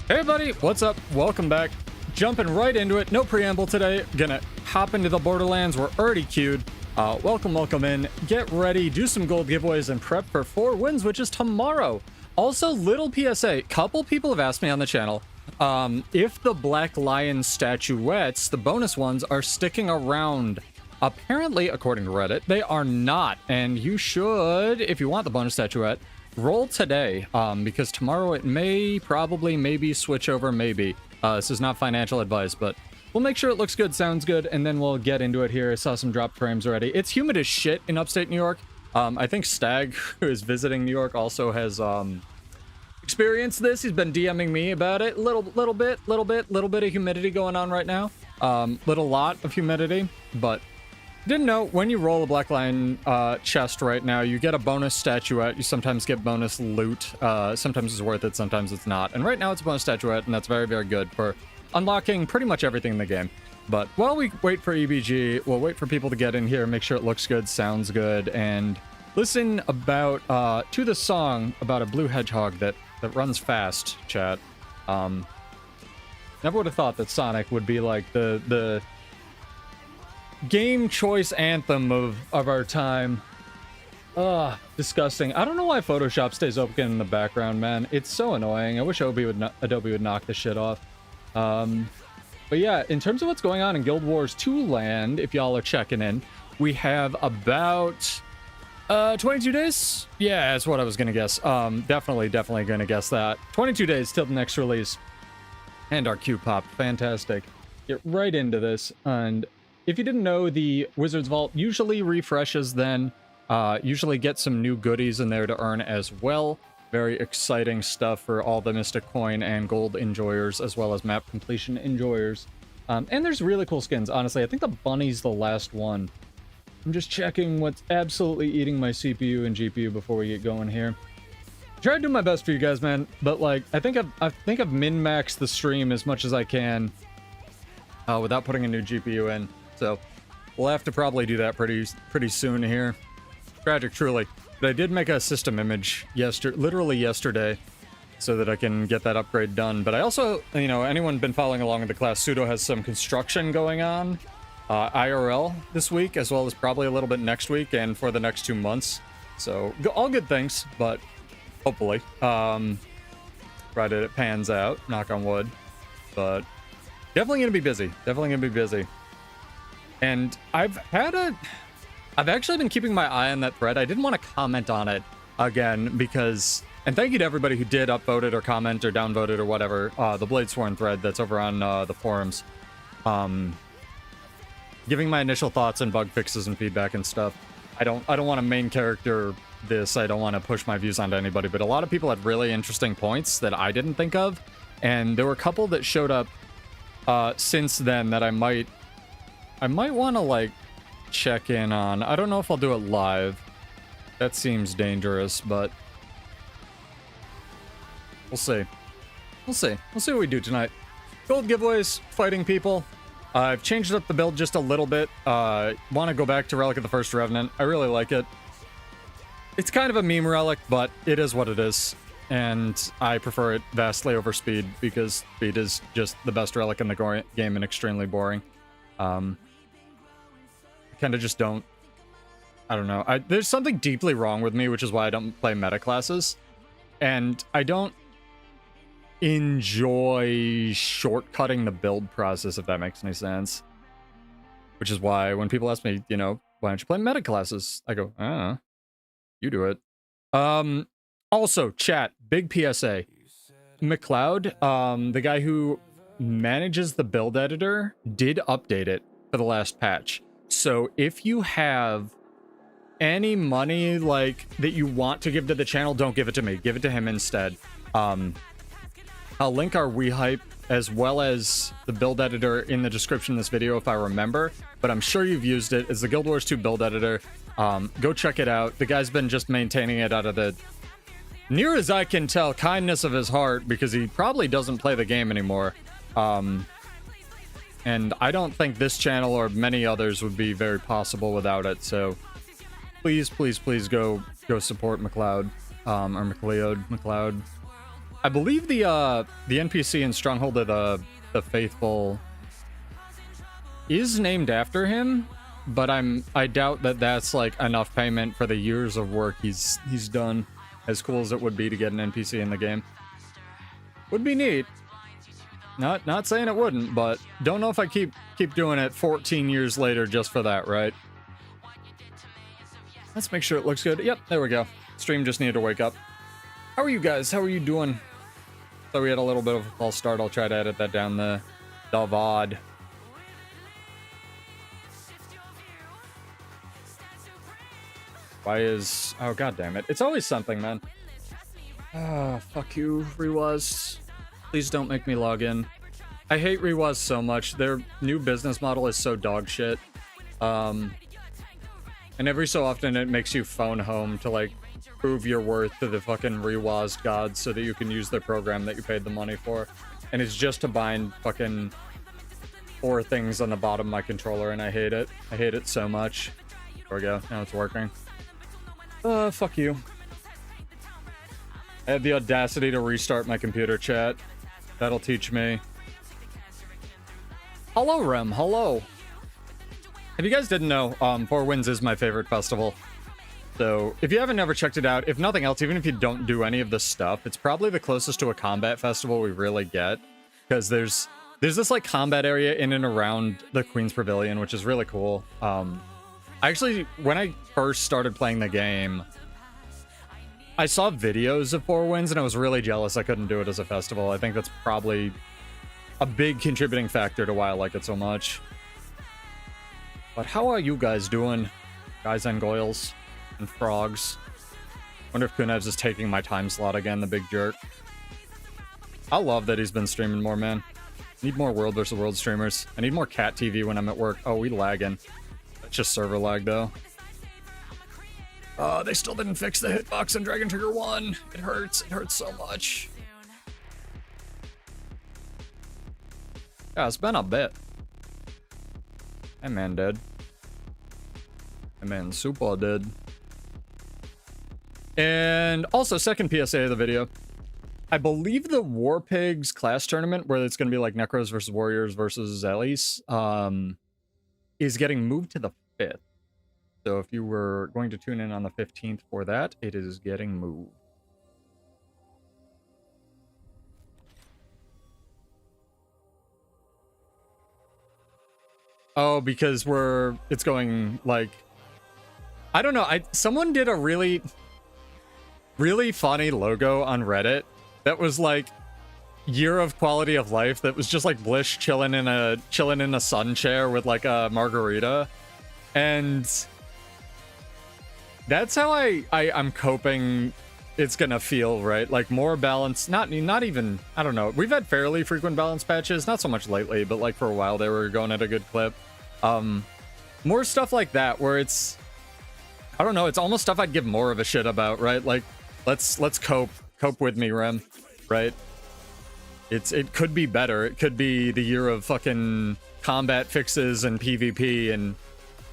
Hey everybody, what's up? Welcome back. Jumping right into it, no preamble today. Gonna hop into the Borderlands. We're already queued. Welcome in. Get ready, do some gold giveaways, and prep for 4 wins, which is tomorrow. Also, little PSA. Couple people have asked me on the channel if the Black Lion statuettes, the bonus ones, are sticking around. Apparently, according to Reddit, they are not. And you should, if you want the bonus statuette, roll today, because tomorrow it may, probably, maybe switch over, maybe. This is not financial advice, but we'll make sure it looks good, sounds good, and then we'll get into it here. I saw some drop frames already. It's humid as shit in upstate New York. I think Stag, who is visiting New York, also has experienced this. He's been DMing me about it. Little bit of humidity going on right now. Little lot of humidity, but didn't know when you roll a Black Lion chest right now, you get a bonus statuette. You sometimes get bonus loot. Sometimes it's worth it, sometimes it's not. And right now it's a bonus statuette, and that's very, very good for unlocking pretty much everything in the game. But while we wait for EBG, we'll wait for people to get in here, make sure it looks good, sounds good, and listen about to the song about a blue hedgehog that runs fast, chat. Never would have thought that Sonic would be like the game choice anthem of our time. Ugh, disgusting. I don't know why Photoshop stays open in the background, man. It's so annoying. I wish Adobe would knock this shit off. But yeah, in terms of what's going on in Guild Wars 2 land, if y'all are checking in, we have about 22 days? Yeah, that's what I was gonna guess. Definitely gonna guess that. 22 days till the next release. And our queue popped. Fantastic. Get right into this, and if you didn't know, the Wizard's Vault usually refreshes then. Usually get some new goodies in there to earn as well. Very exciting stuff for all the Mystic Coin and Gold enjoyers, as well as map completion enjoyers. And there's really cool skins, honestly. I think the bunny's the last one. I'm just checking what's absolutely eating my CPU and GPU before we get going here. Try to do my best for you guys, man. But like, I think I've min-maxed the stream as much as I can without putting a new GPU in. So we'll have to probably do that pretty soon here. Tragic, truly. But I did make a system image literally yesterday, so that I can get that upgrade done. But I also, you know, anyone been following along in the class, Pseudo has some construction going on IRL this week, as well as probably a little bit next week and for the next 2 months. So all good things, but hopefully, provided it pans out, knock on wood. But definitely gonna be busy. And I've actually been keeping my eye on that thread. I didn't want to comment on it again because, and thank you to everybody who did upvote it or comment or downvote it or whatever, the Bladesworn thread that's over on the forums. Giving my initial thoughts and bug fixes and feedback and stuff. I don't want to main character this. I don't want to push my views onto anybody, but a lot of people had really interesting points that I didn't think of, and there were a couple that showed up since then that I might want to like check in on. I don't know if I'll do it live. That seems dangerous, but we'll see. We'll see what we do tonight. Gold giveaways, fighting people. I've changed up the build just a little bit. Want to go back to Relic of the First Revenant. I really like it. It's kind of a meme relic, but it is what it is. And I prefer it vastly over Speed, because Speed is just the best relic in the game and extremely boring. I kind of just don't... I don't know. There's something deeply wrong with me, which is why I don't play meta classes. And I don't enjoy shortcutting the build process, if that makes any sense. Which is why when people ask me, you know, why don't you play meta classes? I go, you do it. Also, chat, big PSA. McLeod, the guy who manages the build editor, did update it for the last patch. So if you have any money like that you want to give to the channel, don't give it to me. Give it to him instead. I'll link our WeHype as well as the build editor in the description of this video if I remember, but I'm sure you've used it. It's the Guild Wars 2 build editor. Go check it out. The guy's been just maintaining it out of the, near as I can tell, kindness of his heart, because he probably doesn't play the game anymore. And I don't think this channel or many others would be very possible without it. So please go support McLeod, or McLeod. I believe the NPC in Stronghold of the Faithful is named after him, but I doubt that that's like enough payment for the years of work he's done. As cool as it would be to get an NPC in the game, would be neat. Not saying it wouldn't, but don't know if I keep doing it 14 years later just for that, right? Let's make sure it looks good. Yep, there we go. Stream just needed to wake up. How are you guys? How are you doing? So we had a little bit of a false start. I'll try to edit that down the VOD. Why is... Oh, god damn it. It's always something, man. Ah, fuck you, reWASD. Please don't make me log in. I hate reWASD so much. Their new business model is so dog shit. And every so often it makes you phone home to, like, prove your worth to the fucking reWASD gods so that you can use their program that you paid the money for. And it's just to bind fucking 4 things on the bottom of my controller, and I hate it. I hate it so much. There we go. Now it's working. Fuck you. I had the audacity to restart my computer chat. That'll teach me. Hello, Rem. Hello. If you guys didn't know, Four Winds is my favorite festival. So, if you haven't ever checked it out, if nothing else, even if you don't do any of this stuff, it's probably the closest to a combat festival we really get. Because there's this, like, combat area in and around the Queen's Pavilion, which is really cool. Actually, when I first started playing the game, I saw videos of Four Winds, and I was really jealous I couldn't do it as a festival. I think that's probably a big contributing factor to why I like it so much. But how are you guys doing? Guys and goyles and frogs. Wonder if Kunevs is taking my time slot again, the big jerk. I love that he's been streaming more, man. Need more World vs. World streamers. I need more cat TV when I'm at work. Oh, we lagging. That's just server lag, though. They still didn't fix the hitbox on Dragon Trigger 1. It hurts. It hurts so much. Yeah, it's been a bit. That man dead. That man super dead. And also, second PSA of the video. I believe the War Pigs class tournament, where it's going to be like Necros versus Warriors versus Zelis, is getting moved to the 5th. So if you were going to tune in on the 15th for that, it is getting moved. Oh, because it's going, like, I don't know. Someone did a really funny logo on Reddit that was like year of quality of life. That was just like Blish chilling in a sun chair with like a margarita, and that's how I'm coping. It's gonna feel right, like more balance. Not even, I don't know. We've had fairly frequent balance patches, not so much lately, but like for a while they were going at a good clip. More stuff like that where it's, I don't know, it's almost stuff I'd give more of a shit about, right? Like, let's cope with me, Rem, right? It could be better. It could be the year of fucking combat fixes and PvP, and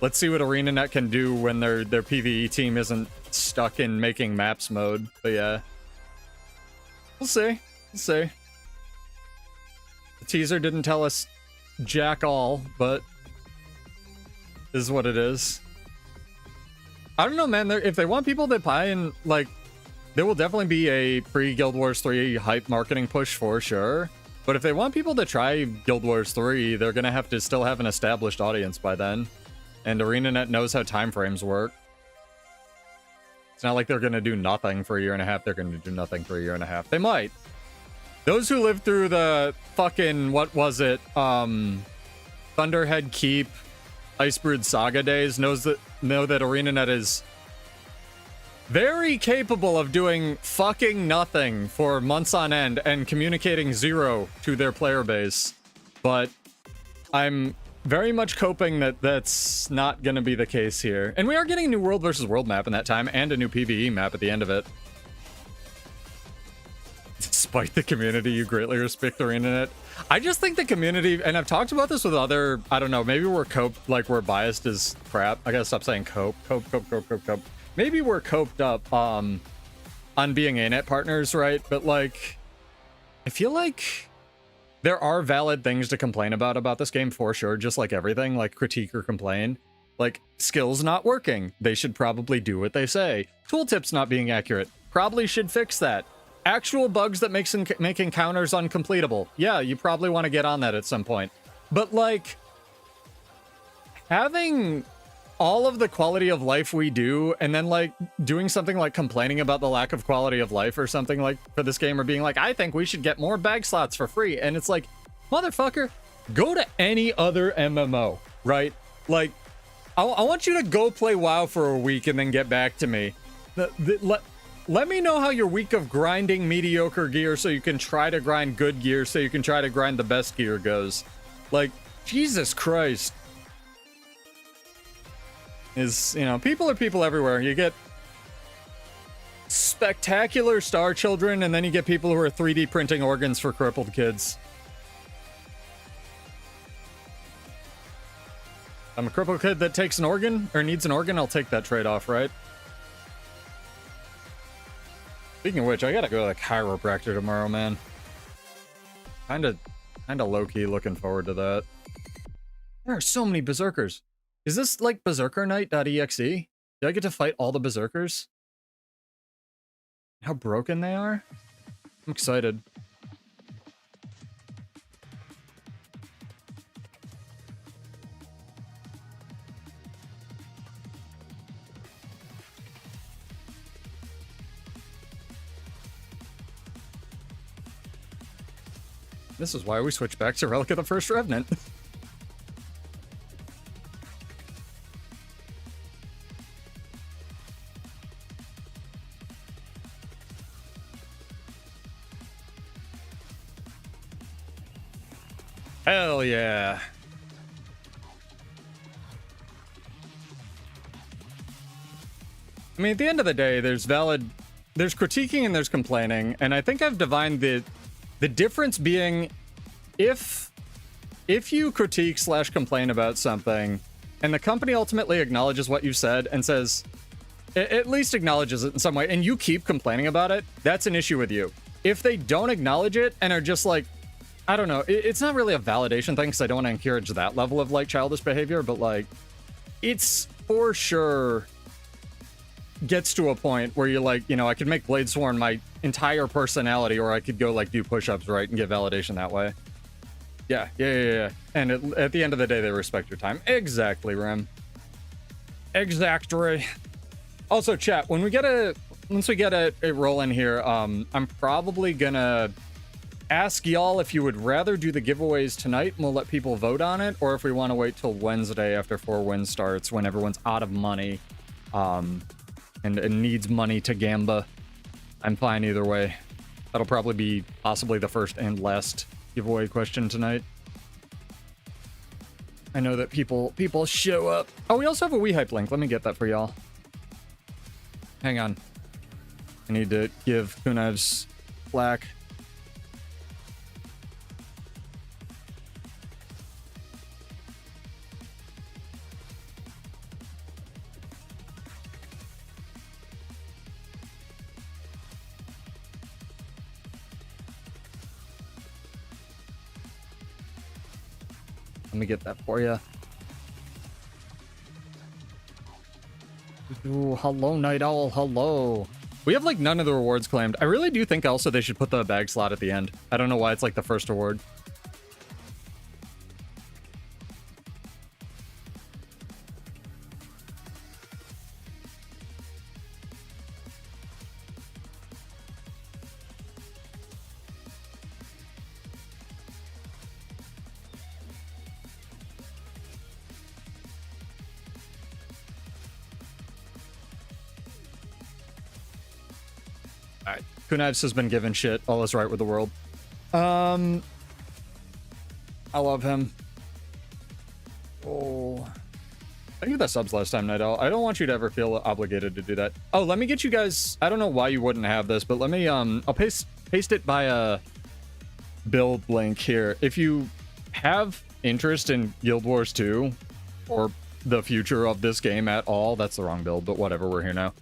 let's see what ArenaNet can do when their PvE team isn't stuck in making maps mode. But yeah, we'll see. We'll see. The teaser didn't tell us jack all, but this is what it is. I don't know, man. If they want people to buy in, like, there will definitely be a pre-Guild Wars 3 hype marketing push for sure. But if they want people to try Guild Wars 3, they're going to have to still have an established audience by then. And ArenaNet knows how time frames work. It's not like they're going to do nothing for a year and a half. They're going to do nothing for a year and a half. They might. Those who lived through the fucking, what was it? Thunderhead Keep, Icebrood Saga days know that ArenaNet is very capable of doing fucking nothing for months on end and communicating zero to their player base. But I'm very much coping that that's not going to be the case here. And we are getting a new World vs. World map in that time and a new PvE map at the end of it. Despite the community, you greatly respect ArenaNet. I just think the community, and I've talked about this with other, I don't know, maybe we're we're biased as crap. I gotta stop saying cope. Maybe we're coped up on being ANET partners, right? But like, I feel like there are valid things to complain about this game for sure, just like everything, like critique or complain. Like, skills not working. They should probably do what they say. Tooltips not being accurate. Probably should fix that. Actual bugs that make encounters uncompletable. Yeah, you probably want to get on that at some point. But, like, having all of the quality of life we do, and then, like, doing something like complaining about the lack of quality of life or something like for this game, or being like, I think we should get more bag slots for free. And it's like, motherfucker, go to any other MMO, right? Like, I want you to go play WoW for a week and then get back to me. Let me know how your week of grinding mediocre gear so you can try to grind good gear so you can try to grind the best gear goes. Like, Jesus Christ. Is, you know, people are people everywhere. You get spectacular star children, and then you get people who are 3D printing organs for crippled kids. I'm a crippled kid that takes an organ, or needs an organ, I'll take that trade-off, right? Speaking of which, I gotta go to the chiropractor tomorrow, man. Kinda low-key looking forward to that. There are so many berserkers. Is this like berserkernight.exe? Do I get to fight all the berserkers? How broken they are? I'm excited. This is why we switched back to Relic of the First Revenant. Hell yeah. I mean, at the end of the day, there's critiquing and there's complaining, and I think I've divined the difference being if you critique / complain about something and the company ultimately acknowledges what you said and says, at least acknowledges it in some way, and you keep complaining about it, that's an issue with you. If they don't acknowledge it and are just like, I don't know, it's not really a validation thing because I don't want to encourage that level of like childish behavior, but like, it's for sure gets to a point where you're like, you know, I could make Bladesworn my entire personality, or I could go like do push-ups, right, and get validation that way. Yeah. And at the end of the day, they respect your time. Exactly, Rem. Exactly. Also, chat, once we get a roll in here, I'm probably gonna ask y'all if you would rather do the giveaways tonight and we'll let people vote on it, or if we want to wait till Wednesday after 4 Wins starts when everyone's out of money and needs money to gamba. I'm fine either way. That'll probably be possibly the first and last giveaway question tonight. I know that people show up. Oh, we also have a WeHype link. Let me get that for y'all. Hang on. I need to give Kunev's slack. Let me get that for you. Ooh, hello, Night Owl. Hello. We have like none of the rewards claimed. I really do think also they should put the bag slot at the end. I don't know why it's like the first reward. Kunivs has been given shit. All is right with the world. I love him. Oh. Thank you for the subs last time, Night Owl. I don't want you to ever feel obligated to do that. Oh, let me get you guys... I don't know why you wouldn't have this, but let me... I'll paste it by a build link here. If you have interest in Guild Wars 2, or the future of this game at all, that's the wrong build, but whatever, we're here now.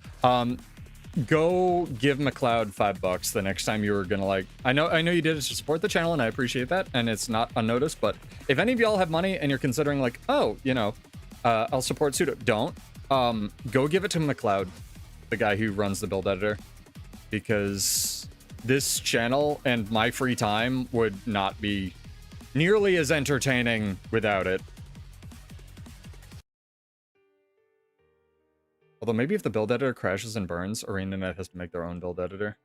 go give McLeod $5 the next time you were gonna like. I know you did it to support the channel, and I appreciate that, and it's not unnoticed. But if any of y'all have money and you're considering like, oh, you know, I'll support Sudo, don't. Go give it to McLeod, the guy who runs the build editor, because this channel and my free time would not be nearly as entertaining without it. Although maybe if the build editor crashes and burns, ArenaNet has to make their own build editor.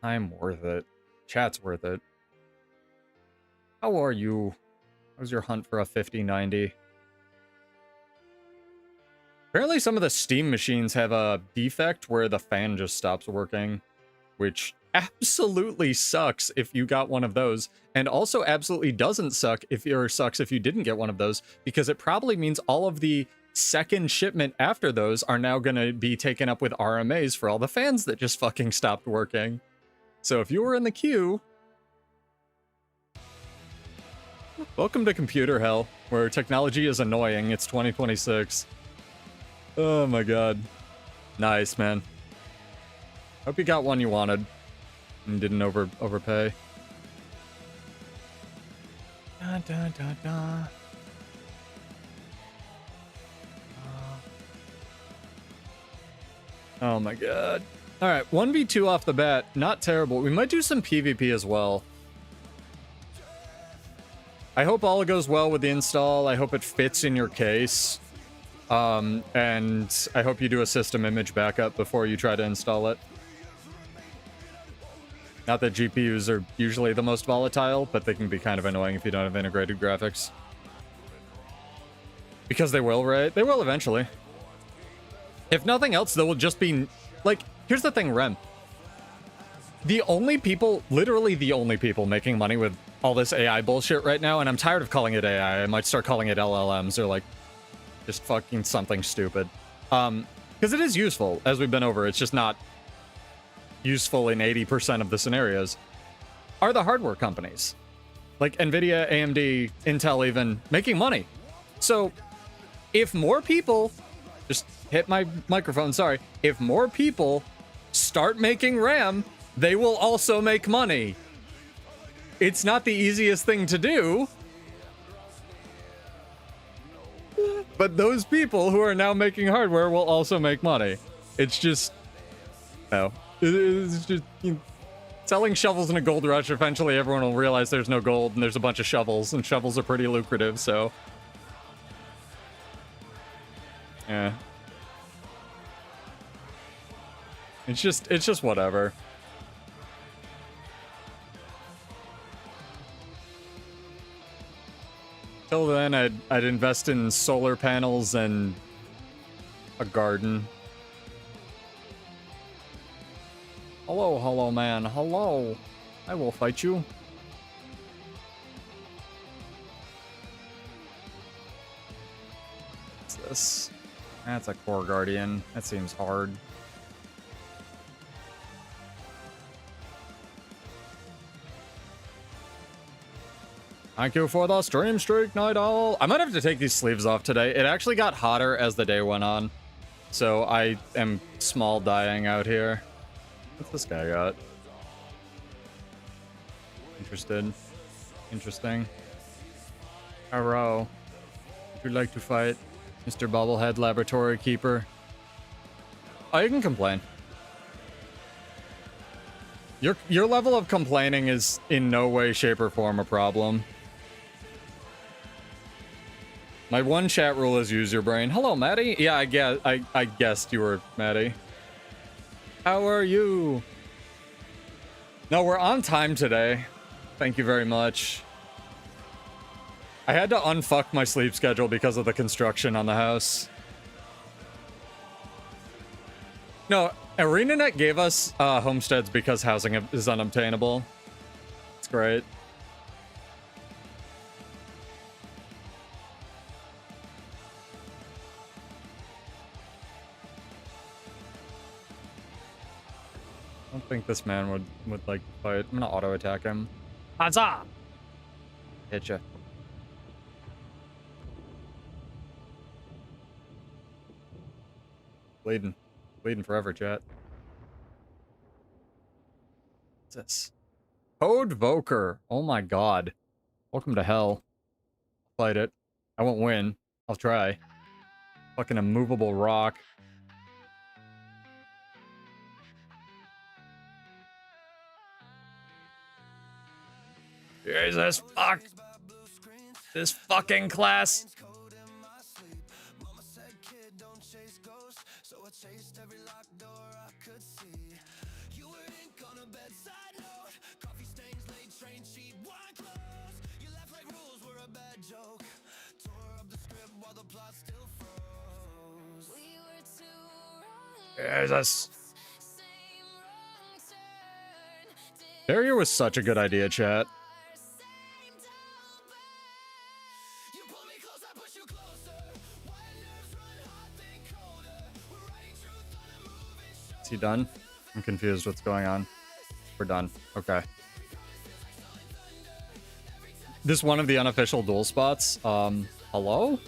I'm worth it. Chat's worth it. How are you? How's your hunt for a 5090? Apparently some of the Steam machines have a defect where the fan just stops working, which absolutely sucks if you got one of those, and also absolutely doesn't suck if you didn't get one of those, because it probably means all of the second shipment after those are now going to be taken up with RMAs for all the fans that just fucking stopped working. So if you were in the queue, welcome to computer hell, where technology is annoying. It's 2026. Oh my god. Nice, man. Hope you got one you wanted and didn't overpay. Da, da, da, da. Oh my god. Alright, 1v2 off the bat. Not terrible. We might do some PvP as well. I hope all goes well with the install. I hope it fits in your case. And I hope you do a system image backup before you try to install it. Not that GPUs are usually the most volatile, but they can be kind of annoying if you don't have integrated graphics. Because they will, right? They will eventually. If nothing else, there will just be... Like, here's the thing, Rem. The only people, literally the only people making money with all this AI bullshit right now, and I'm tired of calling it AI, I might start calling it LLMs or, like, just fucking something stupid. Because it is useful, as we've been over. It's just not useful in 80% of the scenarios. Are the hardware companies. Like NVIDIA, AMD, Intel even, making money. So, if more people... Just hit my microphone, sorry. If more people start making RAM, they will also make money. It's not the easiest thing to do. But those people who are now making hardware will also make money. It's just... No. It's just... selling shovels in a gold rush, eventually everyone will realize there's no gold and there's a bunch of shovels, and shovels are pretty lucrative, so... Yeah. It's just whatever. Till then, I'd invest in solar panels and a garden. Hello, man. Hello. I will fight you. What's this? That's a core guardian. That seems hard. Thank you for the stream streak, Night Owl. I might have to take these sleeves off today. It actually got hotter as the day went on. So I am small dying out here. What's this guy got? Interested. Interesting. Hello. Would you like to fight? Mr. Bobblehead Laboratory Keeper. Oh, you can complain. Your level of complaining is in no way, shape, or form a problem. My one chat rule is use your brain. Hello, Maddie. Yeah, I guessed you were Maddie. How are you? No, we're on time today. Thank you very much. I had to unfuck my sleep schedule because of the construction on the house. No, ArenaNet gave us homesteads because housing is unobtainable. It's great. I don't think this man would like to fight. I'm gonna auto attack him. Huzzah! Hit ya. Bleeding. Bleeding forever, chat. What's this? Code Voker. Oh my god. Welcome to hell. Fight it. I won't win. I'll try. Fucking immovable rock. Jesus, fuck. This fucking class. Jesus. Barrier was such a good idea, chat. Is he done? I'm confused what's going on. We're done. Okay. This one of the unofficial duel spots. Hello?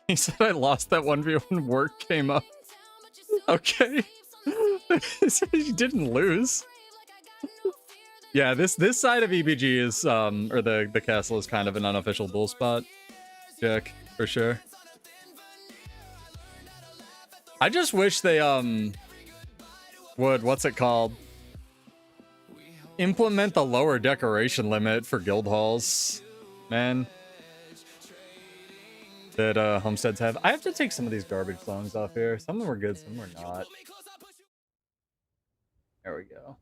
He said I lost that 1v when work came up. Okay. He didn't lose. Yeah, this side of EBG is or the castle is kind of an unofficial duel spot. Check, for sure. I just wish they would, what's it called? Implement the lower decoration limit for guild halls. Man. That homesteads have. I have to take some of these garbage songs off here. Some of them were good, some were not. There we go.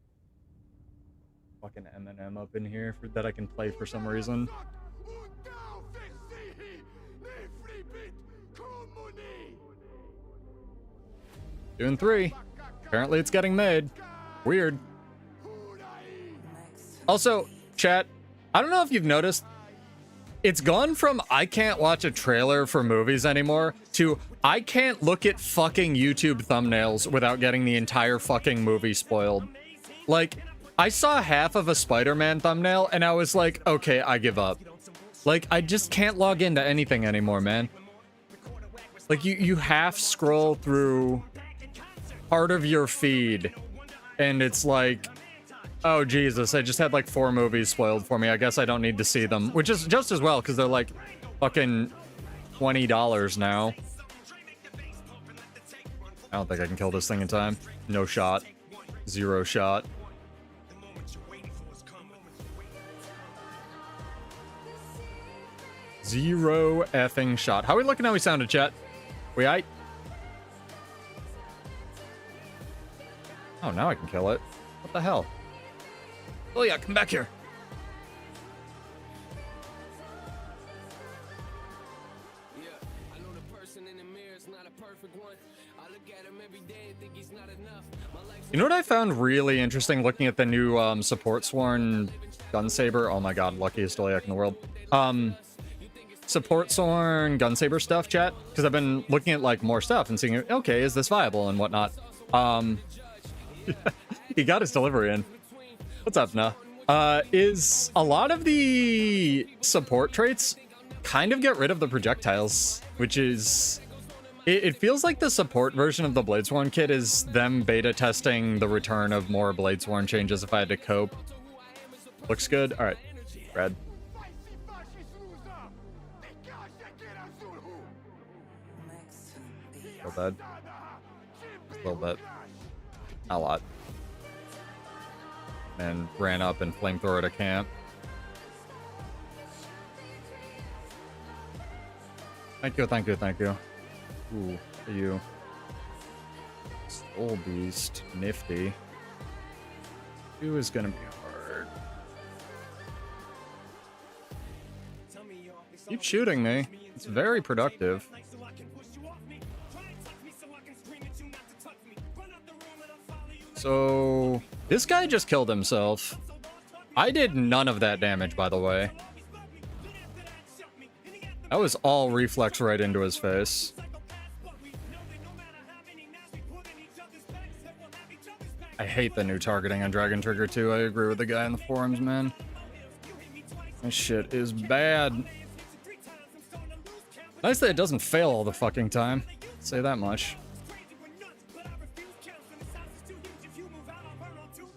Fucking Eminem up in here that I can play for some reason. Doing 3. Apparently it's getting made. Weird. Also, chat, I don't know if you've noticed, it's gone from I can't watch a trailer for movies anymore to I can't look at fucking YouTube thumbnails without getting the entire fucking movie spoiled. Like, I saw half of a Spider-Man thumbnail and I was like, okay, I give up. Like, I just can't log into anything anymore, man. Like, you half scroll through part of your feed and it's like, oh Jesus, I just had like 4 movies spoiled for me. I guess I don't need to see them, which is just as well because they're like fucking $20 now. I don't think I can kill this thing in time. No shot. 0 shot. Zero effing shot. How are we looking? How we sounded, chat? We aight? Oh, now I can kill it. What the hell? Oh yeah, come back here. You know what I found really interesting looking at the new support sworn gun saber? Oh my god, luckiest Dolyak in the world. Support sworn gun saber stuff, chat, because I've been looking at like more stuff and seeing, okay, is this viable and whatnot. He got his delivery in. What's up, nah? Is a lot of the support traits kind of get rid of the projectiles, which is... It feels like the support version of the Bladesworn kit is them beta testing the return of more Bladesworn changes if I had to cope. Looks good. All right, red. A little bit. A little bit. Not a lot. And ran up and flamethrower to camp. Thank you, thank you, thank you. Ooh, for you. Soul Beast, nifty. 2 is gonna be hard. Keep shooting me. It's very productive. So, this guy just killed himself. I did none of that damage, by the way. That was all reflex right into his face. I hate the new targeting on Dragon Trigger too. I agree with the guy in the forums, man. This shit is bad. Nice that it doesn't fail all the fucking time. Say that much.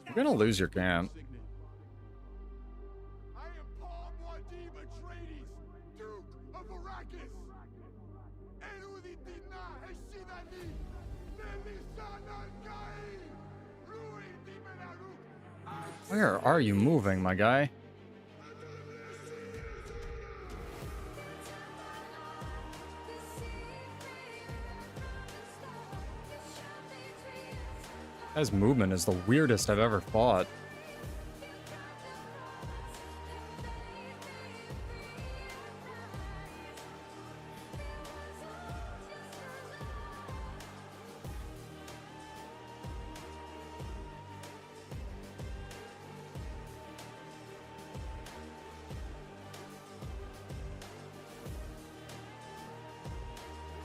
You're gonna lose your camp. Where are you moving, my guy? His movement is the weirdest I've ever fought.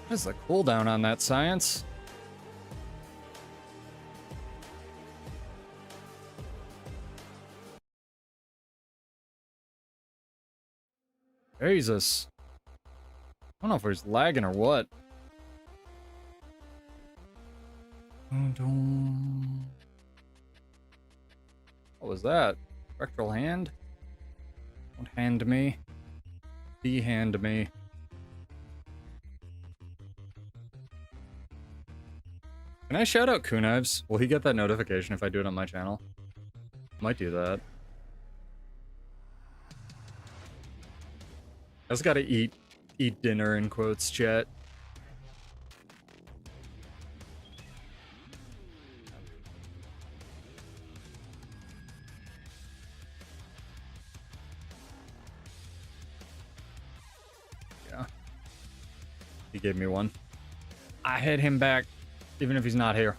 What's the cooldown on that, science? Jesus. I don't know if he's lagging or what. What was that? Spectral hand? Don't hand me. De-hand me. Can I shout out Kunives? Will he get that notification if I do it on my channel? Might do that. I just gotta eat dinner in quotes, chat. Yeah. He gave me one. I hit him back, even if he's not here.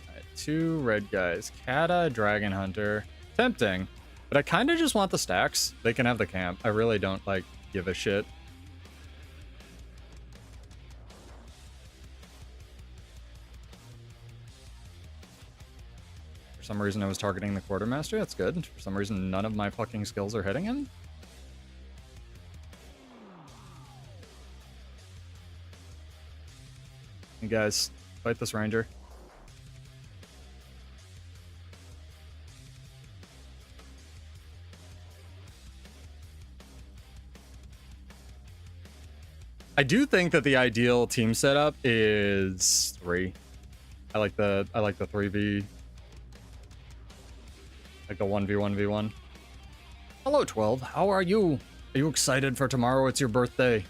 Alright, 2 red guys. Kata, Dragon Hunter. Tempting. But I kind of just want the stacks. They can have the camp. I really don't, like, give a shit. For some reason, I was targeting the Quartermaster. That's good. For some reason, none of my fucking skills are hitting him. Hey, guys. Fight this Ranger. I do think that the ideal team setup is 3. I like the 3v, like the 1v1v1. Hello 12, how are you? Are you excited for tomorrow? It's your birthday.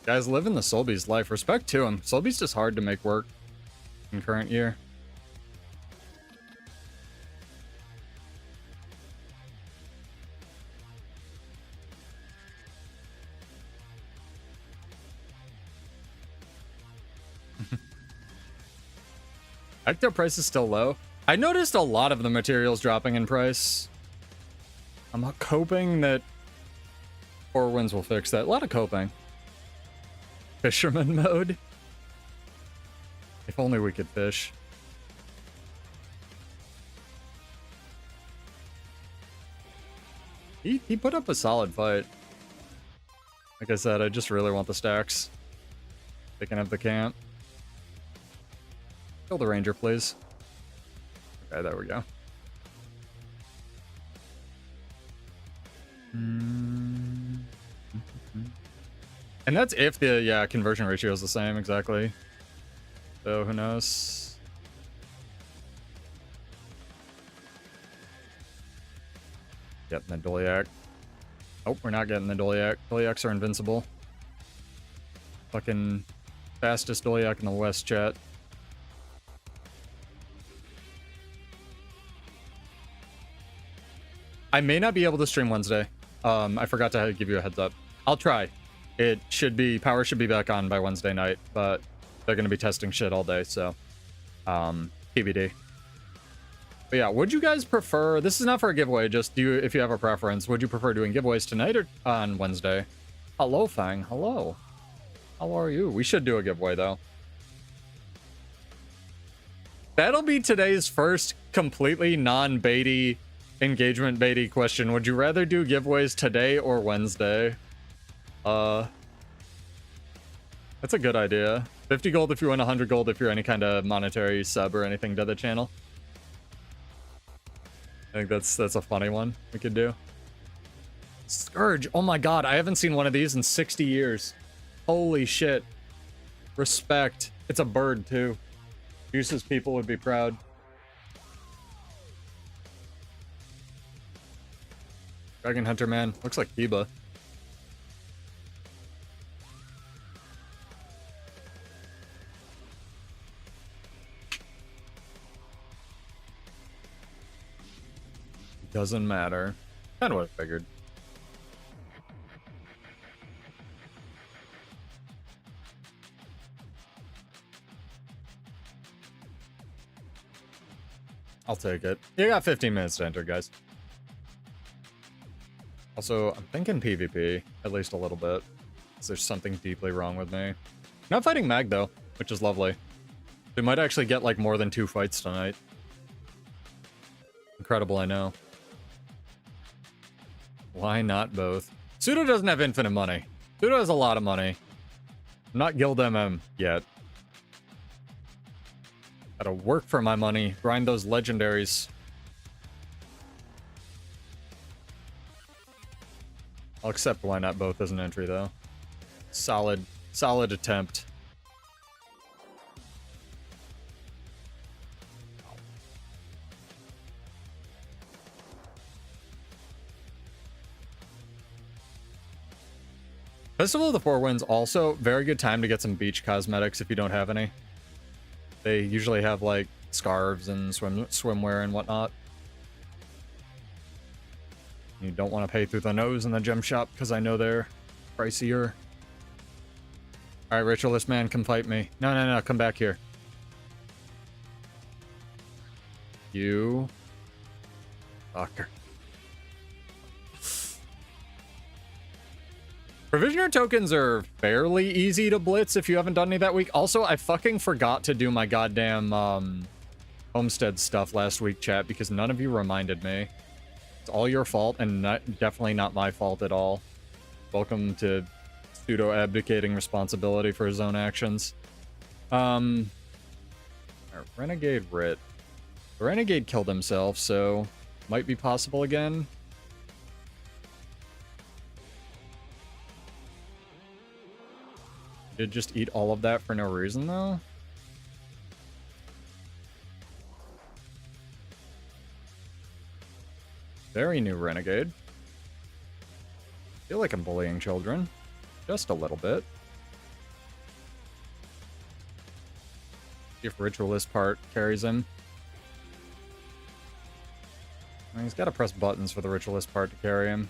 Guys, living the Solby's life. Respect to him. Solby's just hard to make work in current year. Ecto price is still low. I noticed a lot of the materials dropping in price. I'm hoping that 4 Winds will fix that. A lot of coping. Fisherman mode. If only we could fish. He put up a solid fight. Like I said, I just really want the stacks. They can have the camp. Kill the Ranger, please. Okay, there we go. And that's if the, yeah, conversion ratio is the same, exactly. So, who knows? Getting the Doliac. Oh, we're not getting the Doliac. Doliacs are invincible. Fucking fastest Doliac in the West, chat. I may not be able to stream Wednesday. I forgot to give you a heads up. I'll try. It should be, power should be back on by Wednesday night, but they're going to be testing shit all day, so TBD. But yeah, would you guys prefer, this is not for a giveaway, just do if you have a preference, would you prefer doing giveaways tonight or on Wednesday? Hello, Fang. Hello. How are you? We should do a giveaway, though. That'll be today's first completely non-baity, engagement baity question. Would you rather do giveaways today or Wednesday? That's a good idea. 50 gold if you win, 100 gold if you're any kind of monetary sub or anything to the channel. I think that's a funny one we could do. Scourge. Oh my god, I haven't seen one of these in 60 years. Holy shit. Respect. It's a bird, too. Juice's people would be proud. Dragon Hunter, man. Looks like Kiba. Doesn't matter. Kind of what I figured. I'll take it. You got 15 minutes to enter, guys. Also, I'm thinking PvP, at least a little bit. Because there's something deeply wrong with me. Not fighting Mag, though, which is lovely. We might actually get, like, more than 2 fights tonight. Incredible, I know. Why not both? Pseudo doesn't have infinite money. Pseudo has a lot of money. I'm not Guild MM yet. Gotta work for my money. Grind those legendaries. I'll accept why not both as an entry, though. Solid attempt. Festival of the Four Winds also very good time to get some beach cosmetics if you don't have any. They usually have like scarves and swimwear and whatnot. You don't want to pay through the nose in the gem shop because I know they're pricier. All right, Ritualist man, come fight me. No, come back here. You fucker. Provisioner tokens are fairly easy to blitz if you haven't done any that week. Also, I fucking forgot to do my goddamn homestead stuff last week, chat, because none of you reminded me. It's all your fault and definitely not my fault at all. Welcome to pseudo abdicating responsibility for his own actions. Renegade Rit. The Renegade killed himself, so might be possible again. Did just eat all of that for no reason, though? Very new Renegade. Feel like I'm bullying children. Just a little bit. See if Ritualist part carries him. I mean, he's got to press buttons for the Ritualist part to carry him.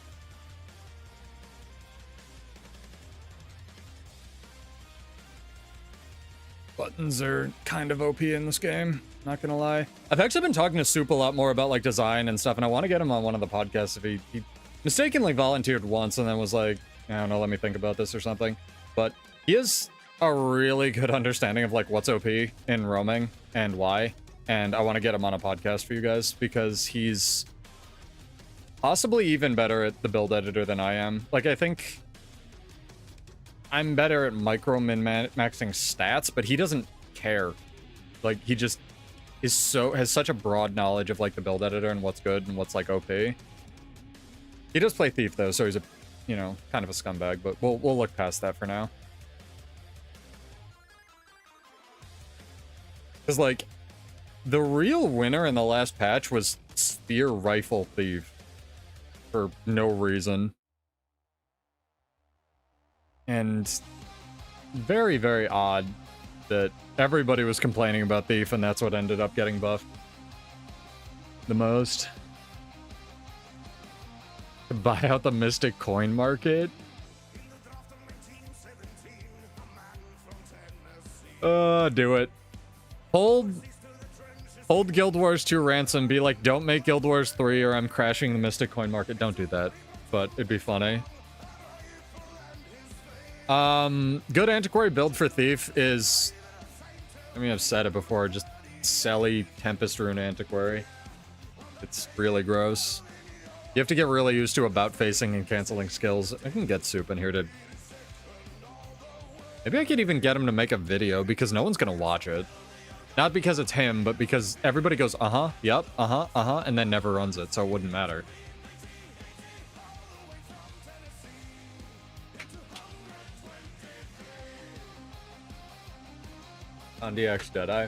Buttons are kind of OP in this game, not gonna lie. I've actually been talking to Soup a lot more about like design and stuff, and I want to get him on one of the podcasts if he mistakenly volunteered once and then was like, I don't know, let me think about this or something. But he has a really good understanding of like what's OP in roaming and why, and I want to get him on a podcast for you guys because he's possibly even better at the build editor than I am. Like, I think I'm better at micro min-maxing stats, but he doesn't care. Like, he just has such a broad knowledge of like the build editor and what's good and what's like OP. He does play Thief though, so he's a, you know, kind of a scumbag, but we'll look past that for now. Because like the real winner in the last patch was Spear Rifle Thief for no reason. And very, very odd that everybody was complaining about Thief, and that's what ended up getting buffed the most. To buy out the Mystic Coin Market? Do it. Hold Guild Wars 2 ransom, be like, don't make Guild Wars 3 or I'm crashing the Mystic Coin Market. Don't do that, but it'd be funny. Good antiquary build for Thief is, I mean, I've said it before, just Selly Tempest Rune Antiquary. It's really gross. You have to get really used to about facing and canceling skills. I can get Soup in here to... Maybe I could even get him to make a video, because no one's gonna watch it. Not because it's him, but because everybody goes, uh-huh, yep, uh-huh, and then never runs it, so it wouldn't matter. On DX Deadeye.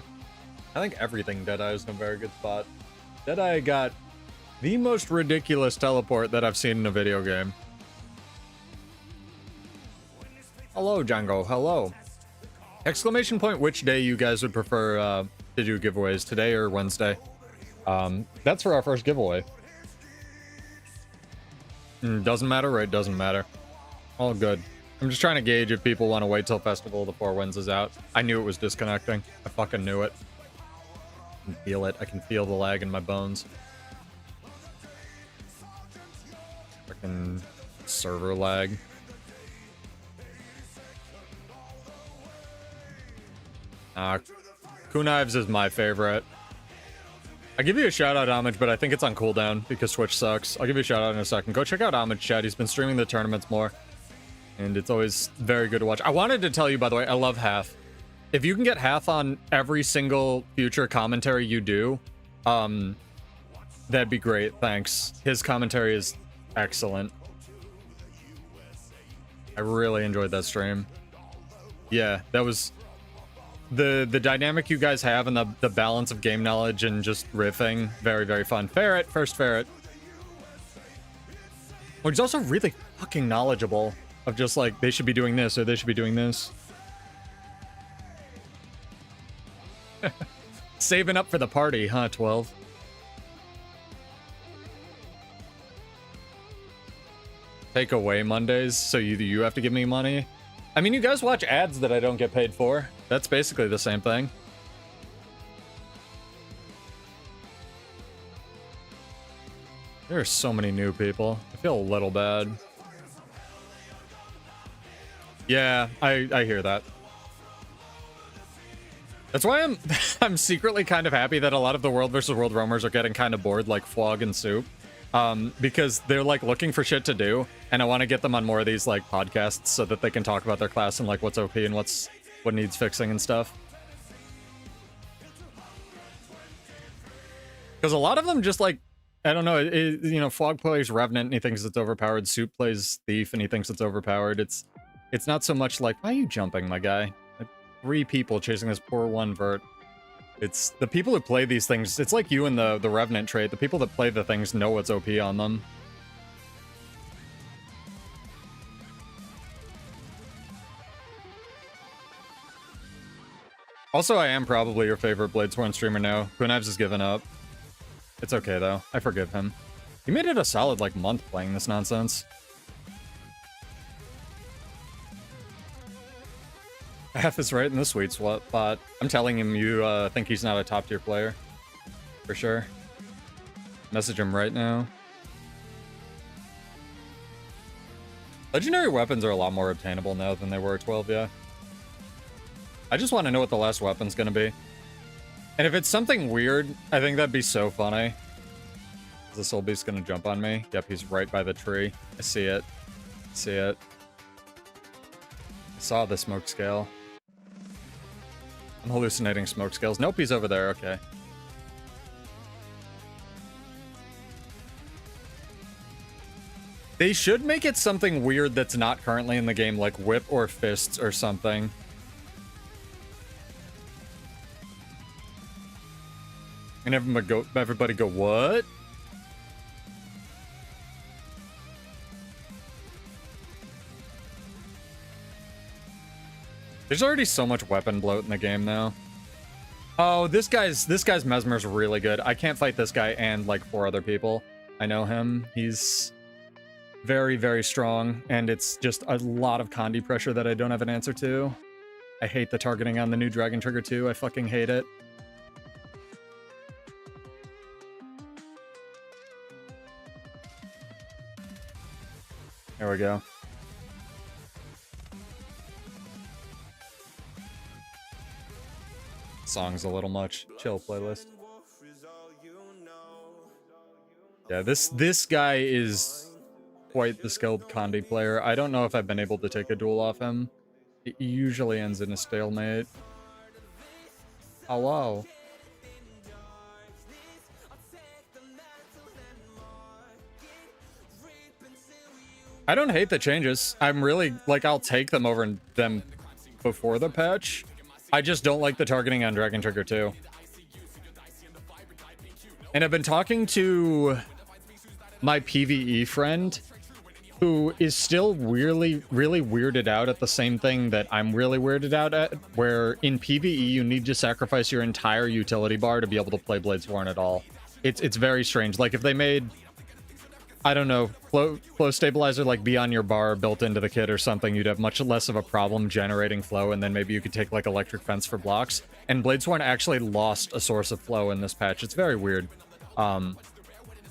I think everything Deadeye is in a very good spot. Deadeye got the most ridiculous teleport that I've seen in a video game. Hello, Django. Hello. Exclamation point, which day you guys would prefer to do giveaways, today or Wednesday? That's for our first giveaway. Doesn't matter, right? Doesn't matter. All good. I'm just trying to gauge if people want to wait till Festival of the Four Winds is out. I knew it was disconnecting. I fucking knew it. I can feel it. I can feel the lag in my bones. Fucking server lag. Knives is my favorite. I'll give you a shout out, Homage, but I think it's on cooldown because Twitch sucks. I'll give you a shout out in a second. Go check out Homage chat. He's been streaming the tournaments more. And it's always very good to watch. I wanted to tell you, by the way, I love Half. If you can get Half on every single future commentary you do, that'd be great. Thanks. His commentary is excellent. I really enjoyed that stream. Yeah, that was the dynamic you guys have and the balance of game knowledge and just riffing. Very, very fun. Ferret, first Ferret. Well, he's also really fucking knowledgeable. Of just like, they should be doing this or they should be doing this. Saving up for the party, huh, 12? Take away Mondays, so you have to give me money? I mean, you guys watch ads that I don't get paid for. That's basically the same thing. There are so many new people. I feel a little bad. Yeah, I hear that. That's why I'm secretly kind of happy that a lot of the World vs. World roamers are getting kind of bored, like Flog and Soup. Because they're like looking for shit to do, and I want to get them on more of these like podcasts so that they can talk about their class and like what's OP and what needs fixing and stuff. Because a lot of them just like, I don't know, you know, Flog plays Revenant and he thinks it's overpowered. Soup plays Thief and he thinks it's overpowered. It's not so much like, why are you jumping, my guy? Like, 3 people chasing this poor one vert. It's the people who play these things. It's like you and the Revenant trait. The people that play the things know what's OP on them. Also, I am probably your favorite Bladesworn streamer now. Knives has given up. It's okay, though. I forgive him. He made it a solid, like, month playing this nonsense. Half is right in the sweet spot. I'm telling him you think he's not a top-tier player. For sure. Message him right now. Legendary weapons are a lot more obtainable now than they were at 12, yeah. I just want to know what the last weapon's gonna be. And if it's something weird, I think that'd be so funny. Is the Soul Beast gonna jump on me? Yep, he's right by the tree. I see it. See it. I saw the smoke scale. I'm hallucinating smoke scales. Nope, he's over there. Okay. They should make it something weird that's not currently in the game, like whip or fists or something. And everybody go, what? There's already so much weapon bloat in the game now. Oh, this guy's Mesmer's really good. I can't fight this guy and like 4 other people. I know him. He's very, very strong, and it's just a lot of Condi pressure that I don't have an answer to. I hate the targeting on the new Dragon Trigger too. I fucking hate it. There we go. song's a little much. Chill playlist. Yeah, this guy is quite the skilled Condi player. I don't know if I've been able to take a duel off him. It usually ends in a stalemate. Oh, wow. I don't hate the changes. I'm really, like, I'll take them over them before the patch. I just don't like the targeting on Dragon Trigger 2. And I've been talking to my PvE friend, who is still really weirded out at the same thing that I'm really weirded out at, where in PvE you need to sacrifice your entire utility bar to be able to play Bladesworn at all. It's very strange. Like, if they made, I don't know, flow stabilizer like be on your bar built into the kit or something, you'd have much less of a problem generating flow, and then maybe you could take like electric fence for blocks. And Bladesworn actually lost a source of flow in this patch. It's very weird.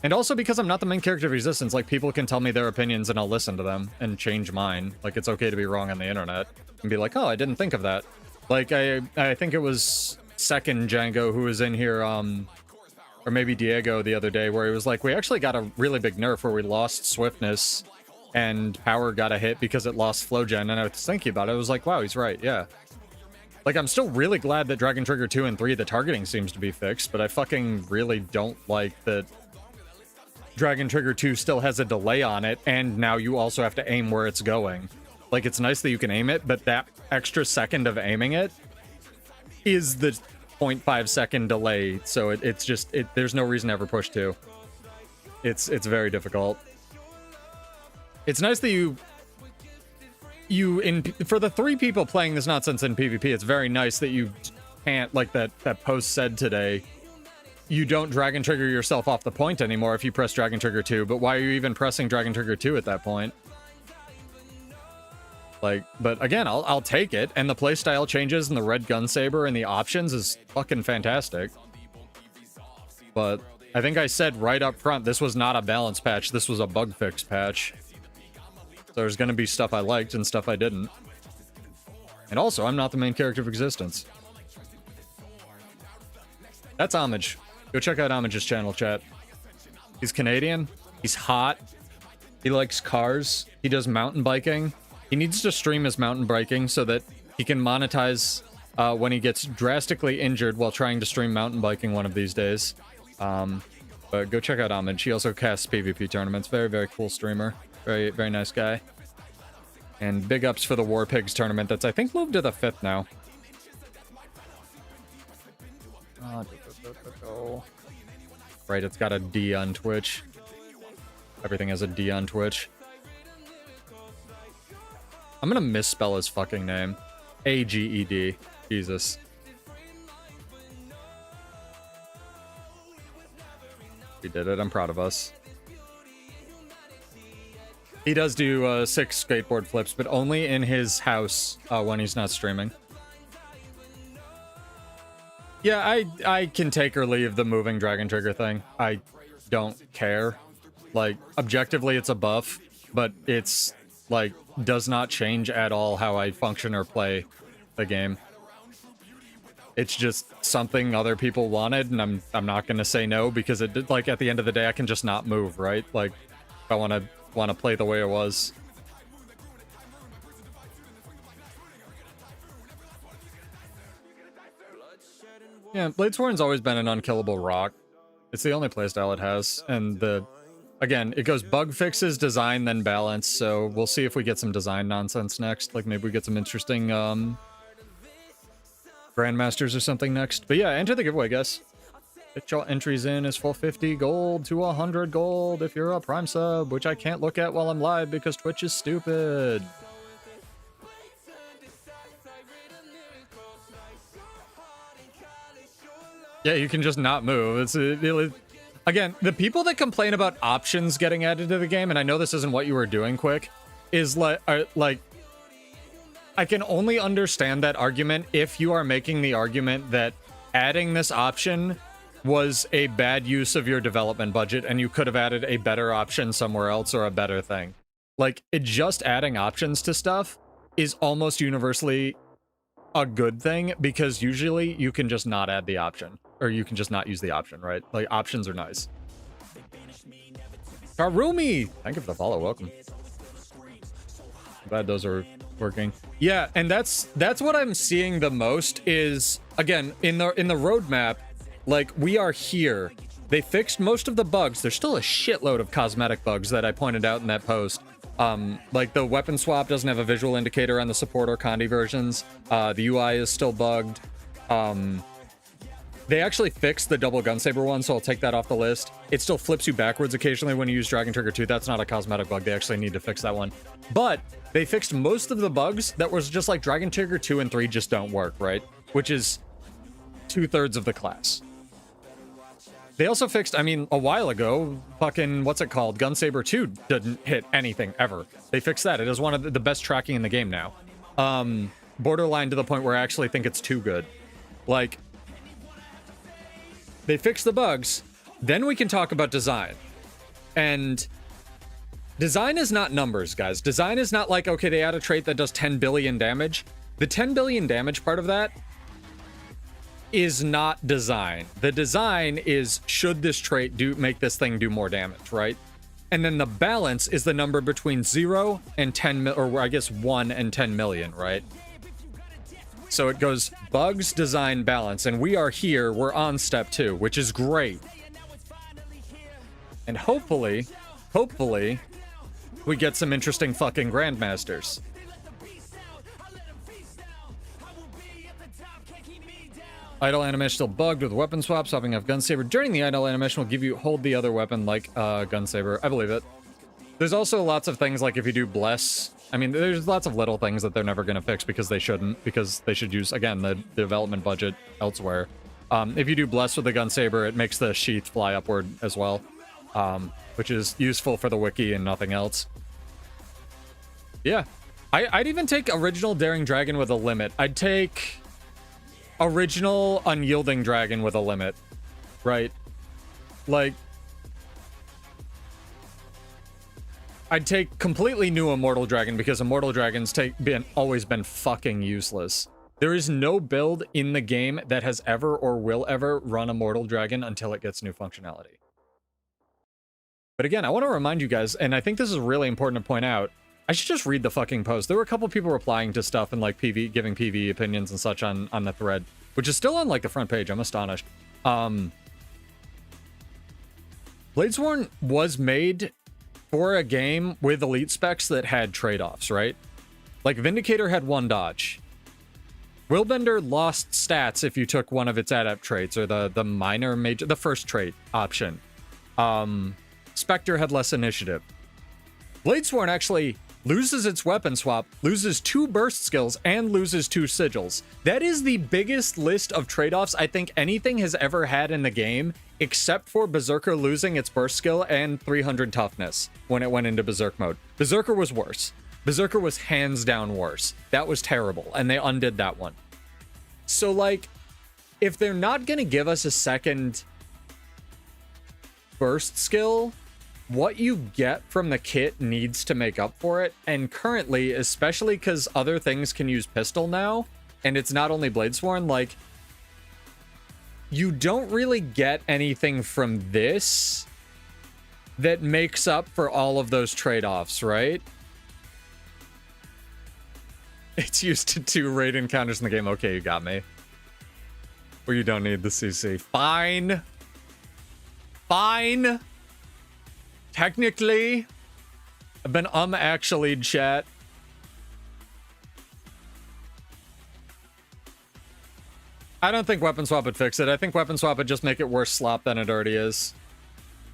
And also because I'm not the main character of Resistance, like, people can tell me their opinions and I'll listen to them and change mine. Like, it's okay to be wrong on the internet and be like, oh, I didn't think of that. Like, I think it was second Django who was in here, or maybe Diego the other day, where he was like, we actually got a really big nerf where we lost swiftness and power got a hit because it lost flow gen. And I was thinking about it, I was like, wow, he's right, yeah. Like, I'm still really glad that Dragon Trigger 2 and 3, the targeting seems to be fixed, but I fucking really don't like that Dragon Trigger 2 still has a delay on it, and now you also have to aim where it's going. Like, it's nice that you can aim it, but that extra second of aiming it is the 0.5 second delay, so it's just, there's no reason to ever push 2. It's very difficult. It's nice that for the 3 people playing this nonsense in PvP, it's very nice that you can't, like that post said today, you don't Dragon Trigger yourself off the point anymore if you press Dragon Trigger 2, but why are you even pressing Dragon Trigger 2 at that point? Like, but again, I'll take it, and the playstyle changes and the red gun saber and the options is fucking fantastic. But I think I said right up front, this was not a balance patch, this was a bug fix patch. So there's gonna be stuff I liked and stuff I didn't. And also, I'm not the main character of Existence. That's Homage. Go check out Homage's channel, chat. He's Canadian. He's hot. He likes cars. He does mountain biking. He needs to stream his mountain biking so that he can monetize when he gets drastically injured while trying to stream mountain biking one of these days. But go check out Homage. He also casts PvP tournaments. Very cool streamer. Very nice guy. And big ups for the War Pigs tournament that's, I think, moved to the 5th now. Right, it's got a D on Twitch. Everything has a D on Twitch. I'm gonna misspell his fucking name. A-G-E-D. Jesus. We did it. I'm proud of us. He does do 6 skateboard flips, but only in his house when he's not streaming. Yeah, I can take or leave the moving Dragon Trigger thing. I don't care. Like, objectively, it's a buff, but it's, like, does not change at all how I function or play the game. It's just something other people wanted, and I'm not gonna say no, because it, like, at the end of the day, I can just not move, right? Like, if I wanna play the way it was. Yeah, Bladesworn's always been an unkillable rock. It's the only playstyle it has, and again, it goes bug fixes, design, then balance, so we'll see if we get some design nonsense next. Like, maybe we get some interesting, Grandmasters or something next. But yeah, enter the giveaway, guys. Get your entries in as full 50 gold to 100 gold if you're a Prime sub, which I can't look at while I'm live because Twitch is stupid. Yeah, you can just not move. Again, the people that complain about options getting added to the game, and I know this isn't what you were doing, Quick, is like, I can only understand that argument if you are making the argument that adding this option was a bad use of your development budget and you could have added a better option somewhere else or a better thing. Like, just adding options to stuff is almost universally a good thing, because usually you can just not add the option, or you can just not use the option, right? Like, options are nice. Karumi, thank you for the follow. Welcome. Glad those are working. Yeah, and that's what I'm seeing the most is, again, in the roadmap, like, we are here. They fixed most of the bugs. There's still a shitload of cosmetic bugs that I pointed out in that post. Like the weapon swap doesn't have a visual indicator on the support or Condi versions. The UI is still bugged. They actually fixed the double gunsaber one, so I'll take that off the list. It still flips you backwards occasionally when you use Dragon Trigger 2. That's not a cosmetic bug. They actually need to fix that one. But they fixed most of the bugs that was just like Dragon Trigger 2 and 3 just don't work, right? Which is 2/3 of the class. They also fixed, I mean, a while ago, fucking, what's it called? Gunsaber 2 didn't hit anything ever. They fixed that. It is one of the best tracking in the game now. Borderline to the point where I actually think it's too good. Like, they fixed the bugs, then we can talk about design. And design is not numbers, guys. Design is not like, okay, they add a trait that does 10 billion damage. The 10 billion damage part of that is not design. The design is, should this trait make this thing do more damage, right? And then the balance is the number between 0 and 10 or I guess 1 and 10 million, right? So it goes bugs, design, balance, and we are here. We're on step 2, which is great. And hopefully we get some interesting fucking grandmasters. Idle animation still bugged with weapon swap, swapping off gunsaber. During the idle animation will give you hold the other weapon like gunsaber. I believe it. There's also lots of things like if you do bless. I mean, there's lots of little things that they're never going to fix because they shouldn't, because they should use, again, the development budget elsewhere. If you do bless with the gunsaber, it makes the sheath fly upward as well, which is useful for the wiki and nothing else. Yeah, I'd even take original Daring Dragon with a limit. I'd take original Unyielding Dragon with a limit, right? Like, I'd take completely new Immortal Dragon because Immortal Dragon's always been fucking useless. There is no build in the game that has ever or will ever run Immortal Dragon until it gets new functionality. But again, I want to remind you guys, and I think this is really important to point out, I should just read the fucking post. There were a couple people replying to stuff and like PV, giving PV opinions and such on the thread, which is still on like the front page. I'm astonished. Bladesworn was made for a game with elite specs that had trade-offs, right? Like Vindicator had 1 dodge. Willbender lost stats if you took one of its adept traits, or the minor major, the first trait option. Spectre had less initiative. Bladesworn actually loses its weapon swap, loses 2 burst skills, and loses 2 sigils. That is the biggest list of trade-offs I think anything has ever had in the game, except for Berserker losing its burst skill and 300 toughness when it went into Berserk mode. Berserker was worse. Berserker was hands down worse. That was terrible, and they undid that one. So, like, if they're not gonna give us a second burst skill, what you get from the kit needs to make up for it. And currently, especially because other things can use pistol now, and it's not only Bladesworn, like, you don't really get anything from this that makes up for all of those trade-offs, right? It's used to 2 raid encounters in the game. Okay, you got me. Or you don't need the CC. Fine. Fine. Technically, I've been actually chat. I don't think weapon swap would fix it. I think weapon swap would just make it worse slop than it already is.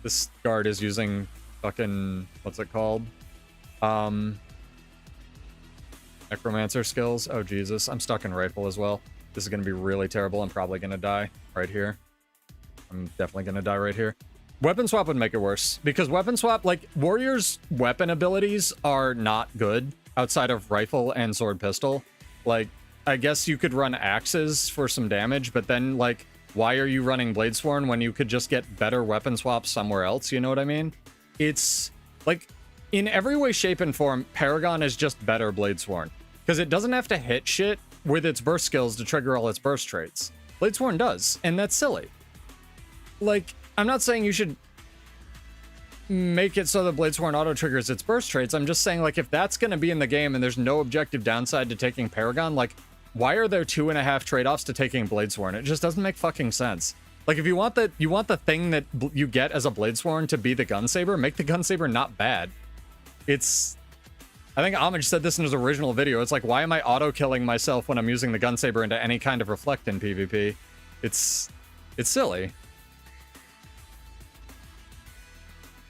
This guard is using fucking, what's it called? Necromancer skills. Oh Jesus, I'm stuck in rifle as well. This is gonna be really terrible. I'm probably gonna die right here. I'm definitely gonna die right here. Weapon swap would make it worse, because weapon swap, like, warriors' weapon abilities are not good outside of rifle and sword pistol. Like, I guess you could run axes for some damage, but then, like, why are you running Bladesworn when you could just get better weapon swaps somewhere else? You know what I mean? It's, like, in every way, shape, and form, Paragon is just better Bladesworn. Because it doesn't have to hit shit. with its burst skills to trigger all its burst traits. Bladesworn does, and that's silly. Like, I'm not saying you should make it so that Bladesworn auto triggers its burst traits. I'm just saying, like, if that's going to be in the game and there's no objective downside to taking Paragon, like, why are there 2.5 trade-offs to taking Bladesworn? It just doesn't make fucking sense. Like, if you want the thing that you get as a Bladesworn to be the Gunsaber, make the Gunsaber not bad. It's... I think Homage said this in his original video. It's like, why am I auto-killing myself when I'm using the Gunsaber into any kind of reflect in PvP? It's silly.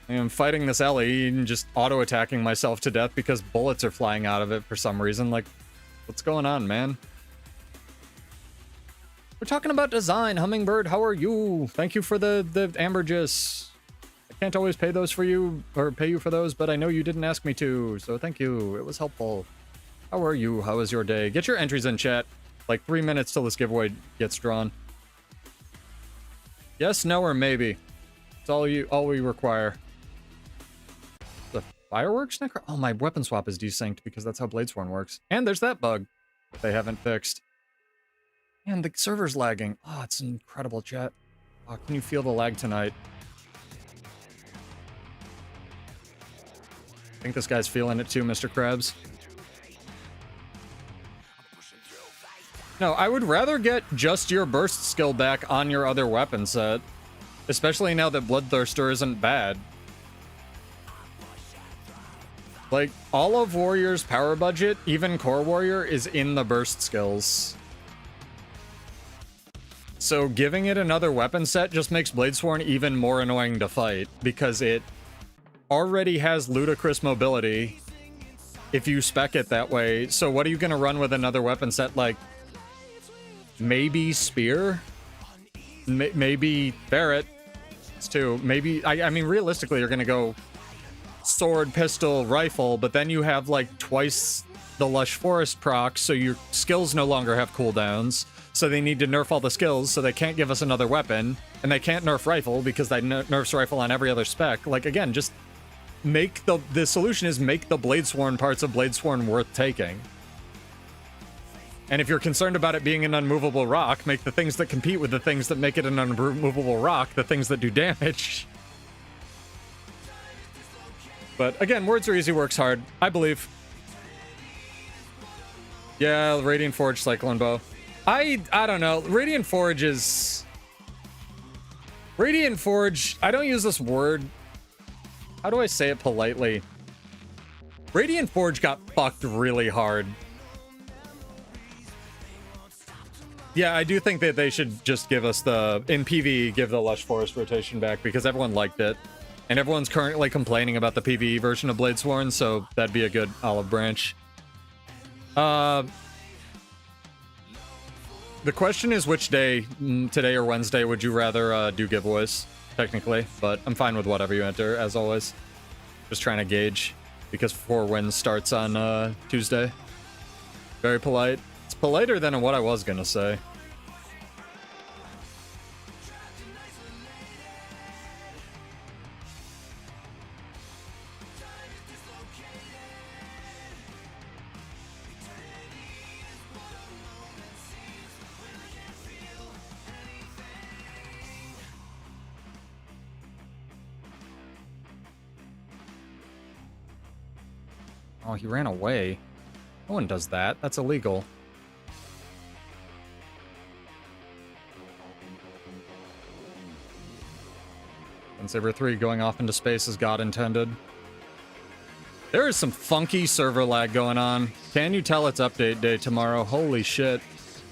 I'm fighting this Ellie and just auto-attacking myself to death because bullets are flying out of it for some reason. Like, what's going on, man? We're talking about design. Hummingbird, how are you? Thank you for the Ambergis. I can't always pay those for you, or pay you for those, but I know you didn't ask me to, so thank you. It was helpful. How are you? How was your day? Get your entries in chat. Like 3 minutes till this giveaway gets drawn. Yes, no, or maybe. It's all we require. The fireworks necro? Oh, my weapon swap is desynced because that's how Bladesworn works. And there's that bug that they haven't fixed. And the server's lagging. Oh, it's incredible, chat. Oh, can you feel the lag tonight? I think this guy's feeling it too, Mr. Krabs. No, I would rather get just your burst skill back on your other weapon set. Especially now that Bloodthirster isn't bad. Like, all of Warrior's power budget, even Core Warrior, is in the burst skills. So giving it another weapon set just makes Bladesworn even more annoying to fight, because it already has ludicrous mobility if you spec it that way. So what are you going to run with another weapon set? Like, maybe Spear? Maybe Barret? It's two. Maybe, I mean, realistically, you're going to go sword, pistol, rifle, but then you have, like, twice the Lush Forest proc, so your skills no longer have cooldowns. So they need to nerf all the skills, so they can't give us another weapon. And they can't nerf rifle, because they nerfs rifle on every other spec. Like, again, just make the solution is make the Bladesworn parts of Bladesworn worth taking. And if you're concerned about it being an unmovable rock, make the things that compete with the things that make it an unmovable rock, the things that do damage. But again, words are easy, works hard. I believe. Yeah, Radiant Forge, Cyclone Bow. I don't know. Radiant Forge, I don't use this word. How do I say it politely? Radiant Forge got fucked really hard. Yeah, I do think that they should just give us in PvE, give the Lush Forest rotation back, because everyone liked it. And everyone's currently complaining about the PvE version of Bladesworn, so that'd be a good olive branch. The question is which day, today or Wednesday, would you rather do giveaways, technically, but I'm fine with whatever you enter, as always. Just trying to gauge, because 4 Wins starts on Tuesday. Very polite. It's politer than what I was gonna say. Oh, he ran away. No one does that. That's illegal. Saber 3 going off into space as God intended. There is some funky server lag going on. Can you tell it's update day tomorrow? Holy shit.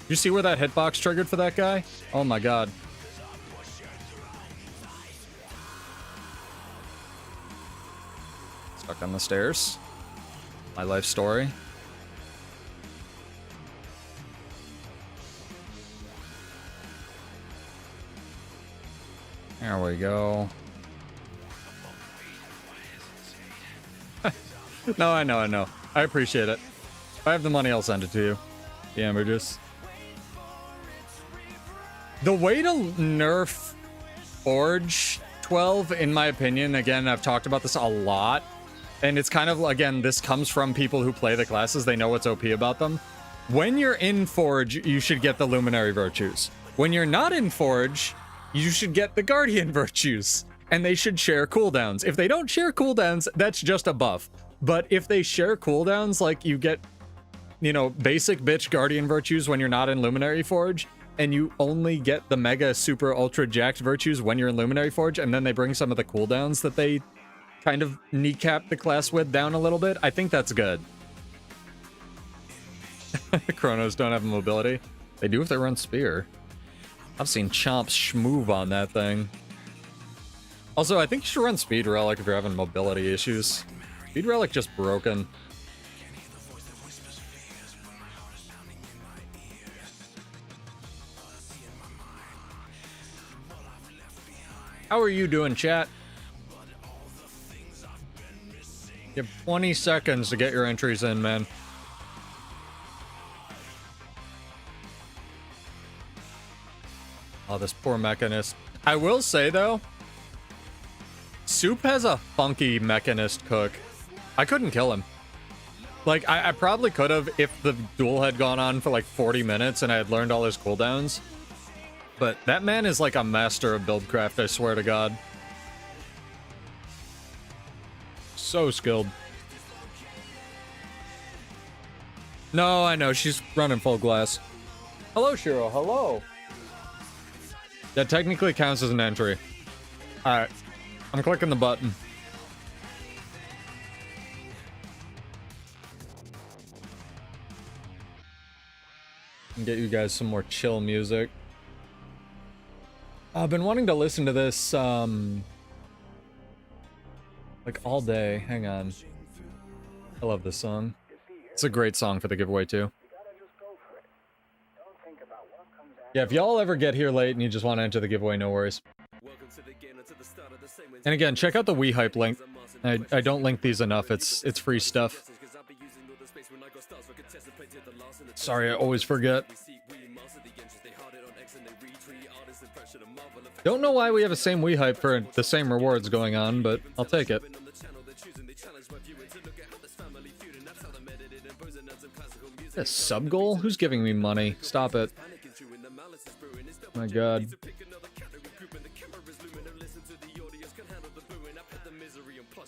You see where that hitbox triggered for that guy? Oh my god. Stuck on the stairs. My life story. There we go. No, I know. I appreciate it. If I have the money, I'll send it to you. The Ambergis. The way to nerf Forge 12, in my opinion, again, I've talked about this a lot, and it's kind of, again, this comes from people who play the classes. They know what's OP about them. When you're in Forge, you should get the Luminary Virtues. When you're not in Forge, you should get the Guardian Virtues. And they should share cooldowns. If they don't share cooldowns, that's just a buff. But if they share cooldowns, like you get, you know, basic bitch Guardian Virtues when you're not in Luminary Forge, and you only get the Mega Super Ultra Jacked Virtues when you're in Luminary Forge, and then they bring some of the cooldowns that they kind of kneecap the class with down a little bit, I think that's good. Chronos don't have mobility. They do if they run Spear. I've seen Chomps schmoove on that thing. Also, I think you should run Speed Relic if you're having mobility issues. Speed Relic just broken. How are you doing, chat? You have 20 seconds to get your entries in, man. Oh, this poor Mechanist. I will say, though, Soup has a funky Mechanist cook. I couldn't kill him. Like, I probably could have if the duel had gone on for like 40 minutes and I had learned all his cooldowns. But that man is like a master of buildcraft, I swear to God. So skilled. No, I know, she's running full glass. Hello, Shiro, hello. That technically counts as an entry. Alright, I'm clicking the button. And get you guys some more chill music. I've been wanting to listen to this, like all day. Hang on. I love this song. It's a great song for the giveaway, too. Yeah, if y'all ever get here late and you just want to enter the giveaway, no worries. And again, check out the WeHype link. I don't link these enough. It's free stuff. Sorry, I always forget. Don't know why we have the same WeHype for the same rewards going on, but I'll take it. A sub goal? Who's giving me money? Stop it. My God.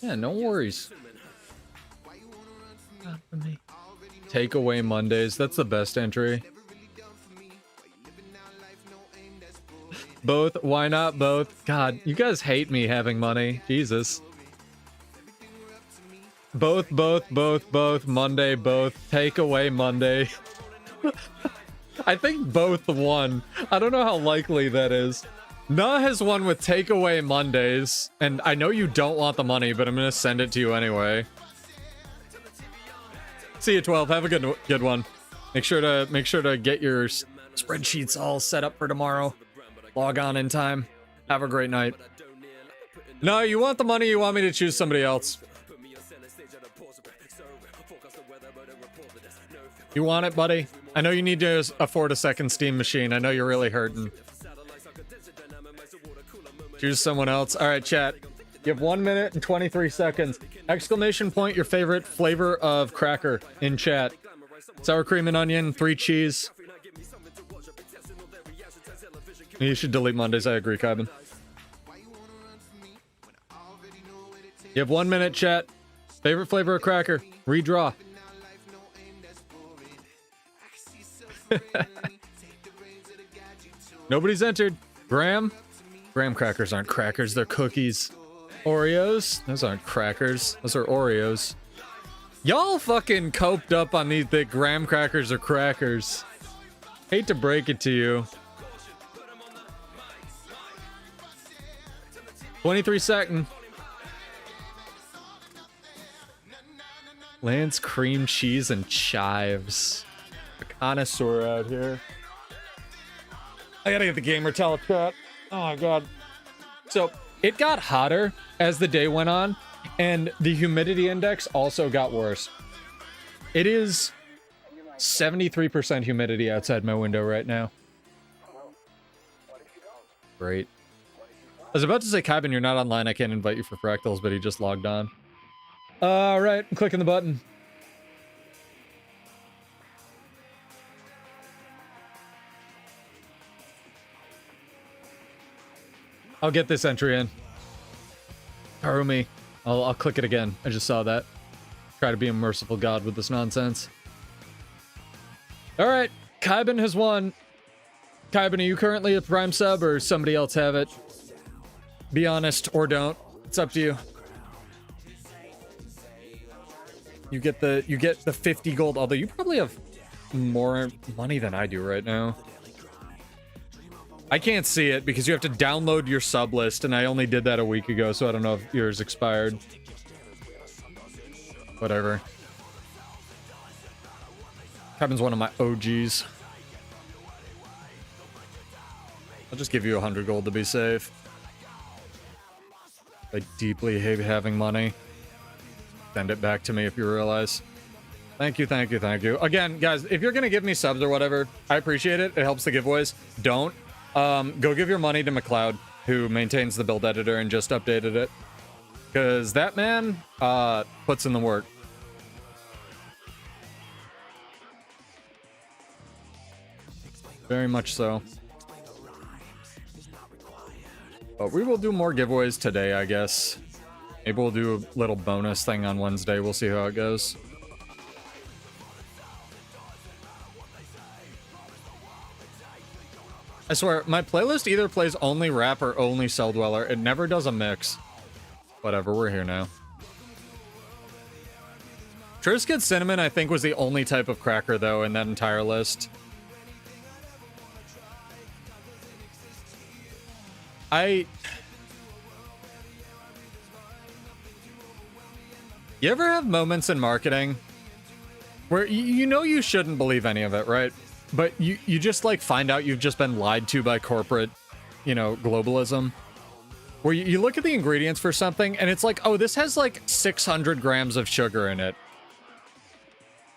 Yeah, no worries. Takeaway Mondays. That's the best entry. Both. Why not both? God, you guys hate me having money. Jesus. Both. Monday, both. Takeaway Monday. I think both won. I don't know how likely that is. Nah has won with Takeaway Mondays, and I know you don't want the money, but I'm gonna send it to you anyway. See you, 12. Have a good one. Make sure to get your spreadsheets all set up for tomorrow. Log on in time. Have a great night. No, you want the money, you want me to choose somebody else. You want it, buddy? I know you need to afford a second Steam machine. I know you're really hurting. Choose someone else. All right, chat. You have 1 minute and 23 seconds. Exclamation point your favorite flavor of cracker in chat. Sour cream and onion, 3 cheese. You should delete Mondays. I agree, Kevin. You have 1 minute, chat. Favorite flavor of cracker. Redraw. Nobody's entered. Graham crackers aren't crackers, they're cookies. Oreos? Those aren't crackers. Those are Oreos. Y'all fucking coped up on these that graham crackers are crackers. Hate to break it to you. 23 seconds. Lance cream cheese and chives. A connoisseur out here. I gotta get the gamer tell chat. Oh my God. So it got hotter as the day went on, and the humidity index also got worse. It is 73% humidity outside my window right now. Great. I was about to say, Kevin, you're not online. I can't invite you for fractals, but he just logged on. All right, I'm clicking the button. I'll get this entry in. Harumi. I'll click it again. I just saw that. Try to be a merciful god with this nonsense. All right, Kaiben has won. Kaiben, are you currently a Prime sub or somebody else have it? Be honest or don't. It's up to you. You get the 50 gold, although you probably have more money than I do right now. I can't see it because you have to download your sub list, and I only did that a week ago, so I don't know if yours expired. Whatever. Kaiben's one of my OGs. I'll just give you 100 gold to be safe. I deeply hate having money. Send it back to me if you realize. Thank you, thank you, thank you. Again, guys, if you're gonna give me subs or whatever, I appreciate it. It helps the giveaways. Don't. Go give your money to McLeod, who maintains the build editor and just updated it. Because that man puts in the work. Very much so. But we will do more giveaways today, I guess. Maybe we'll do a little bonus thing on Wednesday. We'll see how it goes. I swear, my playlist either plays only rap or only Cell Dweller. It never does a mix. Whatever, we're here now. Triscuit Cinnamon, I think, was the only type of cracker, though, in that entire list. You ever have moments in marketing where you know you shouldn't believe any of it, right? But you just, like, find out you've just been lied to by corporate, you know, globalism? Where you look at the ingredients for something, and it's like, oh, this has, like, 600 grams of sugar in it.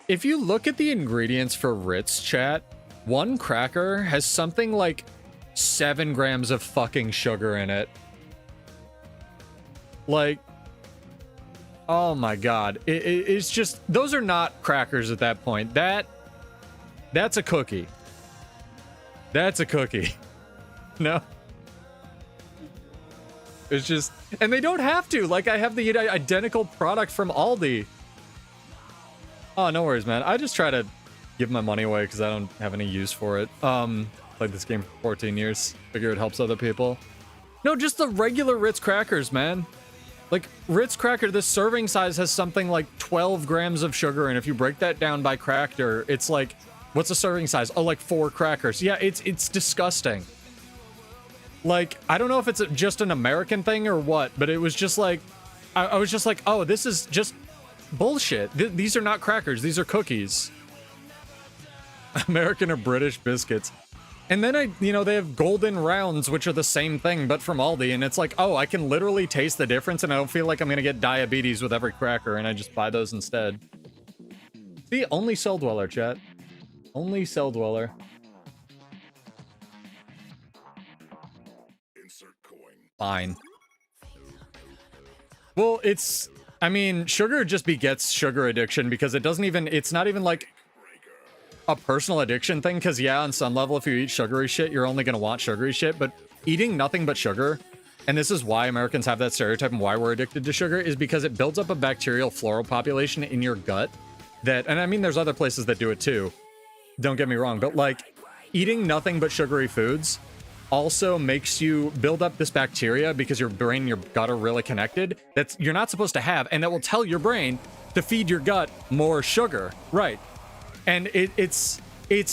If you look at the ingredients for Ritz, chat, one cracker has something like 7 grams of fucking sugar in it. Like, oh my god. It's just, those are not crackers at that point. That's a cookie. That's a cookie. No. It's just, and they don't have to. Like, I have the identical product from Aldi. Oh, no worries, man. I just try to give my money away because I don't have any use for it. Played this game for 14 years. Figure it helps other people. No, just the regular Ritz crackers, man. Like, Ritz cracker, this serving size has something like 12 grams of sugar, and if you break that down by cracker, it's like, what's the serving size? Oh, like 4 crackers. Yeah, it's disgusting. Like, I don't know if it's just an American thing or what, but it was just like, I was just like, oh, this is just bullshit. These are not crackers. These are cookies. American or British biscuits. And then you know, they have golden rounds, which are the same thing, but from Aldi, and it's like, oh, I can literally taste the difference, and I don't feel like I'm gonna get diabetes with every cracker, and I just buy those instead. See, only Cell Dweller, chat. Only Cell Dweller. Insert coin. Fine. Well, I mean, sugar just begets sugar addiction because it doesn't even, it's not even like a personal addiction thing, because yeah, on some level, if you eat sugary shit, you're only going to want sugary shit, but eating nothing but sugar, and this is why Americans have that stereotype and why we're addicted to sugar, is because it builds up a bacterial floral population in your gut that, and I mean, there's other places that do it too, don't get me wrong, but like, eating nothing but sugary foods also makes you build up this bacteria because your brain and your gut are really connected that you're not supposed to have, and that will tell your brain to feed your gut more sugar, right? And it's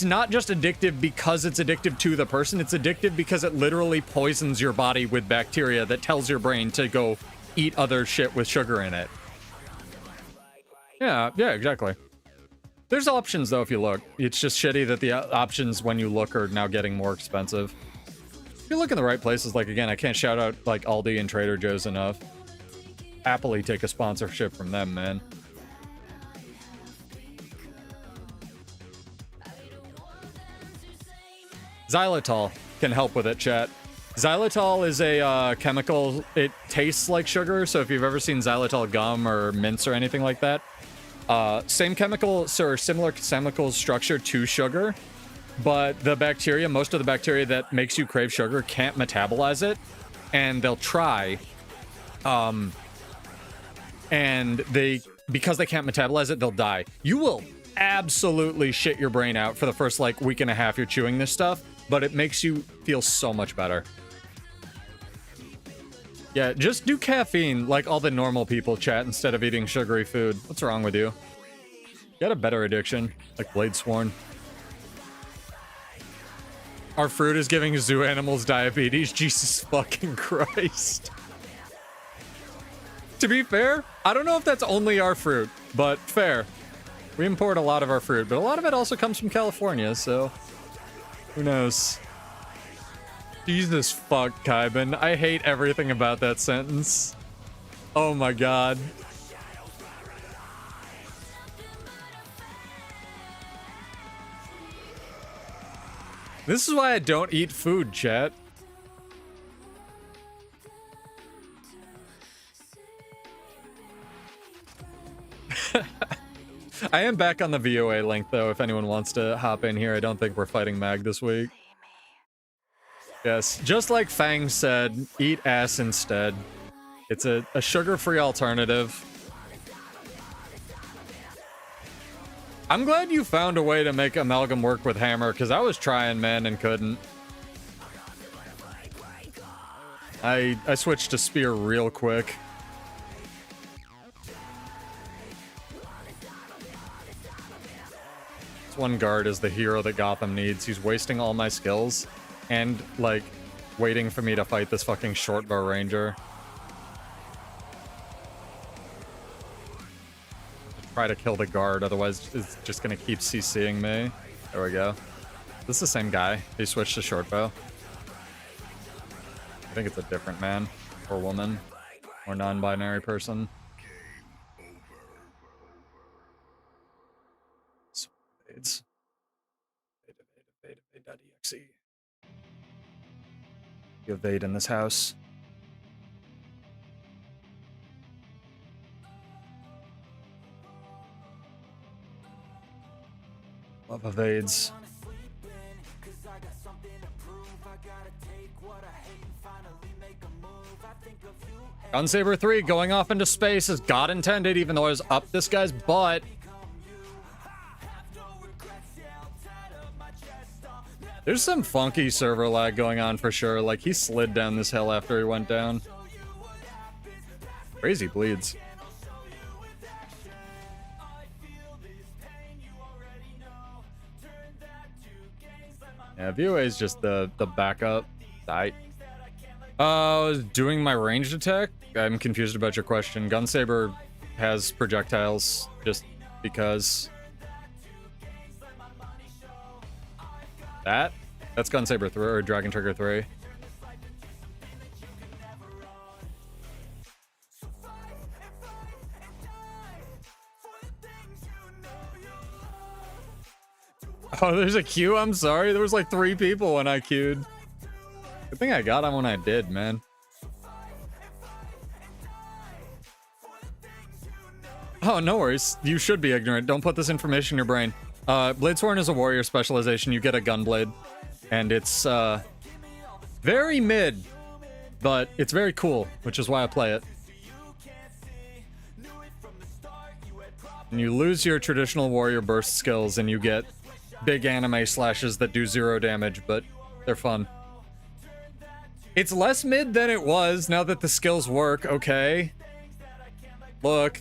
not just addictive because it's addictive to the person, it's addictive because it literally poisons your body with bacteria that tells your brain to go eat other shit with sugar in it. Yeah, exactly. There's options though if you look. It's just shitty that the options when you look are now getting more expensive. If you look in the right places, like again, I can't shout out like Aldi and Trader Joe's enough. Happily take a sponsorship from them, man. Xylitol can help with it, chat. Xylitol is a chemical. It tastes like sugar, so if you've ever seen xylitol gum or mints or anything like that, same chemical, or similar chemical structure to sugar, but the bacteria, most of the bacteria that makes you crave sugar can't metabolize it, and they'll try, and because they can't metabolize it, they'll die. You will absolutely shit your brain out for the first like week and a half you're chewing this stuff, but it makes you feel so much better. Yeah, just do caffeine like all the normal people, chat, instead of eating sugary food. What's wrong with you? You got a better addiction, like Bladesworn. Our fruit is giving zoo animals diabetes. Jesus fucking Christ. To be fair, I don't know if that's only our fruit, but fair. We import a lot of our fruit, but a lot of it also comes from California, so who knows? Jesus fuck, Kaiben. I hate everything about that sentence. Oh my god. This is why I don't eat food, chat. I am back on the VOA link, though, if anyone wants to hop in here. I don't think we're fighting Mag this week. Yes, just like Fang said, eat ass instead. It's a sugar-free alternative. I'm glad you found a way to make Amalgam work with Hammer, because I was trying, man, and couldn't. I switched to Spear real quick. This one guard is the hero that Gotham needs. He's wasting all my skills. And, like, waiting for me to fight this fucking short bow ranger. Try to kill the guard, otherwise it's just gonna keep CCing me. There we go. This is the same guy. He switched to short bow. I think it's a different man, or woman, or non-binary person. It's beta.exe. You evade in this house. Love evades. Gunsaber 3 going off into space as God intended, even though I was up this guy's butt. There's some funky server lag going on for sure. Like, he slid down this hill after he went down. Crazy bleeds. Yeah, VOA is just the backup. I was doing my ranged attack. I'm confused about your question. Gunsaber has projectiles just because. That's Gunsaber 3 or Dragon Trigger 3. Oh, there's a queue? I'm sorry. There was like 3 people when I queued. Good thing I got on when I did, man. Oh, no worries. You should be ignorant. Don't put this information in your brain. Bladesworn is a warrior specialization. You get a gunblade. And it's very mid, but it's very cool, which is why I play it. And you lose your traditional warrior burst skills and you get big anime slashes that do 0 damage, but they're fun. It's less mid than it was now that the skills work, okay? Look.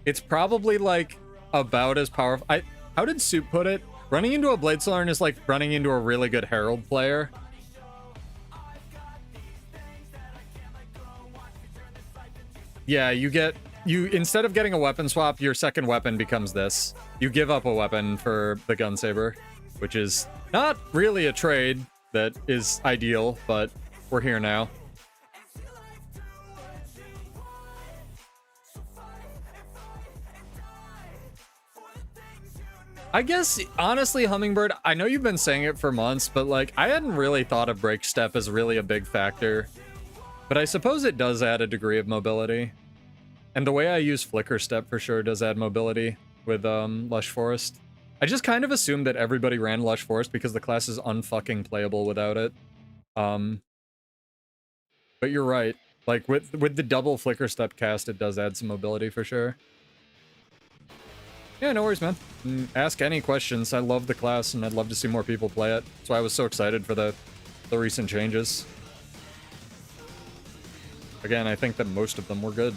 It's probably like about as powerful. How did Soup put it? Running into a Bladesworn is like running into a really good Herald player. Yeah, you instead of getting a weapon swap, your second weapon becomes this. You give up a weapon for the Gunsaber, which is not really a trade that is ideal, but we're here now. I guess, honestly, Hummingbird, I know you've been saying it for months, but, like, I hadn't really thought of Break Step as really a big factor. But I suppose it does add a degree of mobility. And the way I use Flicker Step for sure does add mobility with Lush Forest. I just kind of assumed that everybody ran Lush Forest because the class is unfucking playable without it. But you're right. Like, with the double flicker step cast, it does add some mobility for sure. Yeah, no worries, man. Ask any questions. I love the class, and I'd love to see more people play it. That's why I was so excited for the recent changes. Again, I think that most of them were good.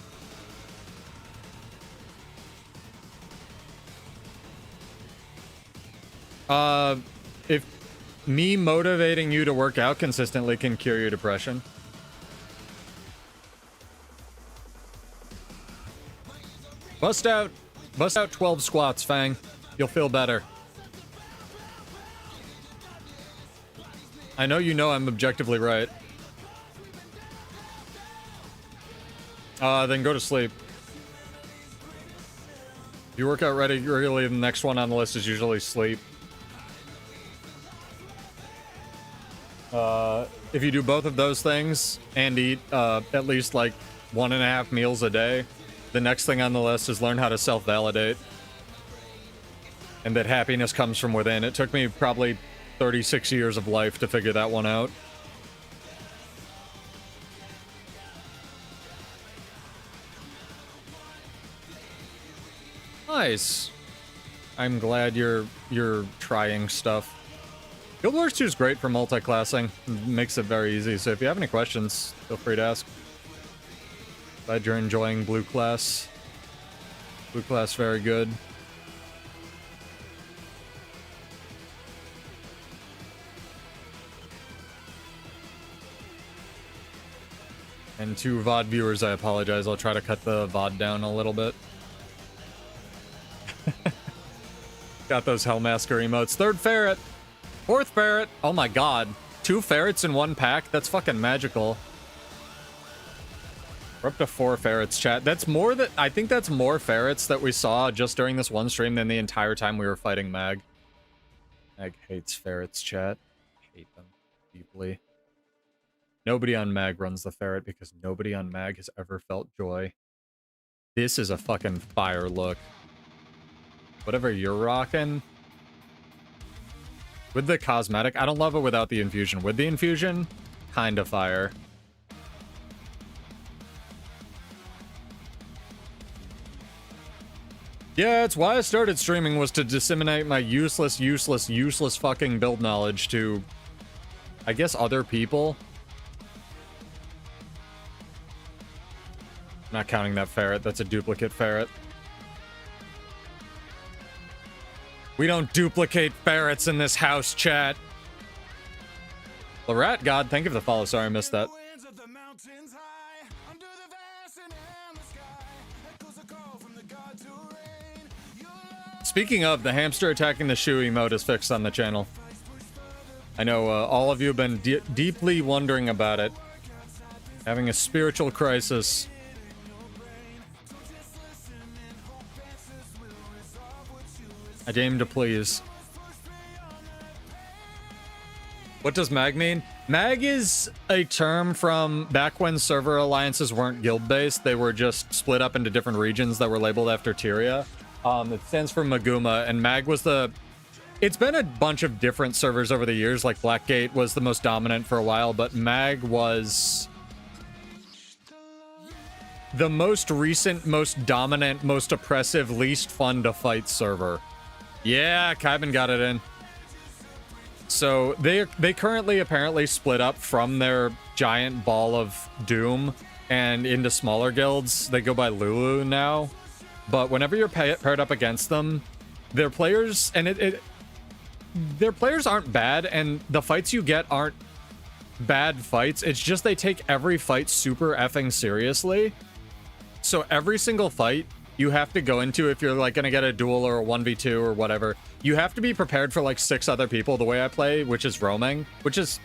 If me motivating you to work out consistently can cure your depression. Bust out 12 squats, Fang. You'll feel better. I know you know I'm objectively right. Then go to sleep. If you work out regularly, the next one on the list is usually sleep. If you do both of those things and eat at least like 1.5 meals a day, the next thing on the list is learn how to self-validate. And that happiness comes from within. It took me probably 36 years of life to figure that one out. Nice. I'm glad you're trying stuff. Guild Wars 2 is great for multi-classing. It makes it very easy. So if you have any questions, feel free to ask. Glad you're enjoying Blue Class. Blue Class, very good. And to VOD viewers, I apologize. I'll try to cut the VOD down a little bit. Got those Hellmasker emotes. Third ferret. Fourth ferret. Oh my god. 2 ferrets in 1 pack? That's fucking magical. We're up to 4 ferrets, chat. That's more that I think that's more ferrets that we saw just during this one stream than the entire time we were fighting Mag. Mag hates ferrets, chat. Hate them deeply. Nobody on Mag runs the ferret because nobody on Mag has ever felt joy. This is a fucking fire look. Whatever you're rocking. With the cosmetic, I don't love it without the infusion. With the infusion, kinda fire. Yeah, it's why I started streaming, was to disseminate my useless fucking build knowledge to, I guess, other people. Not counting that ferret, that's a duplicate ferret. We don't duplicate ferrets in this house, chat. The Rat God, thank you for the follow. Sorry, I missed that. Speaking of, the hamster attacking the shoe emote is fixed on the channel. I know all of you have been deeply wondering about it. Having a spiritual crisis. I aim to please. What does MAG mean? MAG is a term from back when server alliances weren't guild-based. They were just split up into different regions that were labeled after Tyria. It stands for Maguma, and MAG was the... It's been a bunch of different servers over the years, like Blackgate was the most dominant for a while, but MAG was the most recent, most dominant, most oppressive, least fun to fight server. Yeah, Kaiban got it in. So they currently apparently split up from their giant ball of doom and into smaller guilds. They go by Lulu now. But whenever you're paired up against them, their players, and their players aren't bad, and the fights you get aren't bad fights. It's just they take every fight super effing seriously. So every single fight you have to go into, if you're like gonna get a duel or a 1v2 or whatever, you have to be prepared for like 6 other people the way I play, which is roaming, which is,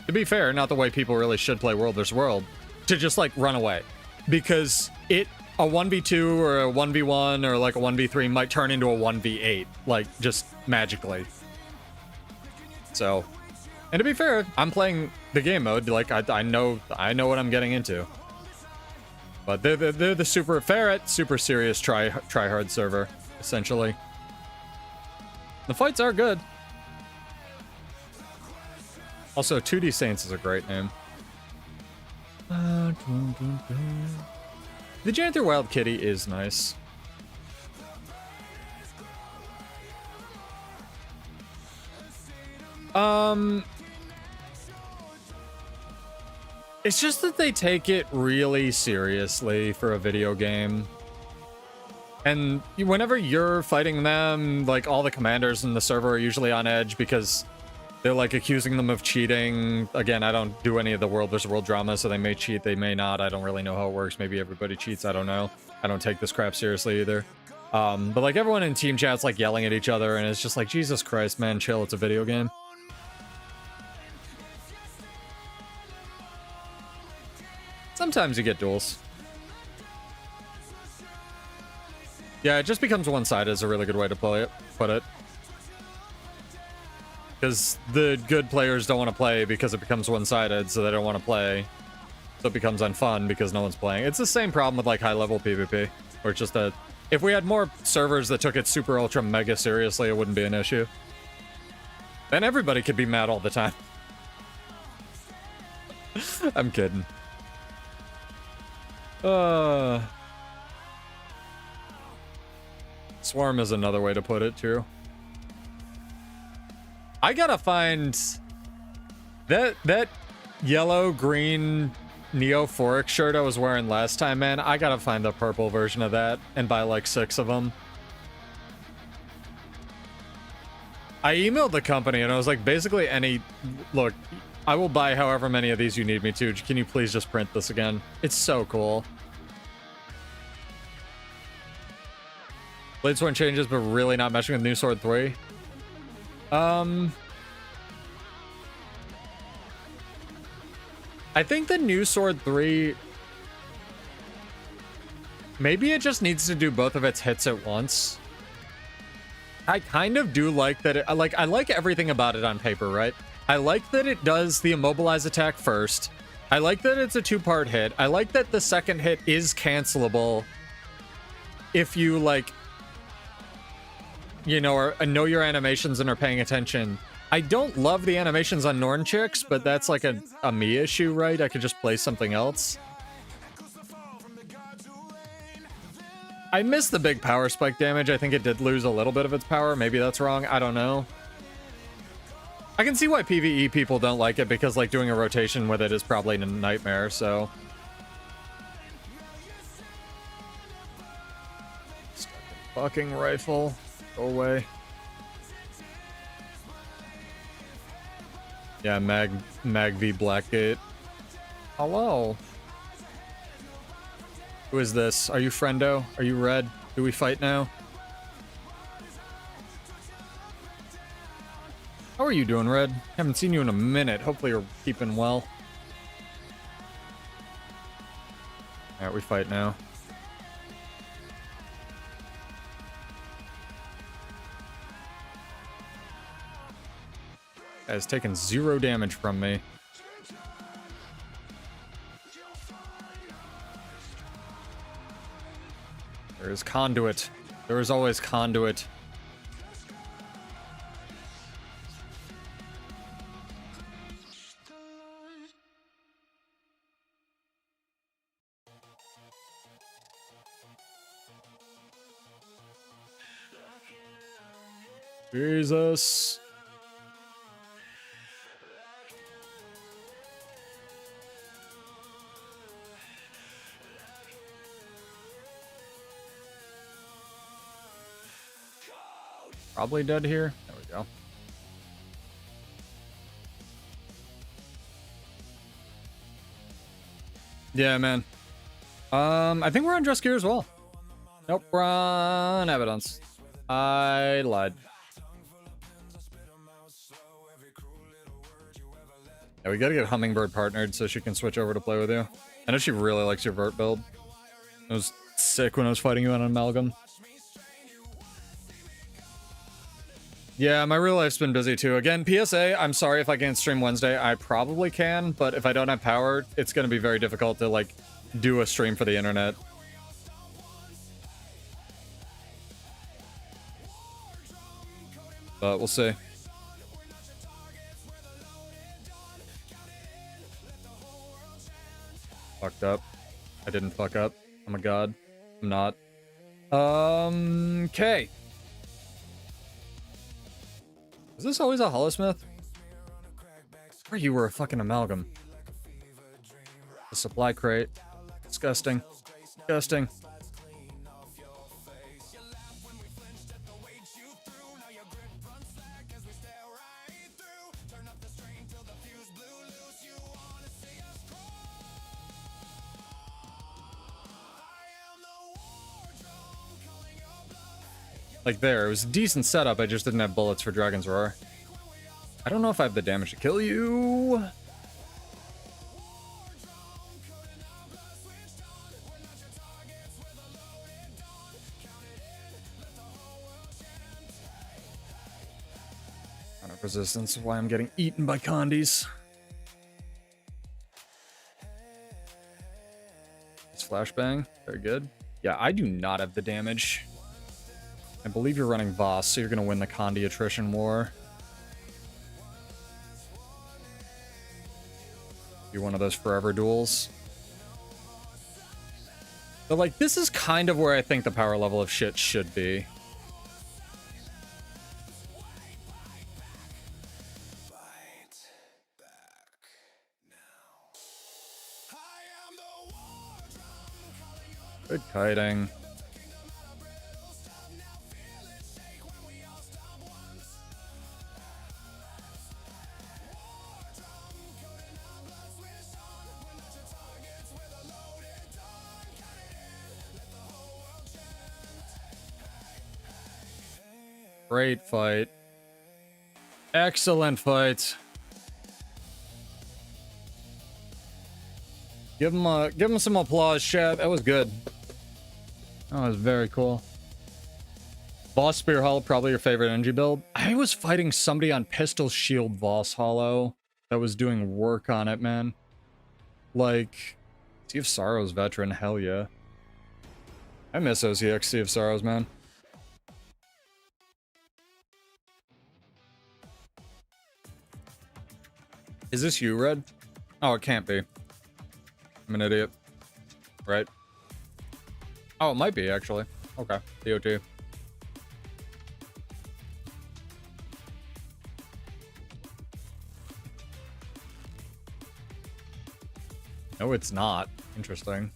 to be fair, not the way people really should play World vs. World, to just like run away. Because a 1v2 or a 1v1 or like a 1v3 might turn into a 1v8, like just magically. So, and to be fair, I'm playing the game mode, like I know what I'm getting into. But they're the super ferret, super serious try hard server, essentially. The fights are good. Also, 2D Saints is a great name. The Janitor Wild Kitty is nice. It's just that they take it really seriously for a video game. And whenever you're fighting them, like, all the commanders in the server are usually on edge because they're, like, accusing them of cheating. Again, I don't do any of the world versus world drama, so they may cheat, they may not. I don't really know how it works. Maybe everybody cheats, I don't know. I don't take this crap seriously either. But, like, everyone in team chat's, like, yelling at each other, and it's just like, Jesus Christ, man, chill, it's a video game. Sometimes you get duels. Yeah, it just becomes one-sided is a really good way to put it. Because the good players don't want to play because it becomes one-sided, so they don't want to play. So it becomes unfun because no one's playing. It's the same problem with, like, high-level PvP. Where it's just that if we had more servers that took it super ultra mega seriously, it wouldn't be an issue. Then everybody could be mad all the time. I'm kidding. Swarm is another way to put it, too. I gotta find that yellow green Neophoric shirt I was wearing last time, man. I gotta find the purple version of that and buy like 6 of them. I emailed the company and I was like, basically look, I will buy however many of these you need me to. Can you please just print this again? It's so cool. Bladesworn changes, but really not meshing with New Sword 3. I think the New Sword 3... Maybe it just needs to do both of its hits at once. I kind of do like that it... I like everything about it on paper, right? I like that it does the immobilize attack first. I like that it's a 2-part hit. I like that the second hit is cancelable if you, like... You know, or know your animations and are paying attention. I don't love the animations on Norn chicks, but that's like a me issue, right? I could just play something else. I missed the big power spike damage. I think it did lose a little bit of its power. Maybe that's wrong. I don't know. I can see why PvE people don't like it because, like, doing a rotation with it is probably a nightmare, so... Fucking rifle. Go away. Yeah, Mag v Blackgate. Hello. Who is this? Are you friendo? Are you red? Do we fight now? How are you doing, Red? Haven't seen you in a minute. Hopefully you're keeping well. Alright, we fight now. Guy's taking 0 damage from me. There is conduit. There is always conduit. Jesus. Probably dead here. There we go. Yeah, man. I think we're on dress gear as well. Nope, we're on evidence. I lied. Yeah, we gotta get Hummingbird partnered so she can switch over to play with you. I know she really likes your vert build. It was sick when I was fighting you on an Amalgam. Yeah, my real life's been busy too. Again, PSA, I'm sorry if I can't stream Wednesday. I probably can, but if I don't have power, it's going to be very difficult to, like, do a stream for the internet. But we'll see. fucked up. I didn't fuck up. I'm a god. I'm not. Okay. Is this always a holosmith? Or you were a fucking amalgam. The supply crate. Disgusting. Disgusting. Like there, it was a decent setup, I just didn't have bullets for Dragon's Roar. I don't know if I have the damage to kill you. Resistance is why I'm getting eaten by condies. It's flashbang. Very good. Yeah, I do not have the damage. I believe you're running Voss, so you're going to win the Condi attrition war. Be one of those forever duels. But, like, this is kind of where I think the power level of shit should be. Good kiting. Great fight. Excellent fight. Give him some applause, chat. That was good. That was very cool. Voss Spear Hollow, probably your favorite energy build. I was fighting somebody on Pistol Shield Voss Hollow that was doing work on it, man. Like, Sea of Sorrows veteran, hell yeah. I miss OCX Sea of Sorrows, man. Is this you, Red? Oh, it can't be. I'm an idiot. Right? Oh, it might be, actually. Okay. DOT. No, it's not. Interesting.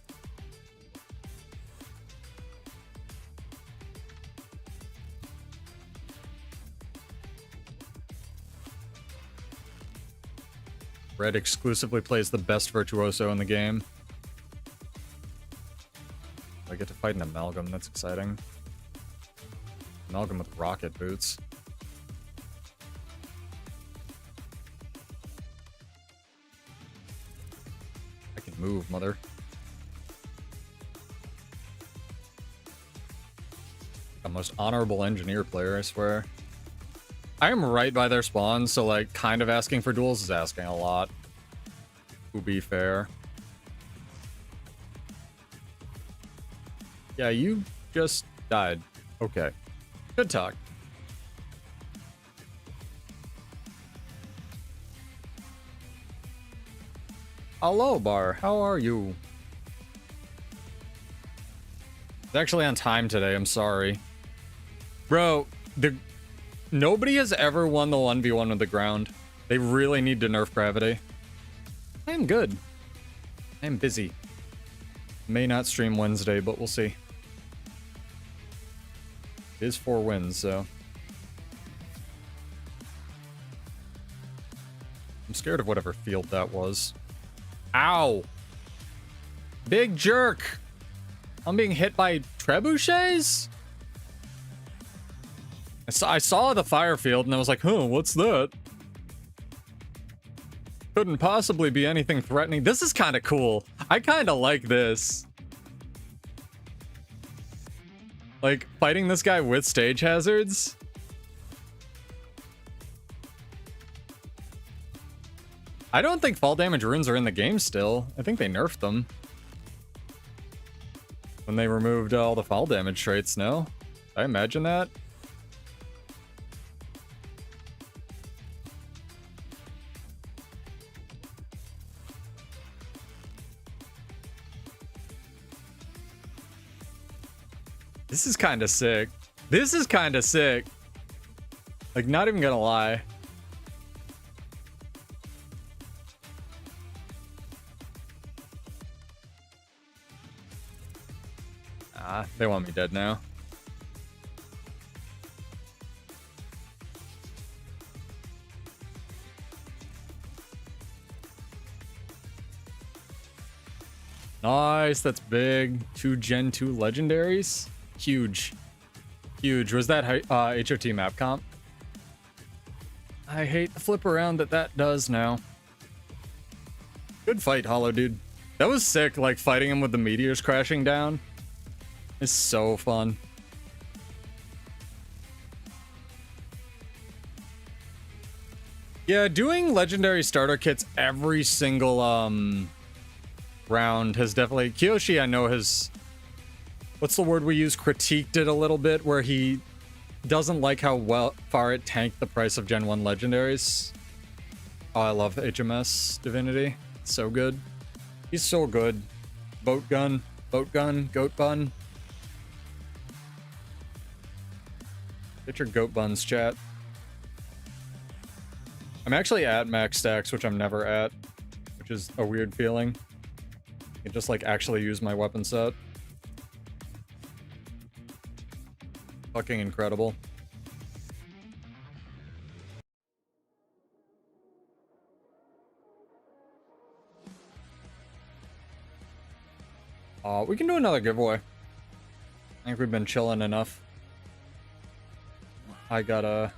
Red exclusively plays the best Virtuoso in the game. I get to fight an Amalgam, that's exciting. Amalgam with rocket boots. I can move, mother. The most honorable engineer player, I swear. I am right by their spawn, so like kind of asking for duels is asking a lot. To be fair. Yeah, you just died. Okay. Good talk. Hello, Bar. How are you? It's actually on time today. I'm sorry. Bro, nobody has ever won the 1v1 with the ground. They really need to nerf gravity. I am good. I am busy. May not stream Wednesday, but we'll see. It is 4 wins, so. I'm scared of whatever field that was. Ow! Big jerk! I'm being hit by trebuchets? I saw the fire field and I was like, huh, what's that? Couldn't possibly be anything threatening. This is kind of cool. I kind of like this. Like, fighting this guy with stage hazards? I don't think fall damage runes are in the game still. I think they nerfed them. When they removed all the fall damage traits, no? I imagine that. This is kind of sick. This is kind of sick. Like, not even gonna lie. Ah, they want me dead now. Nice, that's big. 2 Gen 2 legendaries. Huge. Huge. Was that HOT map comp? I hate the flip around that does now. Good fight, Hollow, dude. That was sick, like, fighting him with the meteors crashing down. It's so fun. Yeah, doing legendary starter kits every single, round has definitely... Kiyoshi, I know, has... What's the word we use? Critiqued it a little bit, where he doesn't like how far it tanked the price of Gen 1 legendaries. Oh, I love HMS Divinity. It's so good. He's so good. Boat gun, goat bun. Get your goat buns, chat. I'm actually at max stacks, which I'm never at, which is a weird feeling. I can just, like, actually use my weapon set. Fucking incredible. We can do another giveaway. I think we've been chilling enough. I got a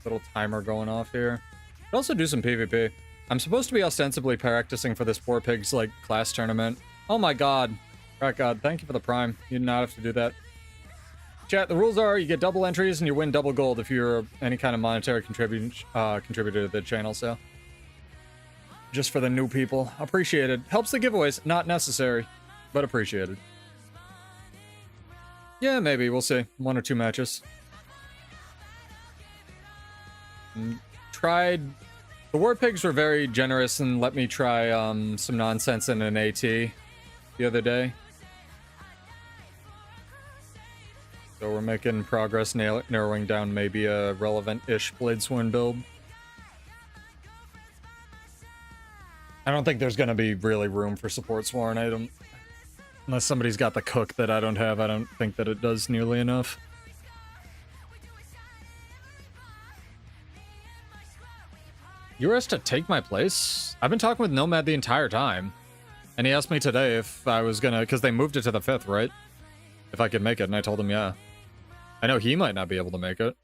little timer going off here. Could also do some PvP. I'm supposed to be ostensibly practicing for this Four Pigs, like, class tournament. Oh my god. Rat God, thank you for the prime. You did not have to do that. Chat, the rules are you get double entries and you win double gold if you're any kind of monetary contributor to the channel, so. Just for the new people. Appreciated. Helps the giveaways. Not necessary, but appreciated. Yeah, maybe. We'll see. 1 or 2 matches. Tried... The War Pigs were very generous and let me try some nonsense in an AT the other day. So we're making progress narrowing down maybe a relevant-ish Bladesworn build. I don't think there's going to be really room for support Sworn. I don't... Unless somebody's got the cook that I don't have, I don't think that it does nearly enough. You were asked to take my place? I've been talking with Nomad the entire time. And he asked me today if I was gonna... Because they moved it to the 5th, right? If I could make it, and I told him yeah. I know he might not be able to make it.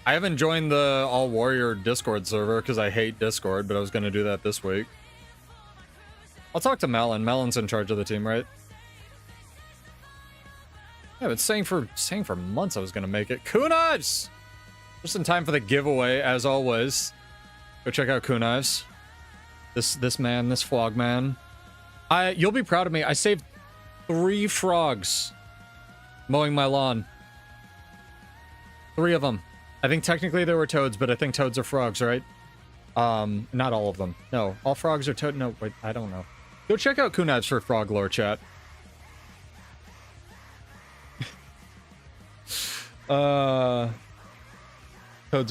I haven't joined the All Warrior Discord server because I hate Discord, but I was going to do that this week. I'll talk to Melon. Melon's in charge of the team, right? Yeah, but saying for months I was going to make it. Kunaives! Just in time for the giveaway, as always. Go check out Kunaives. This man, this frog man. You'll be proud of me. I saved 3 frogs mowing my lawn. 3 of them. I think technically there were toads, but I think toads are frogs, right? Not all of them. No, all frogs are toad. No, wait, I don't know. Go check out Kunaives for frog lore, chat. Toads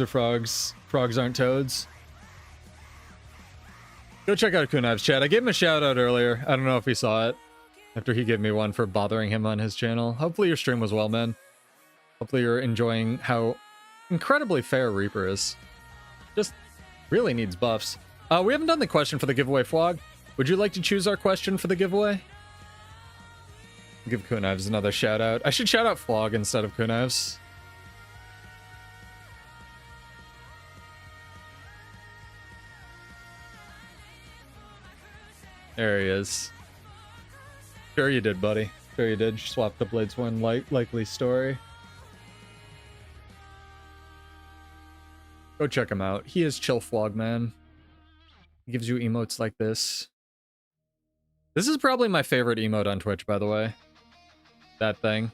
are frogs. Frogs aren't toads. Go check out Kunaives, chat. I gave him a shout out earlier. I don't know if he saw it. After he gave me one for bothering him on his channel. Hopefully your stream was well, man. Hopefully you're enjoying how incredibly fair Reaper is. Just really needs buffs. We haven't done the question for the giveaway, Flog. Would you like to choose our question for the giveaway? Give Kunaives another shout out. I should shout out Flog instead of Kunaives. There he is. Sure you did, buddy. Sure you did. Swapped the Bladesworn likely story. Go check him out. He is chill Flog, man. He gives you emotes like this. This is probably my favorite emote on Twitch, by the way. That thing.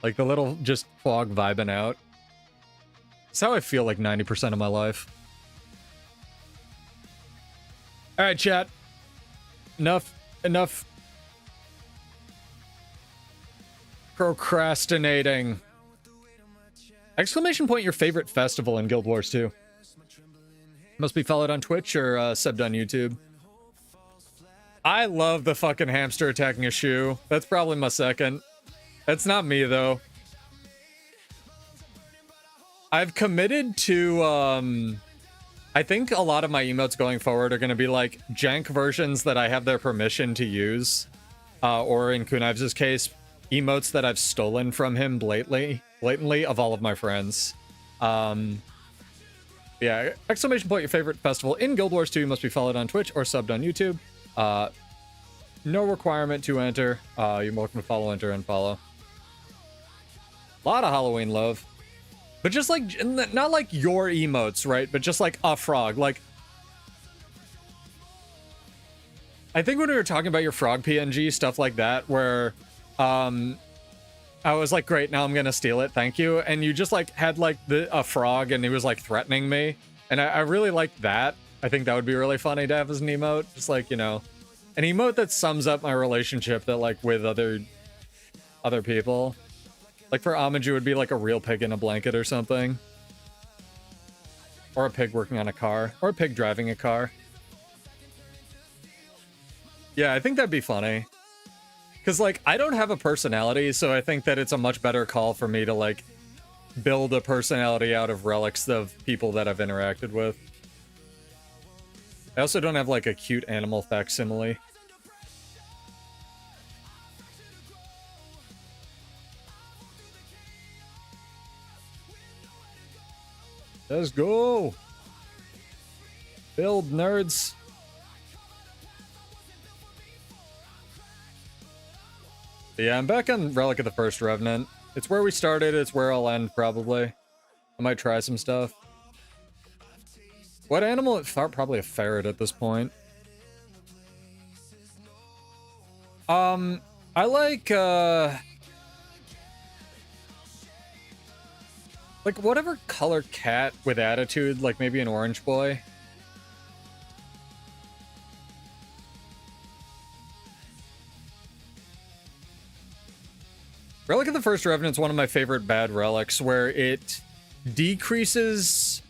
Like the little just Flog vibing out. It's how I feel like 90% of my life. All right, chat. Enough procrastinating. Exclamation point your favorite festival in Guild Wars 2. Must be followed on Twitch or subbed on YouTube. I love the fucking hamster attacking a shoe. That's probably my second. That's not me, though. I've committed to, I think a lot of my emotes going forward are going to be like jank versions that I have their permission to use. Or in Kuniv's case, emotes that I've stolen from him blatantly of all of my friends. Yeah, exclamation point your favorite festival in Guild Wars 2 must be followed on Twitch or subbed on YouTube. No requirement to enter. You're welcome to follow, enter, and follow. A lot of Halloween love. But just like, not like your emotes, right? But just like a frog. Like, I think when we were talking about your frog PNG, stuff like that, where I was like, great, now I'm gonna steal it, thank you. And you just like had like a frog and he was like threatening me. And I really liked that. I think that would be really funny to have as an emote. Just like, you know, an emote that sums up my relationship that like with other people. Like for Homage, it would be like a real pig in a blanket or something. Or a pig working on a car. Or a pig driving a car. Yeah, I think that'd be funny. Because, like, I don't have a personality, so I think that it's a much better call for me to, like, build a personality out of relics of people that I've interacted with. I also don't have, like, a cute animal facsimile. Let's go! Build, nerds! Yeah, I'm back on Relic of the First Revenant. It's where we started, it's where I'll end, probably. I might try some stuff. What animal? Probably a ferret at this point. I like whatever color cat with attitude, like maybe an orange boy. Relic of the First Revenant is one of my favorite bad relics, where it decreases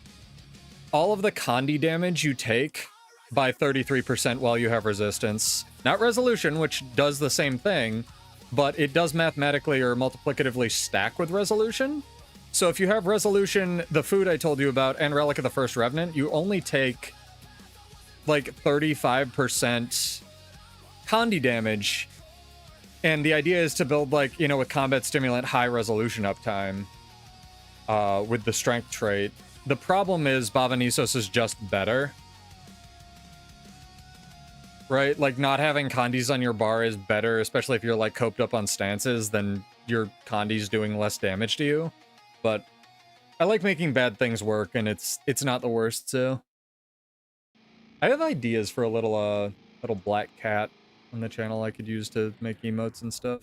all of the Condi damage you take by 33% while you have resistance. Not resolution, which does the same thing, but it does mathematically or multiplicatively stack with resolution. So if you have resolution, the food I told you about, and Relic of the First Revenant, you only take like 35% Condi damage. And the idea is to build, like, you know, with combat stimulant, high resolution uptime with the strength trait. The problem is Bavanisos is just better. Right? Like, not having Condis on your bar is better, especially if you're, like, coped up on stances, then your Condi's doing less damage to you. But I like making bad things work, and it's not the worst, so... I have ideas for a little black cat on the channel I could use to make emotes and stuff.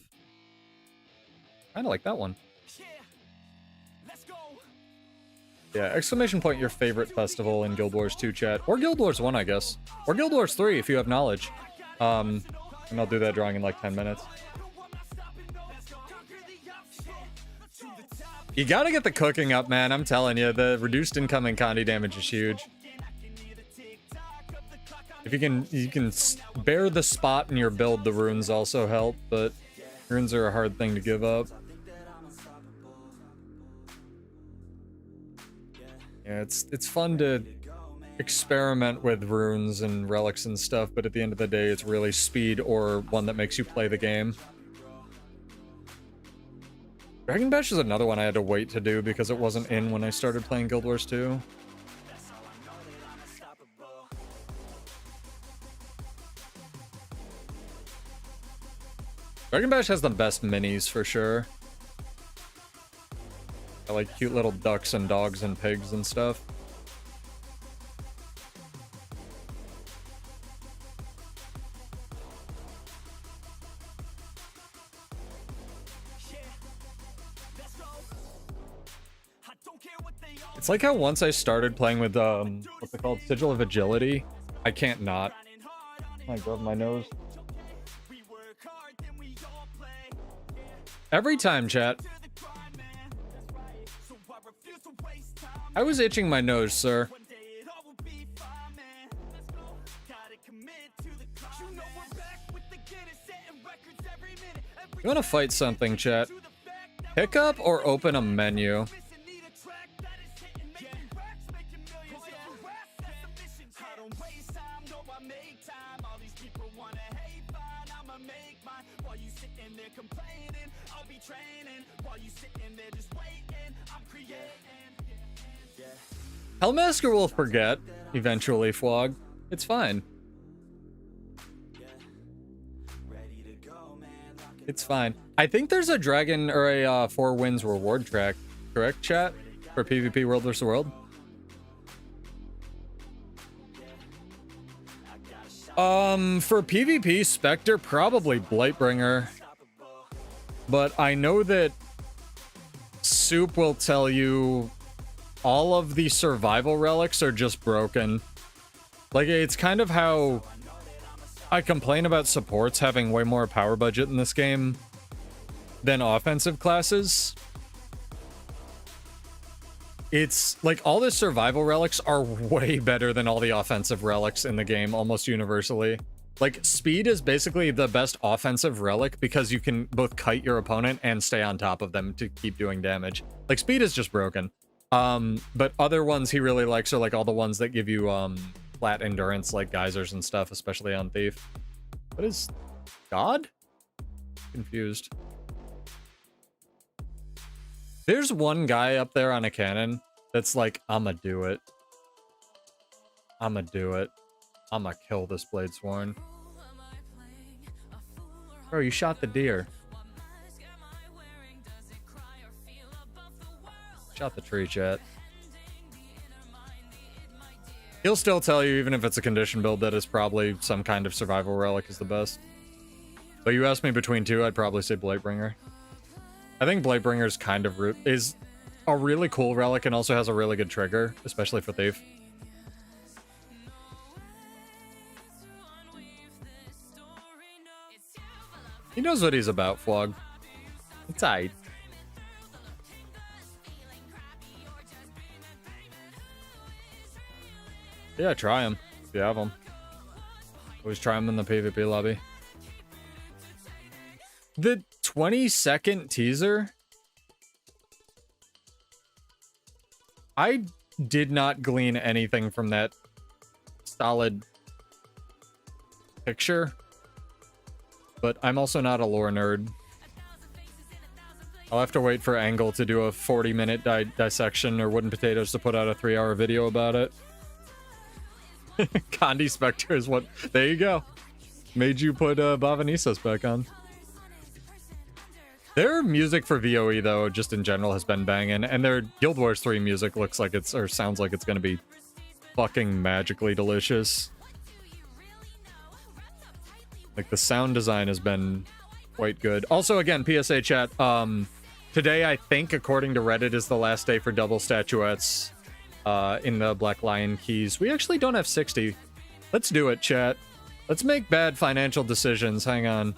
Kinda like that one. Yeah, exclamation point your favorite festival in Guild Wars 2 chat. Or Guild Wars 1, I guess. Or Guild Wars 3 if you have knowledge. And I'll do that drawing in like 10 minutes. You gotta get the cooking up, man. I'm telling you, the reduced incoming Condi damage is huge. If you can bear the spot in your build, the runes also help, but runes are a hard thing to give up. Yeah, it's fun to experiment with runes and relics and stuff, but at the end of the day, it's really speed or one that makes you play the game. Dragon Bash is another one I had to wait to do because it wasn't in when I started playing Guild Wars 2. Dragon Bash has the best minis for sure. I like cute little ducks and dogs and pigs and stuff. It's like how once I started playing with, what's it called? Sigil of Agility. I can't not. My God, my nose. Every time, chat. I was itching my nose, sir. You want to fight something, chat? Pick up or open a menu? Hellmaster will forget, eventually, Flog. It's fine. It's fine. I think there's a dragon or a 4 wins reward track, correct, chat? For PvP World vs. World? For PvP, Spectre, probably Blightbringer. But I know that Soup will tell you all of the survival relics are just broken. Like, it's kind of how I complain about supports having way more power budget in this game than offensive classes. It's like all the survival relics are way better than all the offensive relics in the game, almost universally. Like, speed is basically the best offensive relic because you can both kite your opponent and stay on top of them to keep doing damage. Like, speed is just broken. But other ones he really likes are like all the ones that give you flat endurance, like geysers and stuff, especially on Thief. What is God? Confused. There's one guy up there on a cannon that's like, I'ma do it. I'ma do it. I'ma kill this Bladesworn. Bro, you shot the deer. Shot the tree, chat. He'll still tell you, even if it's a condition build, that is probably some kind of survival relic is the best. But you asked me between two, I'd probably say Blightbringer. I think Blightbringer's kind of is a really cool relic and also has a really good trigger, especially for Thief. He knows what he's about, Flog. It's aight. Yeah, try him if you have him. Always try him in the PvP lobby. The 20-second teaser? I did not glean anything from that solid picture. But I'm also not a lore nerd. I'll have to wait for Angle to do a 40-minute dissection or Wooden Potatoes to put out a 3-hour video about it. Condi Spectre is what... There you go. Made you put Bavanisas back on. Their music for VOE, though, just in general, has been banging. And their Guild Wars 3 music looks like it's... or sounds like it's going to be fucking magically delicious. Like, the sound design has been quite good. Also, again, PSA chat, today, I think, according to Reddit, is the last day for double statuettes in the Black Lion keys. We actually don't have 60. Let's do it, chat. Let's make bad financial decisions. Hang on.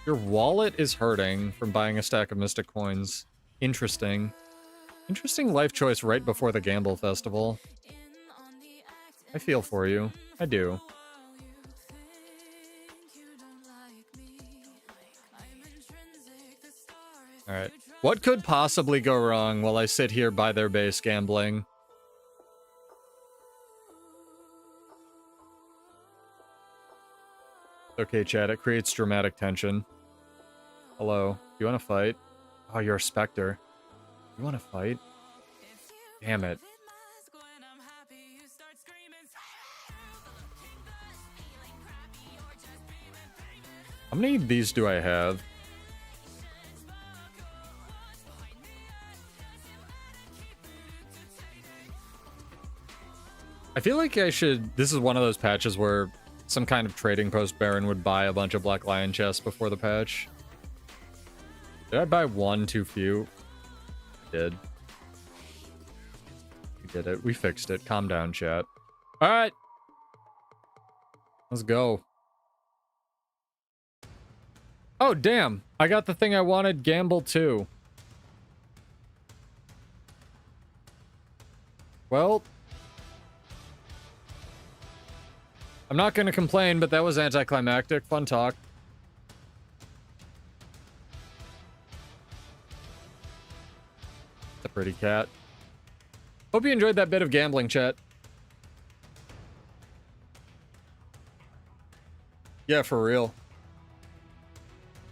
Your wallet is hurting from buying a stack of Mystic Coins. Interesting. Interesting life choice right before the Gamble Festival. I feel for you. I do. Alright. What could possibly go wrong while I sit here by their base gambling? Okay, chat, it creates dramatic tension. Hello. You want to fight? Oh, you're a Spectre. You want to fight? Damn it. How many of these do I have? I feel like I should... This is one of those patches where some kind of trading post baron would buy a bunch of Black Lion chests before the patch. Did I buy one too few? I did. We did it. We fixed it. Calm down, chat. Alright. Let's go. Oh, damn. I got the thing I wanted, Gamble 2. Well, I'm not going to complain, but that was anticlimactic. Fun talk. It's a pretty cat. Hope you enjoyed that bit of gambling, chat. Yeah, for real.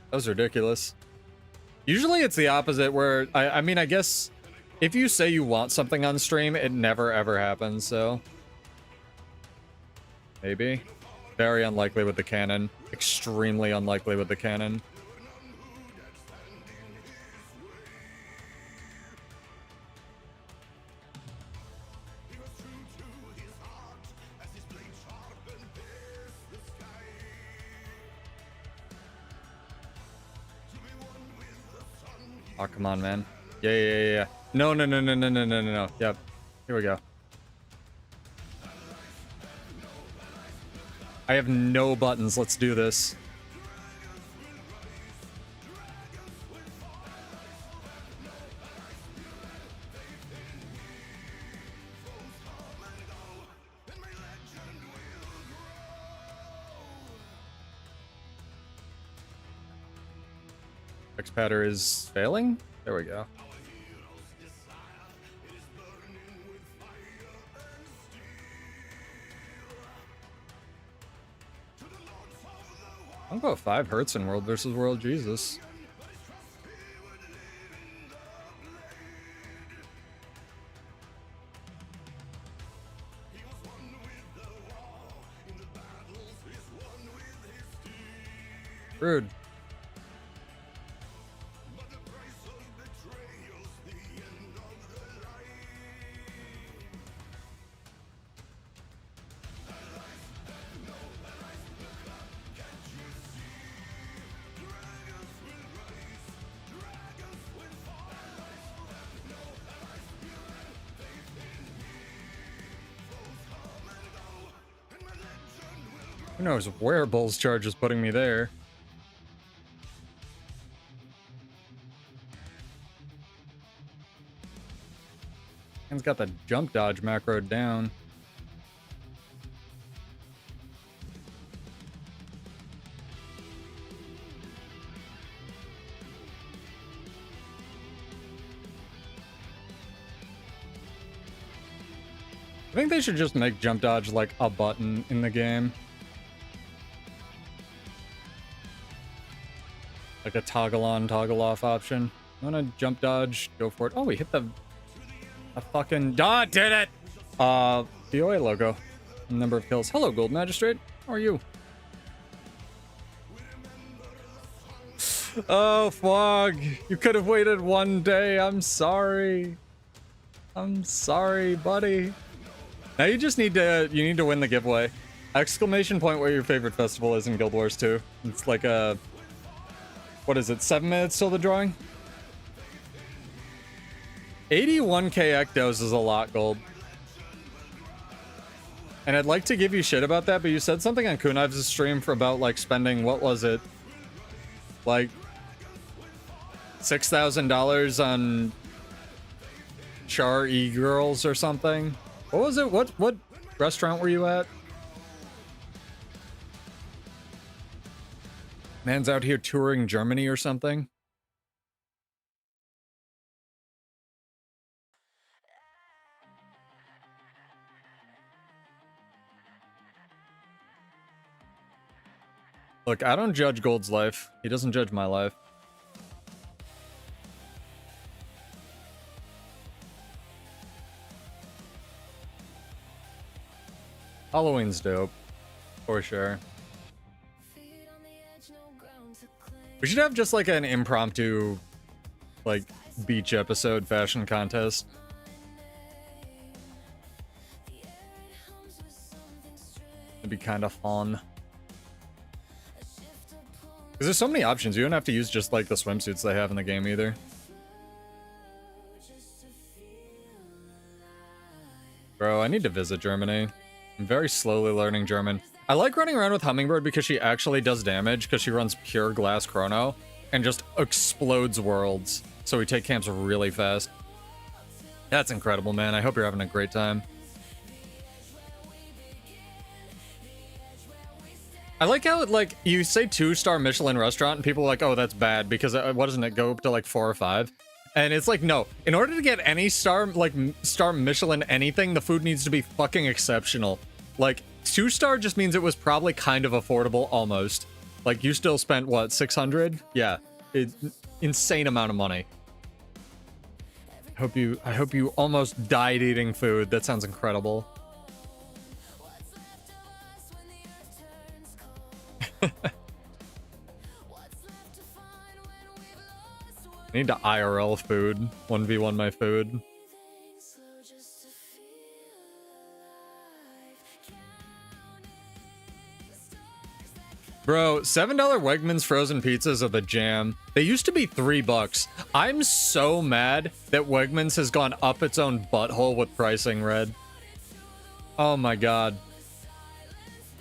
That was ridiculous. Usually it's the opposite where, I mean, I guess if you say you want something on stream, it never ever happens, so. Maybe. Very unlikely with the cannon. Extremely unlikely with the cannon. Oh, come on, man. Yeah. No. Yep. Here we go. I have no buttons. Let's do this. XPadder is failing? There we go. I'm about 5 hertz in World versus World, Jesus. Rude. Who knows where Bull's charge is putting me there. Man's got the jump dodge macro down. I think they should just make jump dodge like a button in the game. Like a toggle on, toggle off option. You wanna jump dodge? Go for it. Oh, we hit the fucking... Ah, did it! The OA logo. Number of kills. Hello, Gold Magistrate. How are you? Oh, Fog. You could have waited one day. I'm sorry. I'm sorry, buddy. Now you just need to... You need to win the giveaway. Exclamation point where your favorite festival is in Guild Wars 2. It's like a... What is it? 7 minutes till the drawing? 81k ectos is a lot, Gold. And I'd like to give you shit about that, but you said something on Kuniv's stream for about, like, spending, what was it? Like, $6,000 on Char E-Girls or something? What was it? What restaurant were you at? Man's out here touring Germany or something. Look, I don't judge Gold's life. He doesn't judge my life. Halloween's dope. For sure. We should have just like an impromptu, like, beach episode fashion contest. It'd be kind of fun. Because there's so many options. You don't have to use just like the swimsuits they have in the game either. Bro, I need to visit Germany. I'm very slowly learning German. I like running around with Hummingbird because she actually does damage because she runs pure glass chrono and just explodes worlds. So we take camps really fast. That's incredible, man. I hope you're having a great time. I like how, like, you say 2-star Michelin restaurant and people are like, oh, that's bad because what doesn't it go up to like 4 or 5? And it's like, no, in order to get any star, like, star Michelin anything, the food needs to be fucking exceptional. Like, 2-star just means it was probably kind of affordable, almost. Like, you still spent, what, 600? Yeah, it's insane amount of money. I hope you almost died eating food. That sounds incredible. I need to IRL food. 1v1 my food. Bro, $7 Wegmans frozen pizzas are the jam. They used to be $3. I'm so mad that Wegmans has gone up its own butthole with pricing, Red. Oh my god.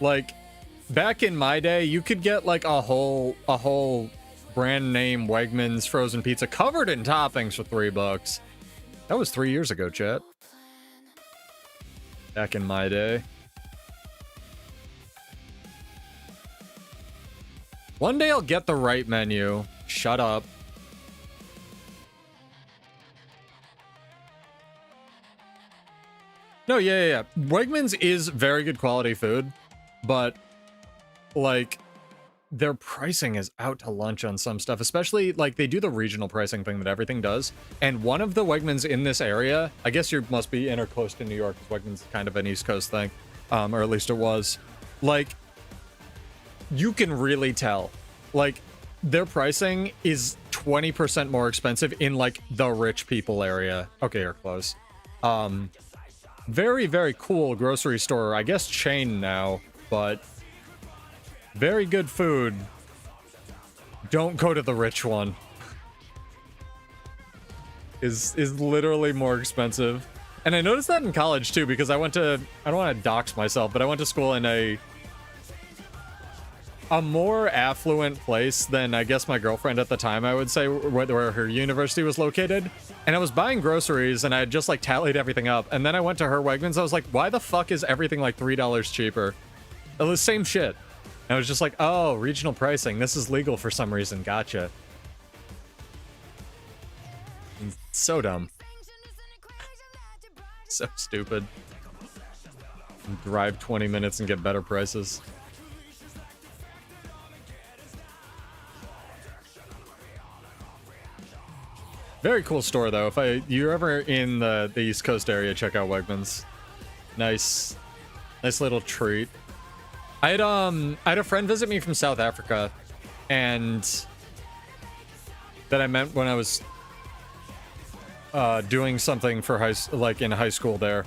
Like, back in my day, you could get like a whole brand name Wegmans frozen pizza covered in toppings for $3. That was 3 years ago, chat. Back in my day. One day I'll get the right menu. Shut up. No, yeah. Wegmans is very good quality food, but like their pricing is out to lunch on some stuff, especially like they do the regional pricing thing that everything does. And one of the Wegmans in this area, I guess you must be in or close to New York, because Wegmans is kind of an East Coast thing, or at least it was. Like, you can really tell, like, their pricing is 20% more expensive in like the rich people area. Okay, you're close. Very, very cool grocery store, I guess chain now, but very good food. Don't go to the rich one. Is literally more expensive. And I noticed that in college too, because I went to, I don't want to dox myself, but I went to school in a more affluent place than I guess my girlfriend at the time, I would say, where her university was located. And I was buying groceries and I had just like tallied everything up. And then I went to her Wegmans. I was like, why the fuck is everything like $3 cheaper? It was the same shit. And I was just like, oh, regional pricing. This is legal for some reason. Gotcha. So dumb. So stupid. Drive 20 minutes and get better prices. Very cool store though. If you're ever in the East Coast area, check out Wegmans. Nice little treat. I had a friend visit me from South Africa, and that I met when I was doing something for in high school there.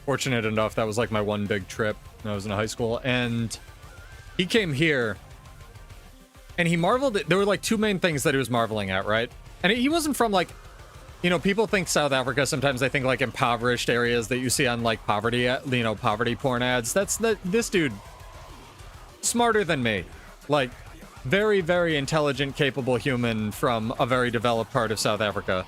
Fortunate enough, that was like my one big trip when I was in high school, and he came here and he marveled at, there were like two main things that he was marveling at, right? And he wasn't from like, you know, people think South Africa, sometimes they think like impoverished areas that you see on like poverty porn ads. This dude, smarter than me. Like, very, very intelligent, capable human from a very developed part of South Africa.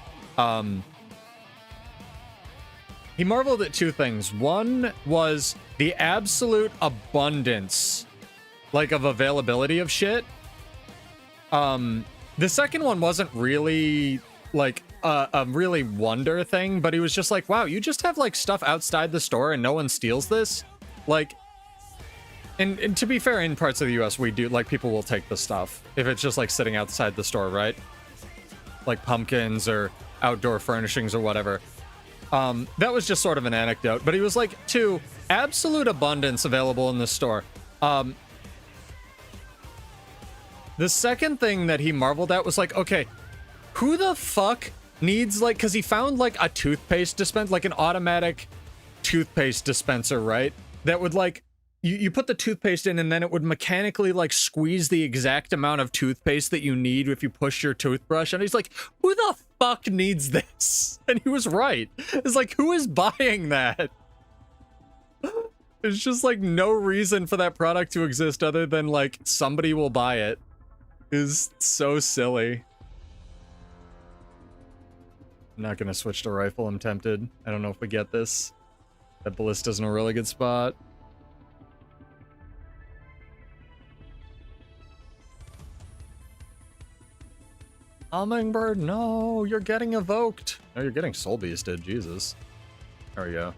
He marveled at two things. One was the absolute abundance, like, of availability of shit. The second one wasn't really like a really wonder thing, but he was just like, wow, you just have like stuff outside the store and no one steals this? Like, and to be fair, in parts of the US, we do, like, people will take the stuff if it's just like sitting outside the store, right? Like pumpkins or outdoor furnishings or whatever. That was just sort of an anecdote, but he was like, two, absolute abundance available in the store. The second thing that he marveled at was like, okay, who the fuck needs, like, because he found like a toothpaste dispenser, like an automatic toothpaste dispenser, right? That would like, you put the toothpaste in and then it would mechanically like squeeze the exact amount of toothpaste that you need if you push your toothbrush. And he's like, who the fuck needs this? And he was right. It's like, who is buying that? There's just like no reason for that product to exist other than like somebody will buy it. Is so silly. I'm not gonna switch to rifle, I'm tempted. I don't know if we get this. That ballista's in a really good spot. Hummingbird, no, you're getting evoked. No, you're getting soul beasted, Jesus. There we go.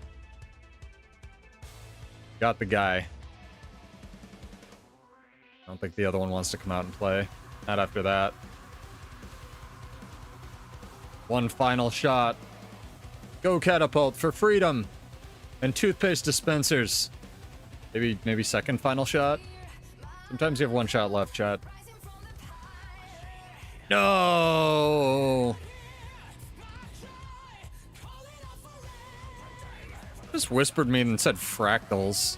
Got the guy. I don't think the other one wants to come out and play. Not after that. One final shot. Go catapult for freedom. And toothpaste dispensers. Maybe second final shot? Sometimes you have one shot left, chat. No! Just whispered me and said fractals.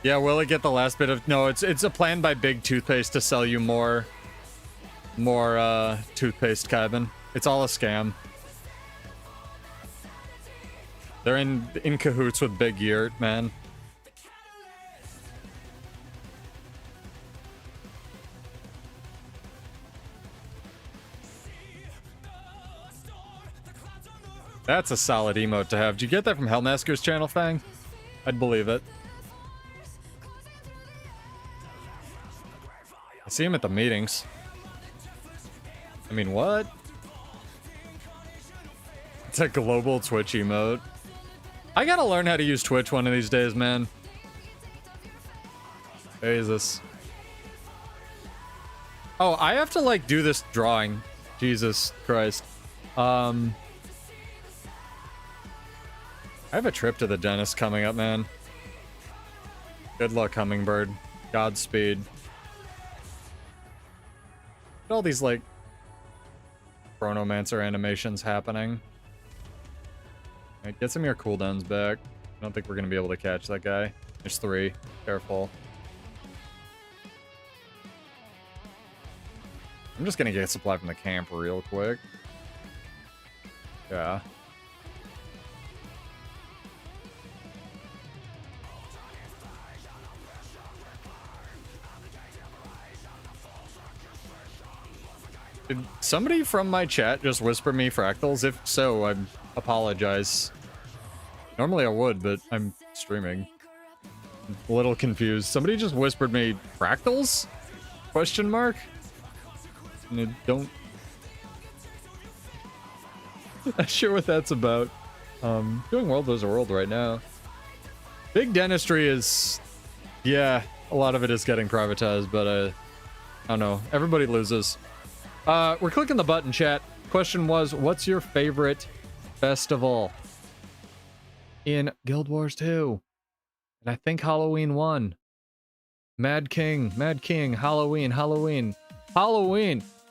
Yeah, will it get the last bit of... No, it's a plan by Big Toothpaste to sell you more toothpaste, Kevin. It's all a scam. They're in cahoots with Big Yurt, man. That's a solid emote to have. Did you get that from Hellmasker's channel, Fang? I'd believe it. I see him at the meetings. I mean, what? It's a global Twitch emote. I gotta learn how to use Twitch one of these days, man. Jesus. Oh, I have to, like, do this drawing. Jesus Christ. I have a trip to the dentist coming up, man. Good luck, Hummingbird. Godspeed. All these, like, Chronomancer animations happening. Alright, get some of your cooldowns back. I don't think we're gonna be able to catch that guy. There's 3. Careful. I'm just gonna get supply from the camp real quick. Yeah. Did somebody from my chat just whisper me fractals? If so, I apologize. Normally I would, but I'm streaming. I'm a little confused. Somebody just whispered me fractals? Question mark? And I don't... Not sure what that's about. Doing World vs. World right now. Big dentistry is... Yeah, a lot of it is getting privatized, but I don't know. Everybody loses. We're clicking the button, chat. Question was, what's your favorite festival in Guild Wars 2? And I think Halloween 1. Mad King, Halloween. Halloween!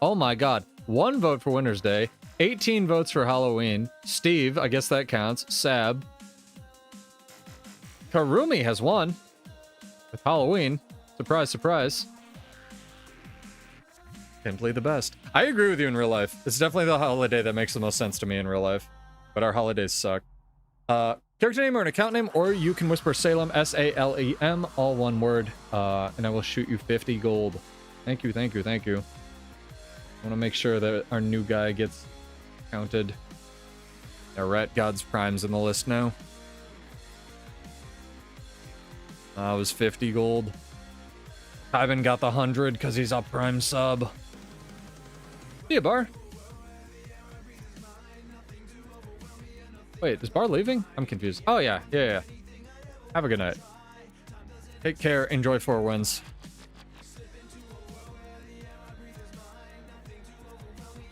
Oh my god. 1 vote for Winter's Day, 18 votes for Halloween. Steve, I guess that counts. Sab. Karumi has won with Halloween. Surprise, surprise. Simply the best. I agree with you in real life. It's definitely the holiday that makes the most sense to me in real life. But our holidays suck. Character name or an account name, or you can whisper Salem, S-A-L-E-M, all one word, and I will shoot you 50 gold. Thank you, thank you, thank you. I want to make sure that our new guy gets counted. Our Rat God's Prime's in the list now. It was 50 gold. Ivan got the 100 because he's a Prime sub. See ya, Bar. Wait, is Bar leaving? I'm confused. Oh, yeah. Yeah. Have a good night. Take care. Enjoy 4 wins.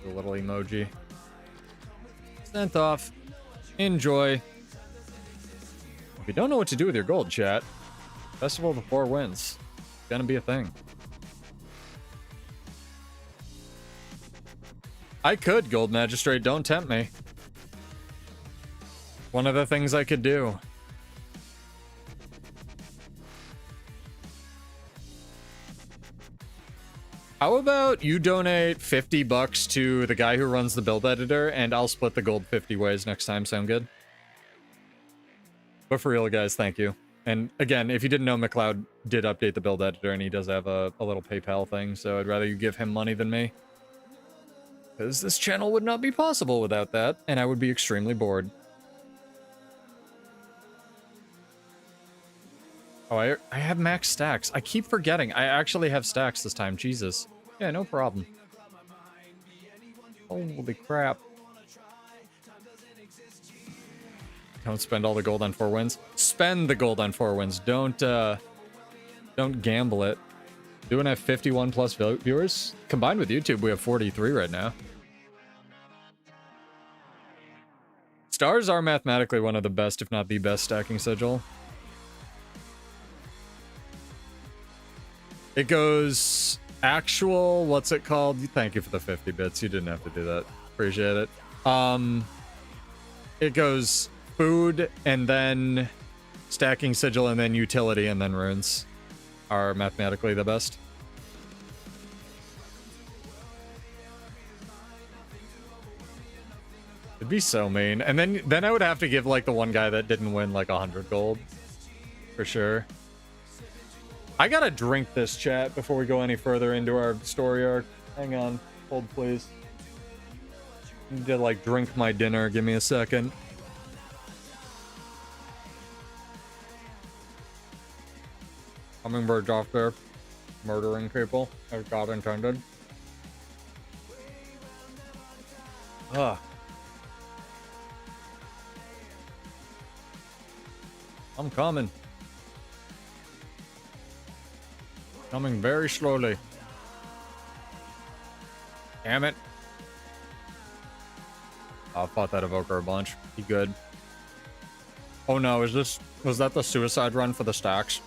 A little emoji. Sent off. Enjoy. If you don't know what to do with your gold, chat, Festival of the 4 wins. It's gonna be a thing. I could, Gold Magistrate. Don't tempt me. One of the things I could do. How about you donate 50 bucks to the guy who runs the build editor, and I'll split the gold 50 ways next time. Sound good? But for real, guys, thank you. And again, if you didn't know, McLeod did update the build editor, and he does have a little PayPal thing, so I'd rather you give him money than me. Because this channel would not be possible without that, and I would be extremely bored. Oh, I have max stacks. I keep forgetting. I actually have stacks this time. Jesus. Yeah, no problem. Holy crap. Don't spend all the gold on 4 wins. Spend the gold on 4 wins. Don't gamble it. Doing have 51 plus viewers. Combined with YouTube, we have 43 right now. Stars are mathematically one of the best, if not the best, stacking sigil. It goes actual, what's it called? Thank you for the 50 bits. You didn't have to do that. Appreciate it. It goes food, and then stacking sigil, and then utility, and then runes are mathematically the best. It'd be so mean. And then I would have to give like the one guy that didn't win like 100 gold. For sure. I gotta drink this, chat, before we go any further into our story arc. Hang on. Hold, please. I need to like drink my dinner. Give me a second. Hummingbirds off there. Murdering people, as God intended. Ugh. I'm coming. Coming very slowly. Damn it. I fought that evoker a bunch. Be good. Oh no, was that the suicide run for the stacks?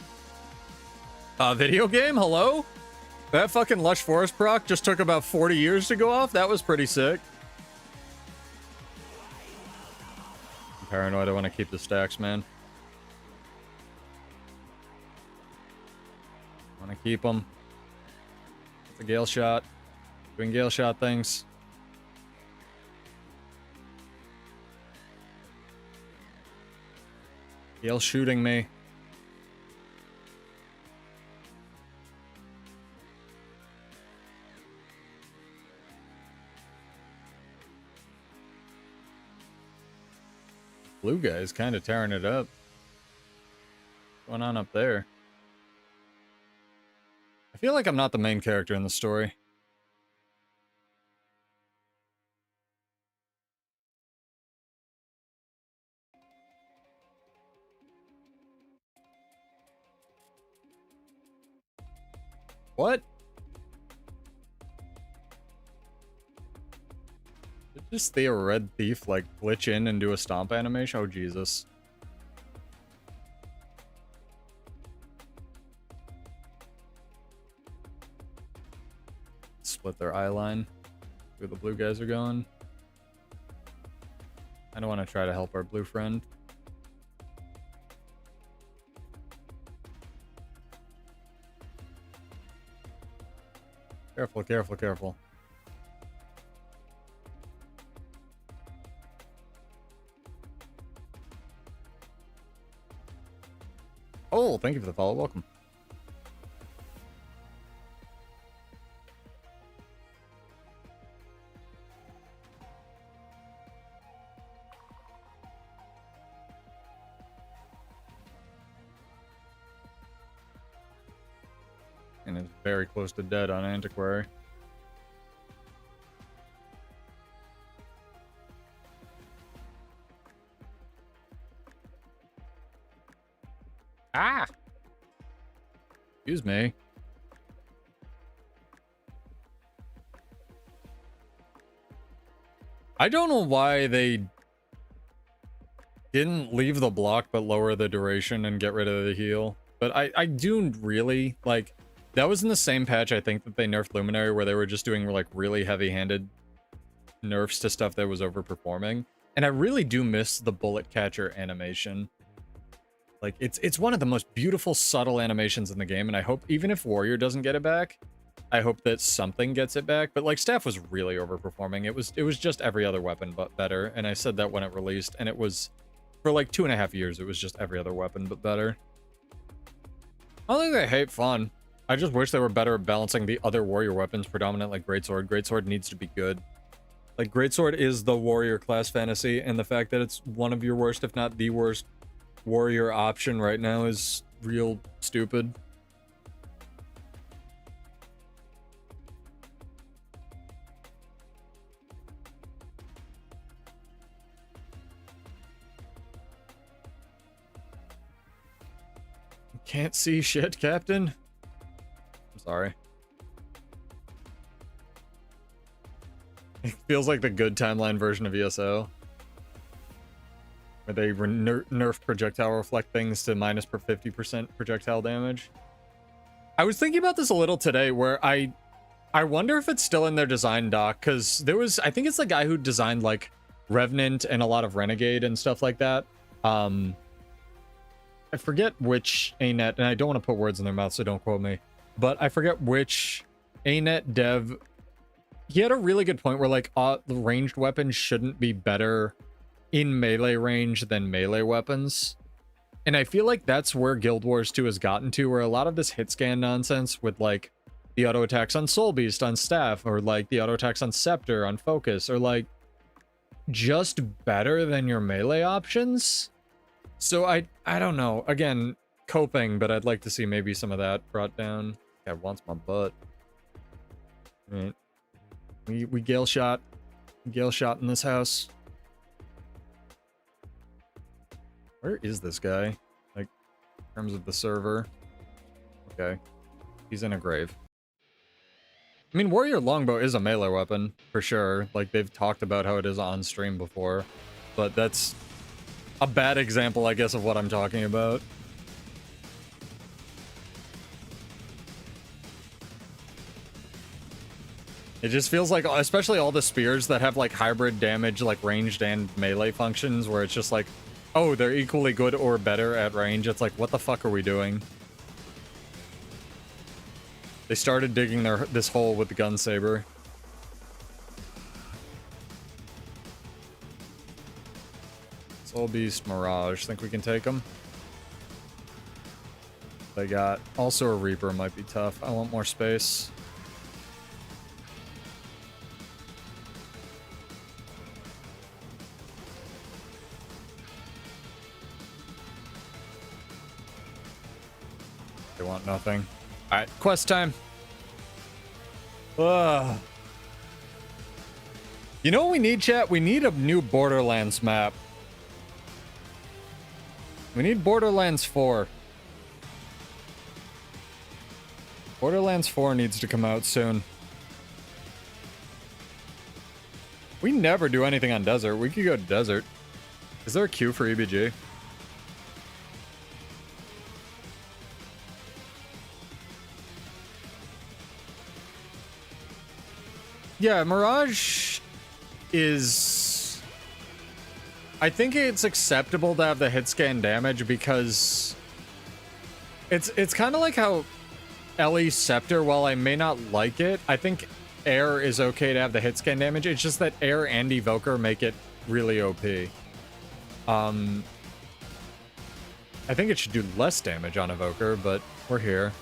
Video game? Hello? That fucking Lush Forest proc just took about 40 years to go off? That was pretty sick. I'm paranoid. I want to keep the stacks, man. I want to keep them. It's a Gale shot. Doing Gale shot things. Gale shooting me. Blue guy's kind of tearing it up. What's going on up there? I feel like I'm not the main character in the story. What? Did just the red thief like glitch in and do a stomp animation? Oh Jesus. Split their eye line. Where the blue guys are going. I don't want to try to help our blue friend. Careful, careful, careful. Oh, thank you for the follow. Welcome. And it's very close to dead on Antiquary. Ah! Excuse me. I don't know why they didn't leave the block but lower the duration and get rid of the heal. But I do really, like, that was in the same patch, I think, that they nerfed Luminary, where they were just doing, like, really heavy-handed nerfs to stuff that was overperforming. And I really do miss the bullet catcher animation. Like, it's one of the most beautiful, subtle animations in the game, and I hope, even if Warrior doesn't get it back, I hope that something gets it back, but like staff was really overperforming. It was just every other weapon but better, and I said that when it released, and it was for like 2.5 years. It was just every other weapon but better. I don't think they hate fun. I just wish they were better at balancing the other warrior weapons, predominant like greatsword. Greatsword needs to be good. Like greatsword is the warrior class fantasy, and the fact that it's one of your worst, if not the worst, warrior option right now is real stupid. Can't see shit, Captain. I'm sorry. It feels like the good timeline version of ESO. Where they nerf projectile reflect things to minus per 50% projectile damage. I was thinking about this a little today, where I wonder if it's still in their design doc, because there was, I think it's the guy who designed like Revenant and a lot of Renegade and stuff like that. I forget which ANET, and I don't want to put words in their mouth, so don't quote me, but I forget which ANET dev. He had a really good point where like the ranged weapons shouldn't be better in melee range than melee weapons. And I feel like that's where Guild Wars 2 has gotten to, where a lot of this hit scan nonsense with like the auto attacks on Soul Beast on staff, or like the auto attacks on Scepter on Focus, or like just better than your melee options. So I don't know. Again, coping, but I'd like to see maybe some of that brought down. Guy wants my butt. All right. We Gale shot in this house. Where is this guy? Like, in terms of the server. Okay. He's in a grave. I mean, Warrior Longbow is a melee weapon, for sure. Like, they've talked about how it is on stream before. But that's a bad example, I guess, of what I'm talking about. It just feels like, especially all the spears that have like hybrid damage, like ranged and melee functions, where it's just like, oh, they're equally good or better at range. It's like, what the fuck are we doing? They started digging this hole with the gun saber. Soul Beast, Mirage. Think we can take them? They got also a Reaper might be tough. I want more space. They want nothing. All right, quest time. Ugh. You know what we need, chat? We need a new Borderlands map. We need Borderlands 4. Borderlands 4 needs to come out soon. We never do anything on desert. We could go to desert. Is there a queue for EBG? Yeah, Mirage is... I think it's acceptable to have the hit scan damage because it's kind of like how Ellie Scepter, while I may not like it, I think Air is okay to have the hit scan damage. It's just that Air and Evoker make it really OP. I think it should do less damage on Evoker, but we're here.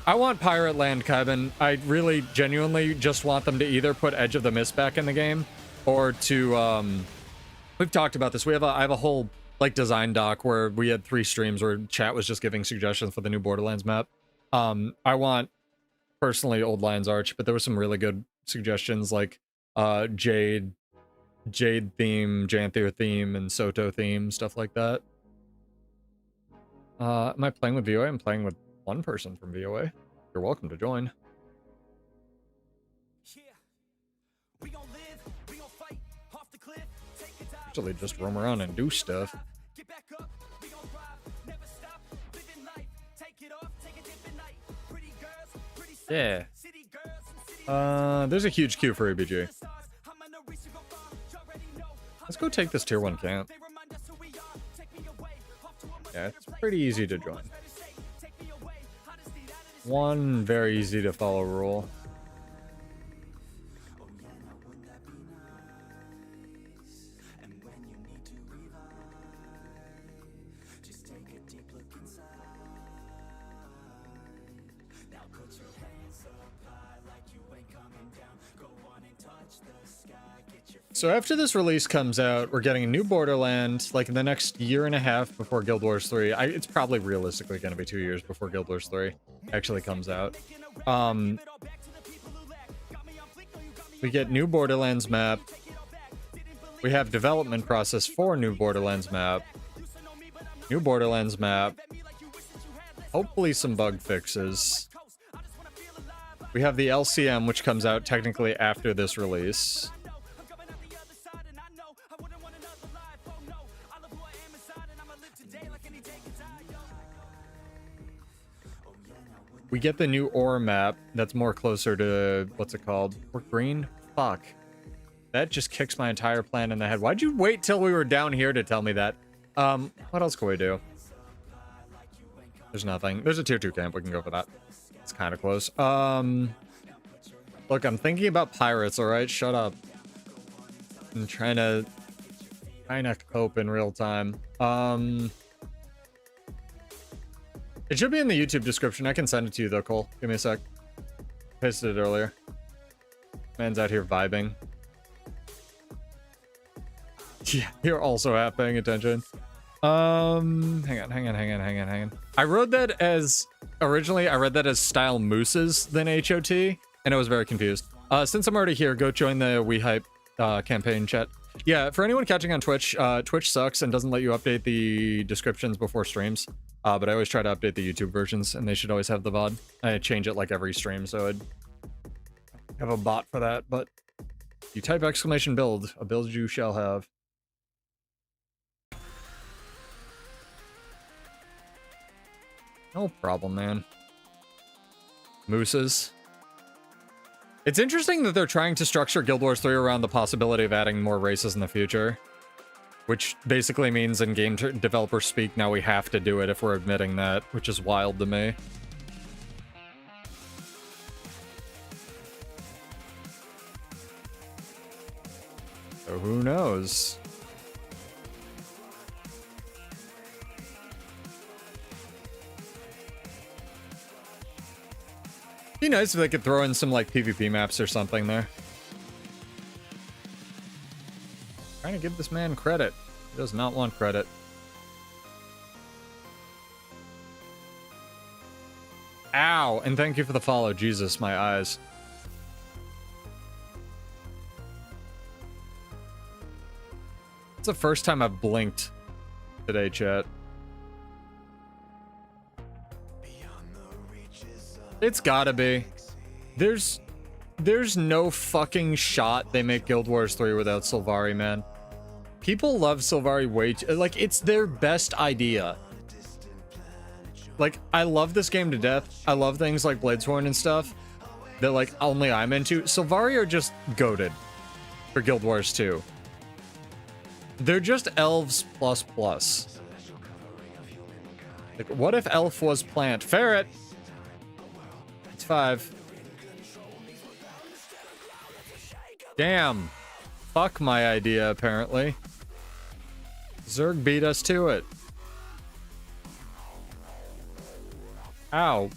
I want Pirate Land, Kevin. I really genuinely just want them to either put Edge of the Mist back in the game or to we've talked about this. I have a whole like design doc where we had 3 streams where chat was just giving suggestions for the new Borderlands map. I want personally Old Lion's Arch, but there were some really good suggestions like Jade theme, Janthier theme, and Soto theme, stuff like that. Am I playing with VOA? I'm playing with one person from VOA. You're welcome to join. Usually just roam around and do stuff. Yeah. There's a huge queue for ABG. Let's go take this tier 1 camp. Yeah, it's pretty easy to join. One very easy to follow rule. So after this release comes out, we're getting a new Borderland, like in the next year and a half before Guild Wars 3. It's probably realistically going to be 2 years before Guild Wars 3 actually comes out. We get new Borderlands map. We have development process for new Borderlands map. New Borderlands map. Hopefully some bug fixes. We have the LCM, which comes out technically after this release. We get the new ore map that's more closer to, what's it called? Port Green? Fuck. That just kicks my entire plan in the head. Why'd you wait till we were down here to tell me that? What else can we do? There's nothing. There's a tier 2 camp. We can go for that. It's kind of close. Look, I'm thinking about pirates, alright? Shut up. I'm trying to cope in real time. It should be in the YouTube description. I can send it to you though, Cole. Give me a sec. Pasted it earlier. Man's out here vibing. Yeah, you're also half paying attention. Hang on. I wrote that as... Originally, I read that as style mooses than HOT, and I was very confused. Since I'm already here, go join the We Hype campaign chat. Yeah, for anyone catching on Twitch, Twitch sucks and doesn't let you update the descriptions before streams. But I always try to update the YouTube versions, and they should always have the VOD. I change it like every stream, so I'd have a bot for that, but you type exclamation build, a build you shall have. No problem, man. Mooses. It's interesting that they're trying to structure Guild Wars 3 around the possibility of adding more races in the future. Which basically means in game developer speak, now we have to do it if we're admitting that, which is wild to me. So who knows? Be nice if they could throw in some like PvP maps or something there. Trying to give this man credit. He does not want credit. Ow! And thank you for the follow. Jesus, my eyes. It's the first time I've blinked today, chat. It's gotta be. There's no fucking shot they make Guild Wars 3 without Sylvari, man. People love Sylvari way too, like, it's their best idea. Like, I love this game to death. I love things like Bladesworn and stuff that, like, only I'm into. Sylvari are just goated for Guild Wars 2. They're just elves plus plus. Like, what if elf was plant? Ferret! It's 5. Damn. Fuck my idea, apparently. Zerg beat us to it. Ow.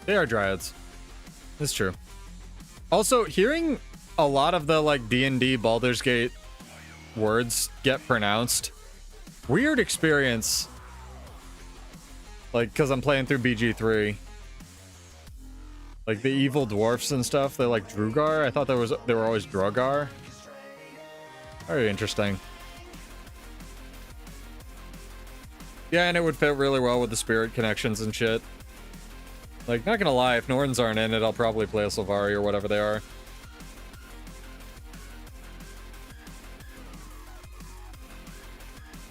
They are dryads. That's true. Also, hearing a lot of the, like, D&D Baldur's Gate words get pronounced. Weird experience. Like, because I'm playing through BG3. Like, the evil dwarfs and stuff, they're like Drugar. I thought they were always Drogar. Very interesting. Yeah, and it would fit really well with the spirit connections and shit. Like, not gonna lie, if Nordens aren't in it, I'll probably play a Sylvari or whatever they are.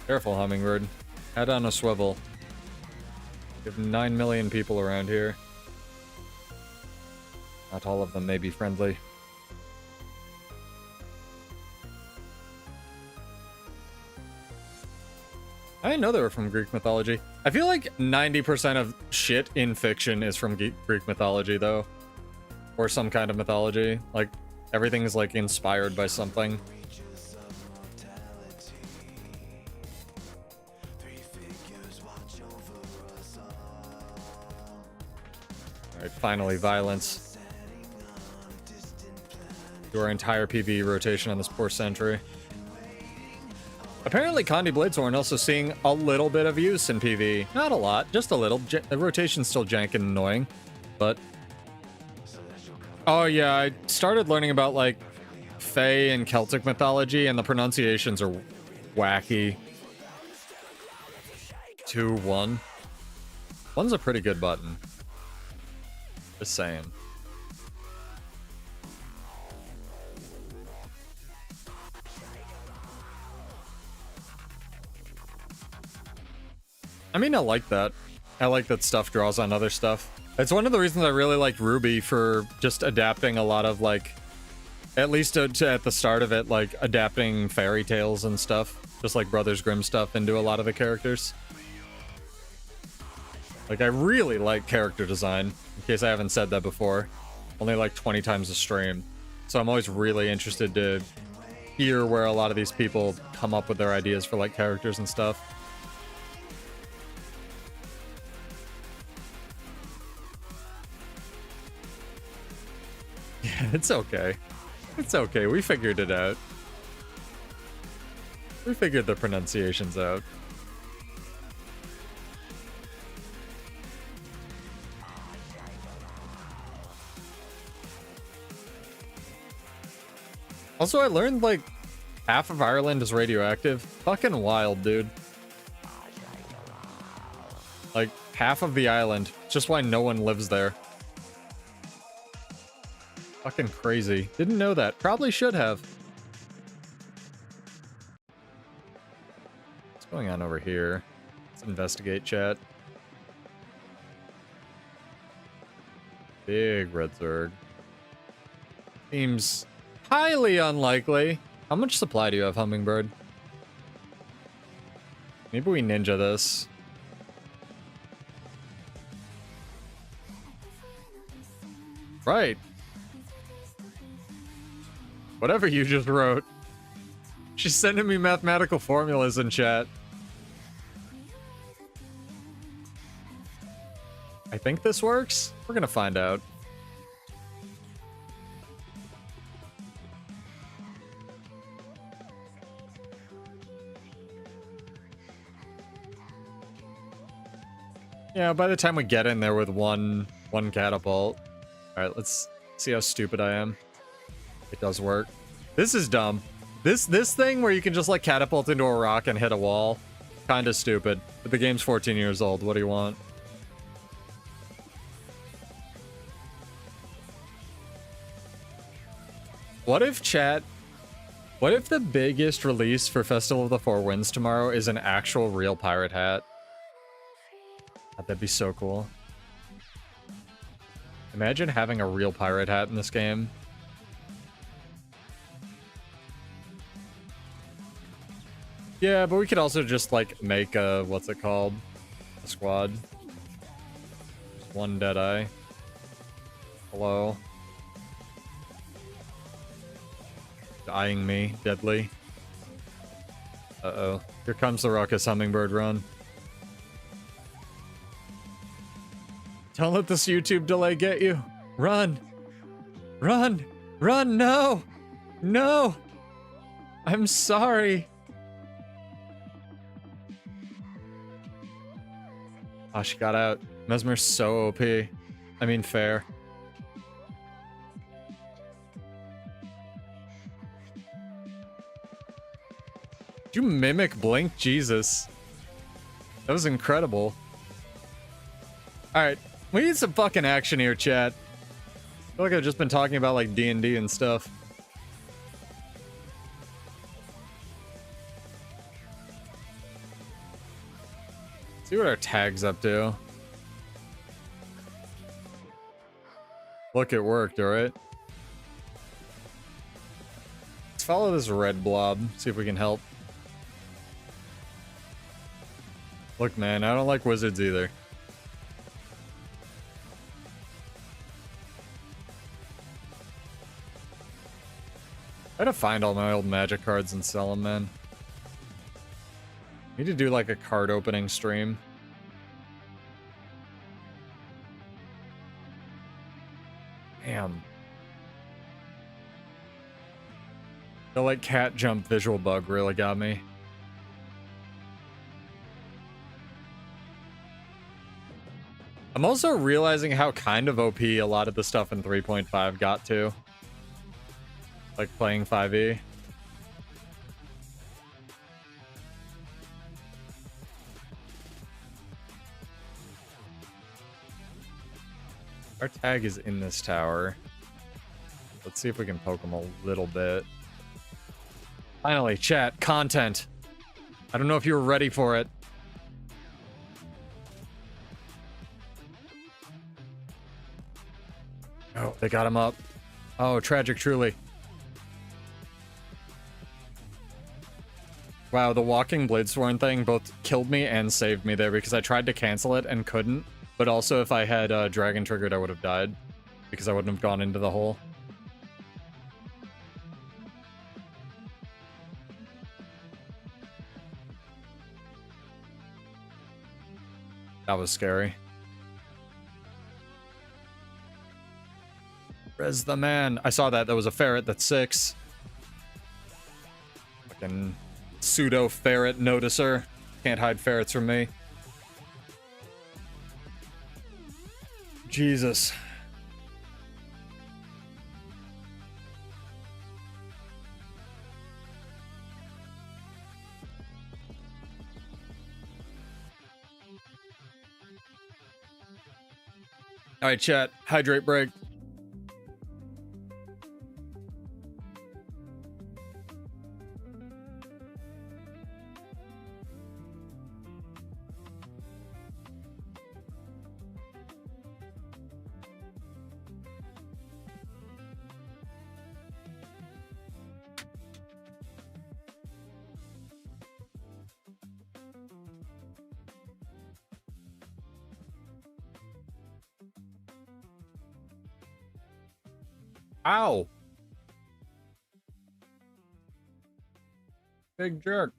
Careful, Hummingbird. Head on a swivel. We have 9 million people around here. Not all of them may be friendly. I didn't know they were from Greek mythology. I feel like 90% of shit in fiction is from Greek mythology, though. Or some kind of mythology. Like, everything is, like, inspired by something. Finally, violence. Do our entire PvE rotation on this poor sentry. Apparently, Condi Bladesworn also seeing a little bit of use in PvE. Not a lot, just a little. The rotation's still jank and annoying, but... Oh yeah, I started learning about, like, Fae and Celtic mythology, and the pronunciations are wacky. 2, 1. One's a pretty good button. Just saying. I mean, I like that. I like that stuff draws on other stuff. It's one of the reasons I really liked Ruby for just adapting a lot of, like, at least at the start of it, like, adapting fairy tales and stuff. Just like Brothers Grimm stuff into a lot of the characters. Like, I really like character design, in case I haven't said that before. Only like 20 times a stream. So I'm always really interested to hear where a lot of these people come up with their ideas for, like, characters and stuff. Yeah, it's okay. It's okay. We figured it out. We figured the pronunciations out. Also, I learned, like, half of Ireland is radioactive. Fucking wild, dude. Like, half of the island. Just why no one lives there. Fucking crazy. Didn't know that. Probably should have. What's going on over here? Let's investigate, chat. Big red Zerg. Seems highly unlikely. How much supply do you have, Hummingbird? Maybe we ninja this. Right. Whatever you just wrote. She's sending me mathematical formulas in chat. I think this works. We're gonna find out. Yeah, by the time we get in there with one catapult. Alright, let's see how stupid I am. It does work. This is dumb. This thing where you can just, like, catapult into a rock and hit a wall. Kinda stupid. But the game's 14 years old. What do you want? What if, chat... What if the biggest release for Festival of the Four Winds tomorrow is an actual real pirate hat? That'd be so cool. Imagine having a real pirate hat in this game. Yeah, but we could also just, like, make a, what's it called? A squad. Just one Deadeye. Hello. Eyeing me, deadly. Uh-oh. Here comes the ruckus, Hummingbird, run. Don't let this YouTube delay get you. Run. Run. Run, no. No. I'm sorry. Oh, she got out. Mesmer's so OP. I mean, fair. Did you mimic Blink? Jesus. That was incredible. Alright, we need some fucking action here, chat. I feel like I've just been talking about, like, D&D and stuff. See what our tag's up to. Look, it worked, alright? Let's follow this red blob, see if we can help. Look, man, I don't like wizards either. I gotta find all my old magic cards and sell them, man. Need to do, like, a card opening stream. The like cat jump visual bug really got me. I'm also realizing how kind of OP a lot of the stuff in 3.5 got to. Like playing 5e. Our tag is in this tower. Let's see if we can poke him a little bit. Finally, chat, content. I don't know if you were ready for it. Oh, they got him up. Oh, tragic, truly. Wow, the walking Bladesworn thing both killed me and saved me there because I tried to cancel it and couldn't. But also, if I had Dragon triggered, I would have died because I wouldn't have gone into the hole. That was scary. Res the man. I saw that. That was a ferret. That's 6. Fucking pseudo ferret noticer. Can't hide ferrets from me. Jesus. All right, chat. Hydrate break. Ow! Big jerk.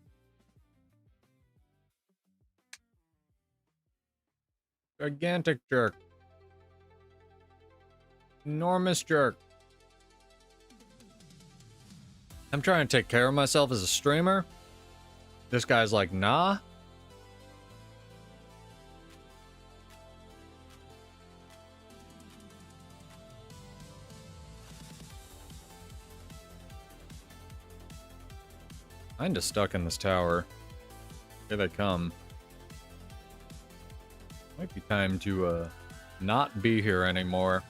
Gigantic jerk. Enormous jerk. I'm trying to take care of myself as a streamer. This guy's like, nah. Kinda stuck in this tower. Here they come. Might be time to not be here anymore.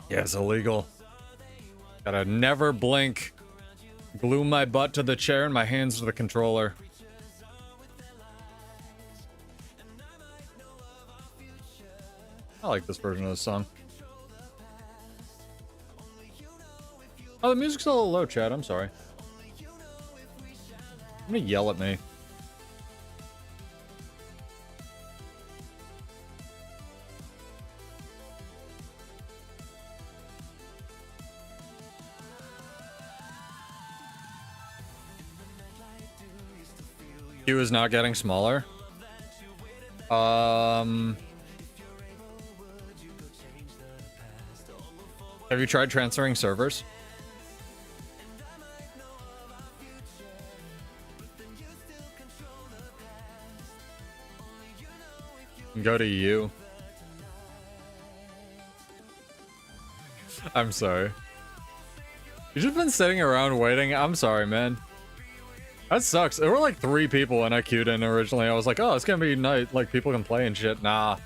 Yeah, it's illegal. Gotta never blink. Glue my butt to the chair and my hands to the controller. I like this version of the song. Oh, the music's a little low, Chad. I'm sorry. I'm gonna yell at me. Q is not getting smaller. Have you tried transferring servers? Go to you. I'm sorry. You've just been sitting around waiting. I'm sorry, man. That sucks. There were like 3 people when I queued in originally. I was like, oh, it's gonna be nice. Like, people can play and shit. Nah.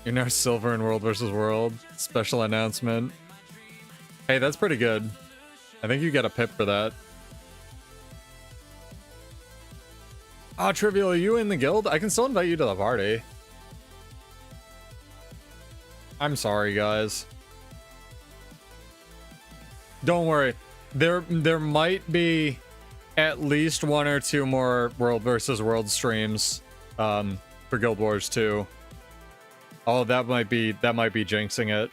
You're now silver in World vs. World. Special announcement. Hey, that's pretty good. I think you get a pip for that. Ah, Trivial, are you in the guild? I can still invite you to the party. I'm sorry, guys. Don't worry. There might be at least 1 or 2 more World vs. World streams for Guild Wars 2. Oh, that might be jinxing it.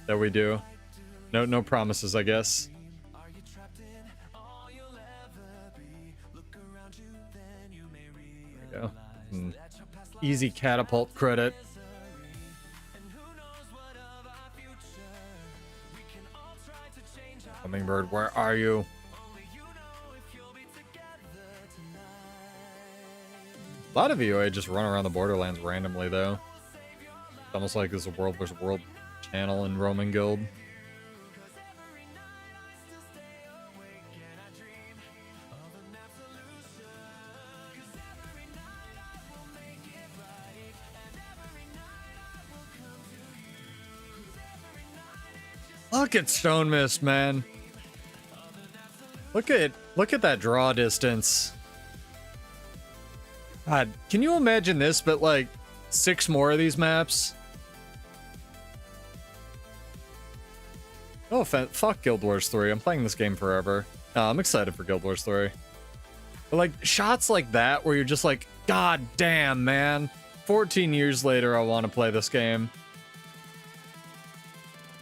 That we do. No promises, I guess. There we go. Easy catapult credit. Hummingbird, where are you? A lot of VOA just run around the Borderlands randomly, though. It's almost like there's a World vs. World channel in Roman Guild. Look at Stone Mist, man. Look at that draw distance. God, can you imagine this, but like 6 more of these maps? No offense, fuck Guild Wars 3. I'm playing this game forever. I'm excited for Guild Wars 3. But like shots like that where you're just like, God damn, man. 14 years later, I want to play this game.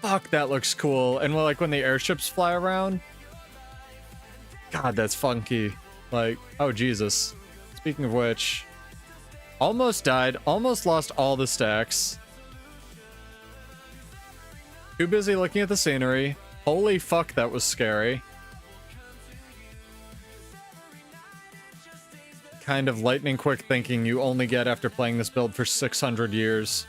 Fuck, that looks cool. And like when the airships fly around. God, that's funky. Like, oh Jesus. Speaking of which, almost died, almost lost all the stacks. Too busy looking at the scenery. Holy fuck, that was scary. Kind of lightning quick thinking you only get after playing this build for 600 years.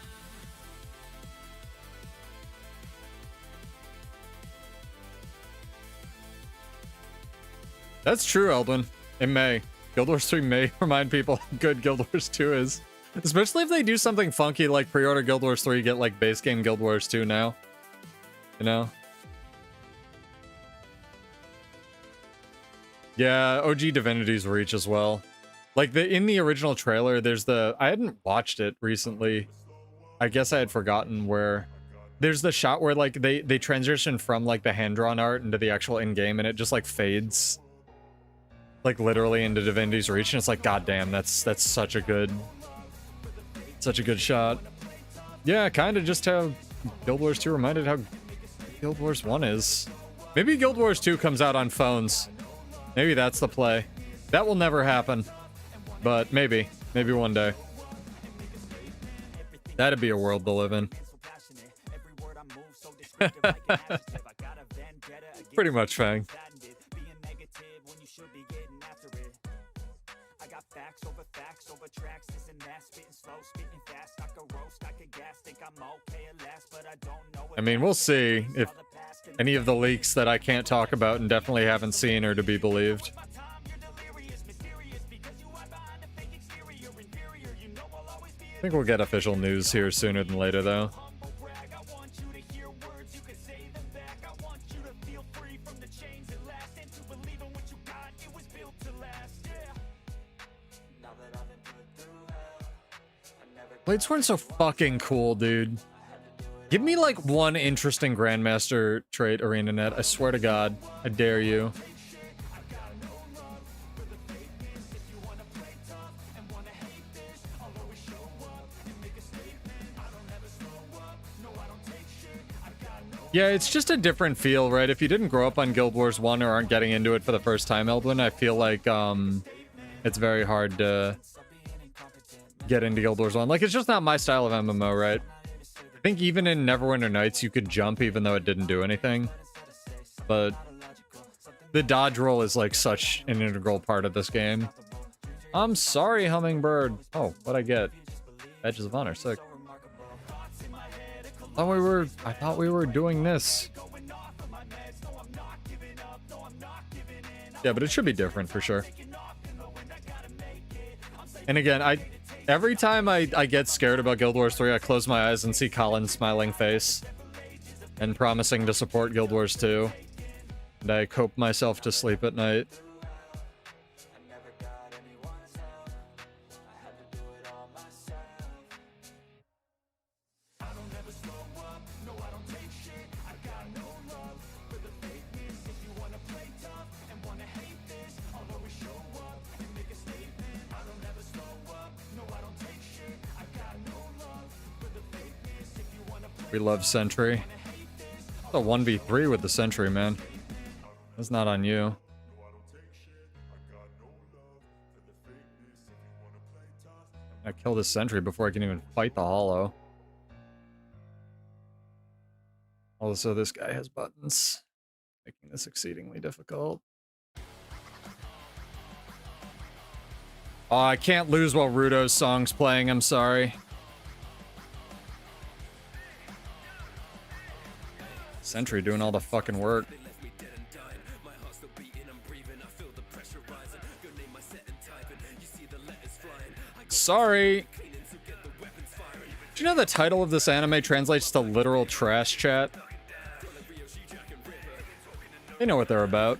That's true, Eldwin. It may. Guild Wars 3 may remind people how good Guild Wars 2 is. Especially if they do something funky like pre-order Guild Wars 3, get like base game Guild Wars 2 now. You know? Yeah, OG Divinity's Reach as well. Like in the original trailer, there's I hadn't watched it recently. I guess I had forgotten where there's the shot where like they transition from like the hand-drawn art into the actual in-game and it just like fades. Like literally into Divinity's Reach, and it's like, goddamn, that's such a good shot. Yeah, kind of just how Guild Wars 2 reminded how Guild Wars 1 is. Maybe Guild Wars 2 comes out on phones. Maybe that's the play. That will never happen, but maybe one day. That'd be a world to live in. Pretty much, Fang. I mean, we'll see if any of the leaks that I can't talk about and definitely haven't seen are to be believed. I think we'll get official news here sooner than later, though. Bladesworn's so fucking cool, dude. Give me like one interesting Grandmaster trait, ArenaNet. I swear to God. I dare you. Yeah, it's just a different feel, right? If you didn't grow up on Guild Wars 1 or aren't getting into it for the first time, Eldwin, I feel like it's very hard to get into Guild Wars 1. Like, it's just not my style of MMO, right? I think even in Neverwinter Nights, you could jump even though it didn't do anything. But the dodge roll is like such an integral part of this game. I'm sorry, Hummingbird. Oh, what'd I get? Badges of Honor, sick. I thought we were doing this. Yeah, but it should be different for sure. And again, every time I get scared about Guild Wars 3, I close my eyes and see Colin's smiling face and promising to support Guild Wars 2. And I cope myself to sleep at night. We love Sentry. It's a 1v3 with the Sentry, man. That's not on you. I kill this sentry before I can even fight the hollow. Also, this guy has buttons, making this exceedingly difficult. Oh, I can't lose while Rudo's song's playing, I'm sorry. Sentry doing all the fucking work. Sorry. Do you know the title of this anime translates to literal trash chat? They know what they're about.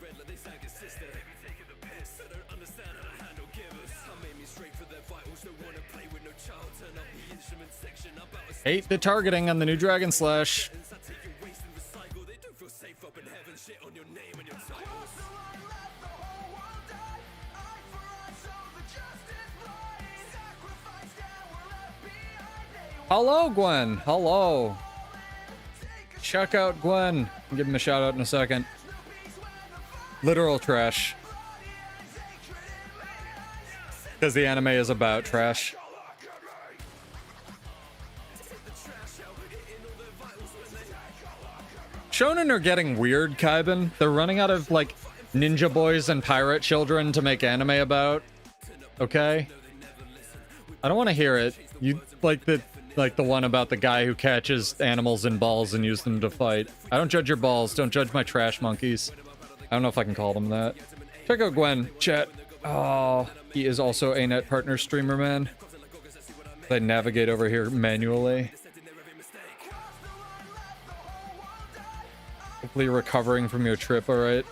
Hate the targeting on the new Dragon Slash. Hello, Gwen. Hello. Check out Gwen. I'll give him a shout out in a second. Literal trash. Because the anime is about trash. Shonen are getting weird, Kaiben. They're running out of, like, ninja boys and pirate children to make anime about. Okay? I don't want to hear it. You, like the one about the guy who catches animals in balls and uses them to fight. I don't judge your balls. Don't judge my trash monkeys. I don't know if I can call them that. Check out Gwen. Chat. Oh, he is also a net partner streamer, man. I navigate over here manually. Hopefully you're recovering from your trip, alright?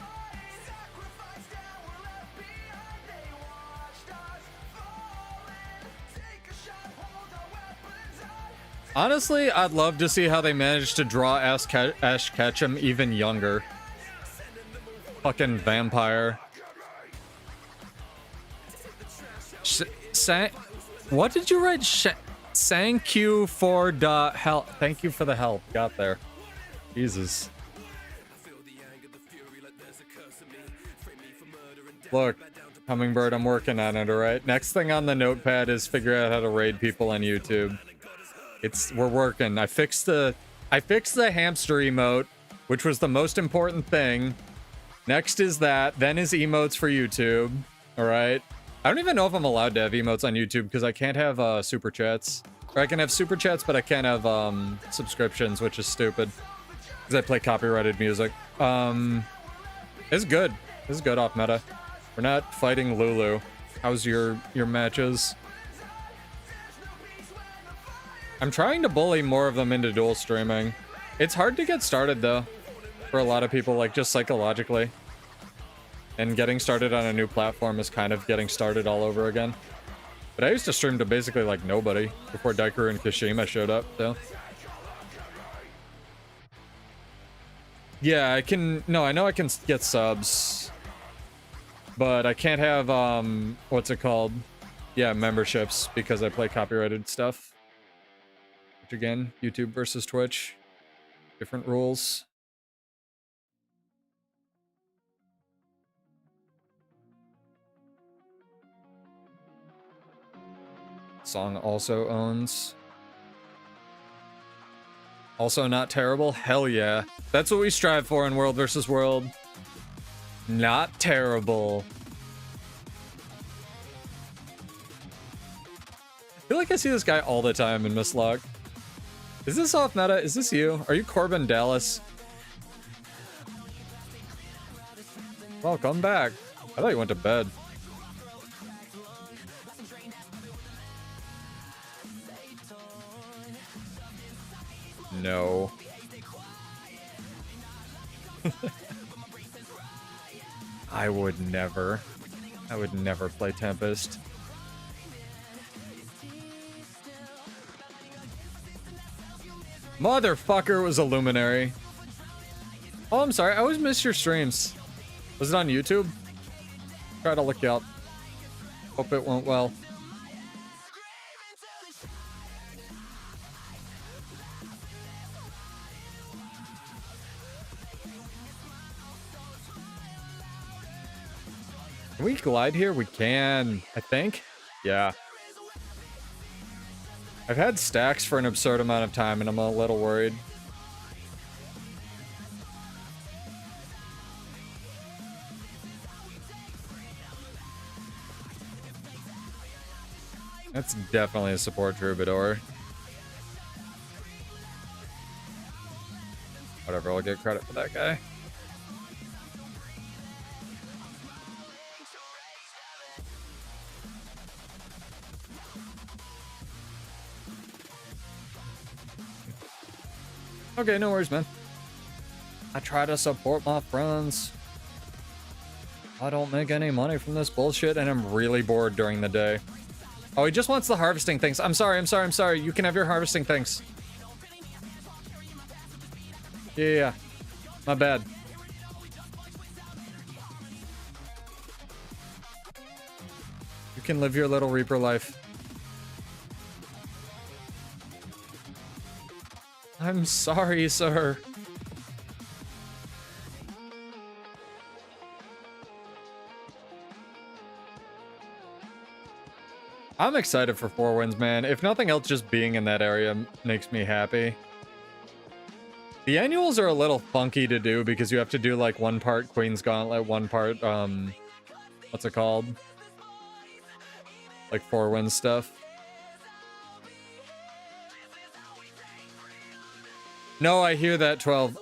Honestly, I'd love to see how they managed to draw Ash Ketchum even younger. Fucking vampire. What did you write? Thank you for the help. Thank you for the help. Got there. Jesus. Look, Hummingbird, I'm working on it, alright? Next thing on the notepad is figure out how to raid people on YouTube. We're working. I fixed the hamster emote, which was the most important thing. Next is that, then is emotes for YouTube. Alright. I don't even know if I'm allowed to have emotes on YouTube because I can't have super chats. Or I can have super chats, but I can't have subscriptions, which is stupid. Because I play copyrighted music. It's good. This is good off meta. We're not fighting Lulu. How's your matches? I'm trying to bully more of them into dual streaming. It's hard to get started though, for a lot of people, like just psychologically. And getting started on a new platform is kind of getting started all over again. But I used to stream to basically like nobody before Daikaru and Kashima showed up, so. Yeah, I know I can get subs. But I can't have, what's it called? Yeah, memberships because I play copyrighted stuff. Which again, YouTube versus Twitch. Different rules. Song also owns. Also not terrible? Hell yeah. That's what we strive for in World versus World. Not terrible. I feel like I see this guy all the time in Mistlock. Is this off meta? Is this you? Are you Corbin Dallas? Welcome back. I thought you went to bed. No. I would never play Tempest. Motherfucker, was a luminary. Oh, I'm sorry. I always miss your streams. Was it on YouTube? Try to look you up. Hope it went well. Can we glide here? We can, I think. Yeah. I've had stacks for an absurd amount of time, and I'm a little worried. That's definitely a support troubadour. Whatever, I'll get credit for that guy. Okay, no worries, man. I try to support my friends. I don't make any money from this bullshit, and I'm really bored during the day. Oh, he just wants the harvesting things. I'm sorry. You can have your harvesting things. Yeah. My bad. You can live your little Reaper life. I'm sorry, sir. I'm excited for 4 wins, man. If nothing else, just being in that area makes me happy. The annuals are a little funky to do because you have to do like one part Queen's Gauntlet, one part, what's it called? Like 4 win stuff. No, I hear that, 12.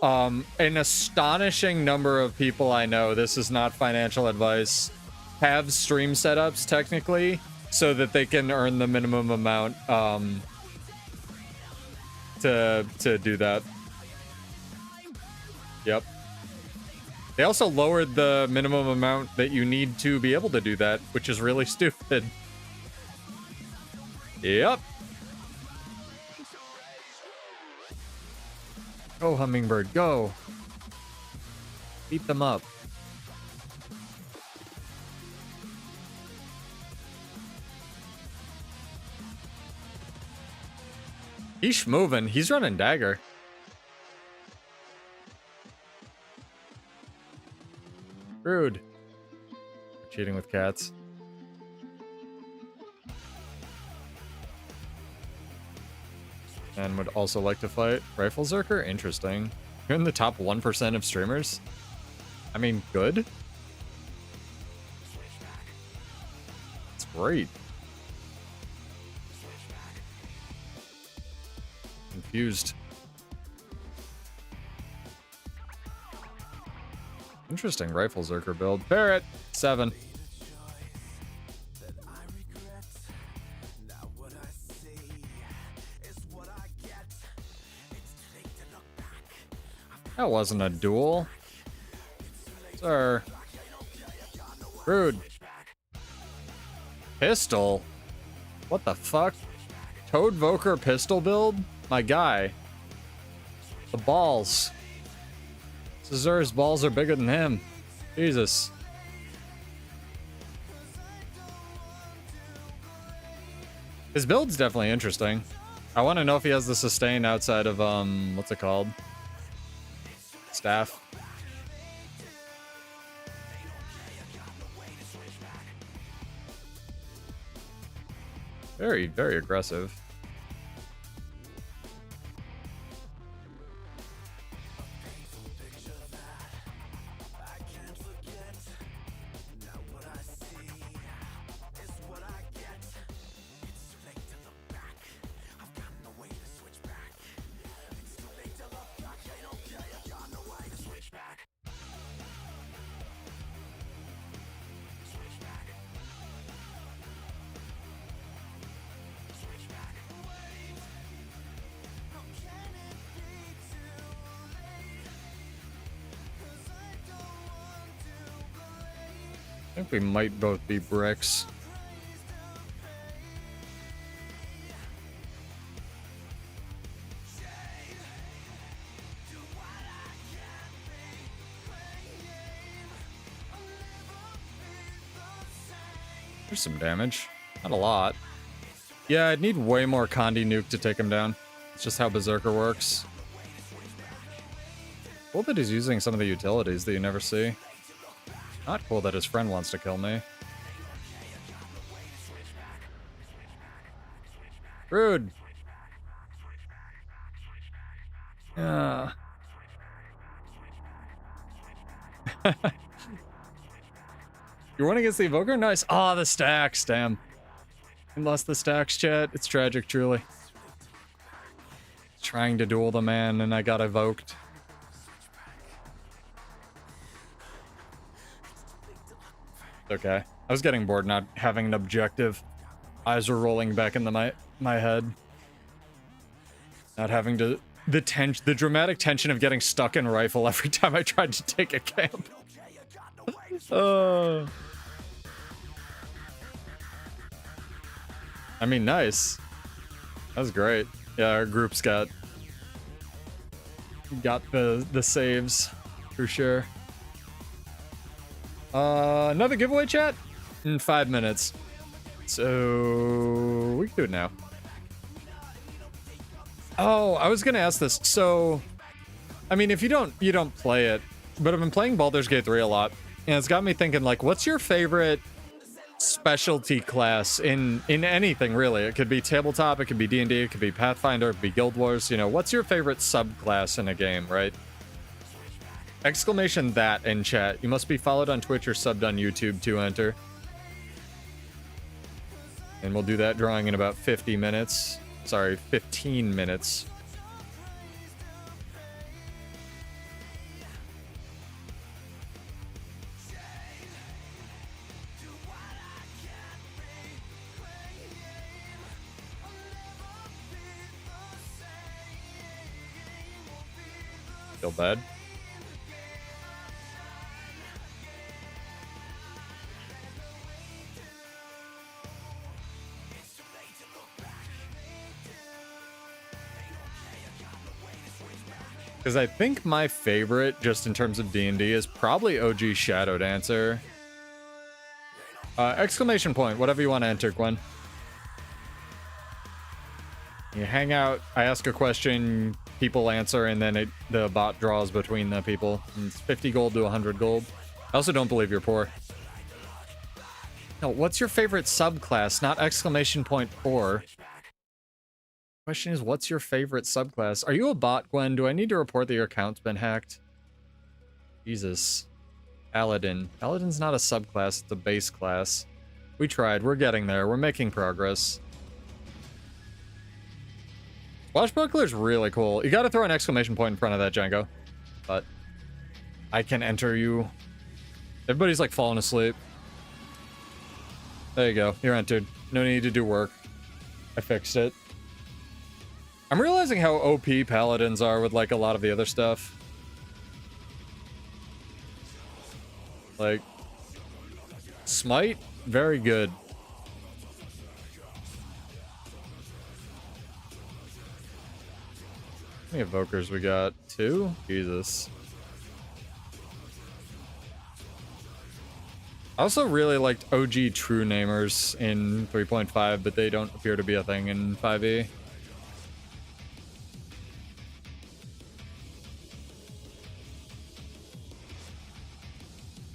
An astonishing number of people I know, this is not financial advice, have stream setups technically, so that they can earn the minimum amount to do that. Yep. They also lowered the minimum amount that you need to be able to do that, which is really stupid. Yep. Go, Hummingbird, go. Beat them up. He's moving. He's running dagger. Rude. Cheating with cats. And would also like to fight Rifle Zerker? Interesting. You're in the top 1% of streamers? I mean, good. It's great. Confused. Interesting Rifle Zerker build. Parrot, 7. That wasn't a duel. Sir. Rude. Pistol? What the fuck? Toad Voker pistol build? My guy. The balls. Cesar's balls are bigger than him. Jesus. His build's definitely interesting. I want to know if he has the sustain outside of, what's it called? Staff. Very, very aggressive. I think we might both be bricks. There's some damage. Not a lot. Yeah, I'd need way more Condi nuke to take him down. It's just how Berserker works. Cool that he's using some of the utilities that you never see. Not cool that his friend wants to kill me. Rude. Yeah. You won against the Evoker? Nice. Ah, the stacks. Damn. We lost the stacks, chat. It's tragic, truly. Trying to duel the man, and I got evoked. Okay. I was getting bored not having an objective. Eyes were rolling back into my head. Not having to... The dramatic tension of getting stuck in rifle every time I tried to take a camp. I mean, nice. That was great. Yeah, our group's got the saves for sure. Another giveaway, chat? In 5 minutes. So we can do it now. Oh, I was gonna ask this. So, I mean, if you don't play it, but I've been playing Baldur's Gate 3 a lot, and it's got me thinking, like, what's your favorite specialty class in anything, really? It could be tabletop, it could be D&D, it could be Pathfinder, it could be Guild Wars, you know, what's your favorite subclass in a game, right? Exclamation that in chat. You must be followed on Twitch or subbed on YouTube to enter. And we'll do that drawing in about 50 minutes. Sorry, 15 minutes. Feel bad? Because I think my favorite, just in terms of D&D, is probably OG Shadow Dancer. Exclamation point, whatever you want to enter, Gwen. You hang out, I ask a question, people answer, and then the bot draws between the people. And it's 50 gold to 100 gold. I also don't believe you're poor. No, what's your favorite subclass? Not exclamation point poor. Question is, what's your favorite subclass? Are you a bot, Gwen? Do I need to report that your account's been hacked? Jesus. Paladin. Paladin's not a subclass, it's a base class. We tried. We're getting there. We're making progress. Swashbuckler's really cool. You gotta throw an exclamation point in front of that, Django. But I can enter you. Everybody's like falling asleep. There you go. You're entered. No need to do work. I fixed it. I'm realizing how OP paladins are with, like, a lot of the other stuff. Like, Smite, very good. How many evokers we got? 2? Jesus. I also really liked OG True Namers in 3.5, but they don't appear to be a thing in 5e.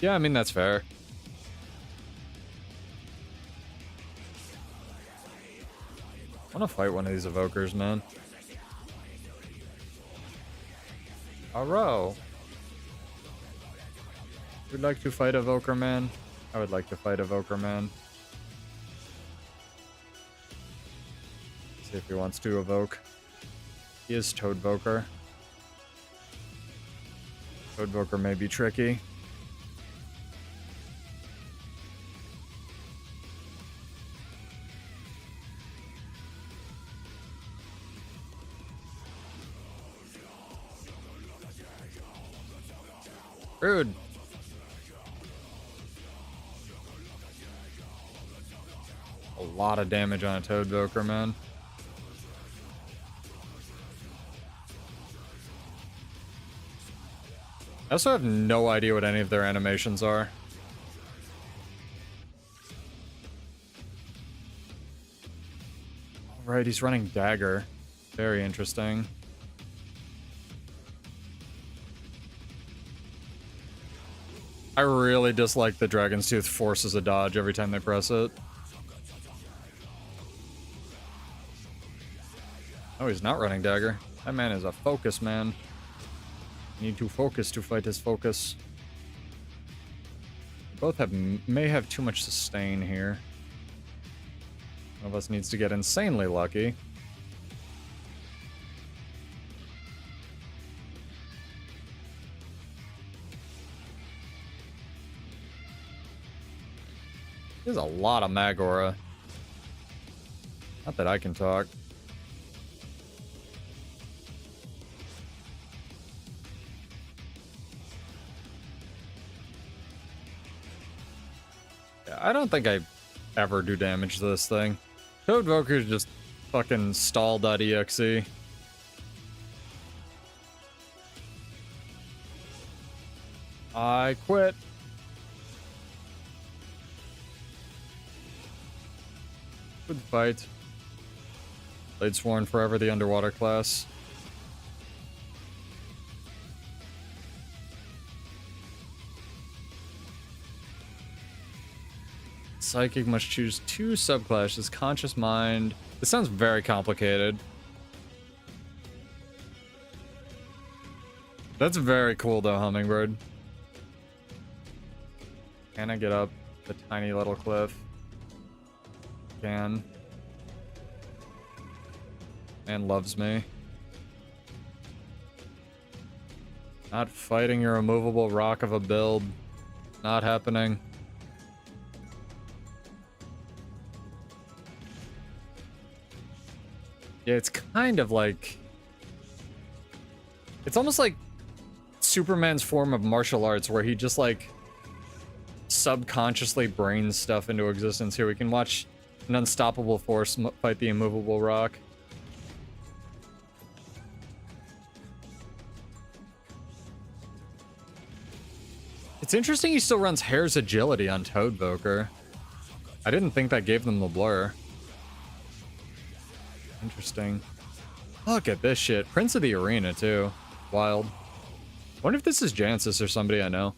Yeah, I mean, that's fair. I want to fight one of these evokers, man. Aro. Would like to fight Evoker Man? I would like to fight Evoker Man. See if he wants to evoke. He is Toadvoker. Toadvoker may be tricky. Rude. A lot of damage on a Toadvoker, man. I also have no idea what any of their animations are. Alright, he's running Dagger. Very interesting. I really dislike the Dragon's Tooth forces a dodge every time they press it. Oh, he's not running Dagger. That man is a focus man. Need to focus to fight his focus. Both may have too much sustain here. One of us needs to get insanely lucky. There's a lot of Magora. Not that I can talk. Yeah, I don't think I ever do damage to this thing. Toadvoker's just fucking stall.exe. I quit. Good fight. Bladesworn forever, the underwater class. Psychic must choose 2 subclasses. Conscious mind. This sounds very complicated. That's very cool though, Hummingbird. Can I get up the tiny little cliff? Can. Man loves me. Not fighting your immovable rock of a build. Not happening. Yeah, it's kind of like... It's almost like Superman's form of martial arts where he just like subconsciously brains stuff into existence. Here we can watch an unstoppable force fight the immovable rock. It's interesting he still runs Hare's agility on Toadvoker. I didn't think that gave them the blur. Interesting. Look at this shit. Prince of the Arena, too. Wild. Wonder if this is Jancis or somebody I know.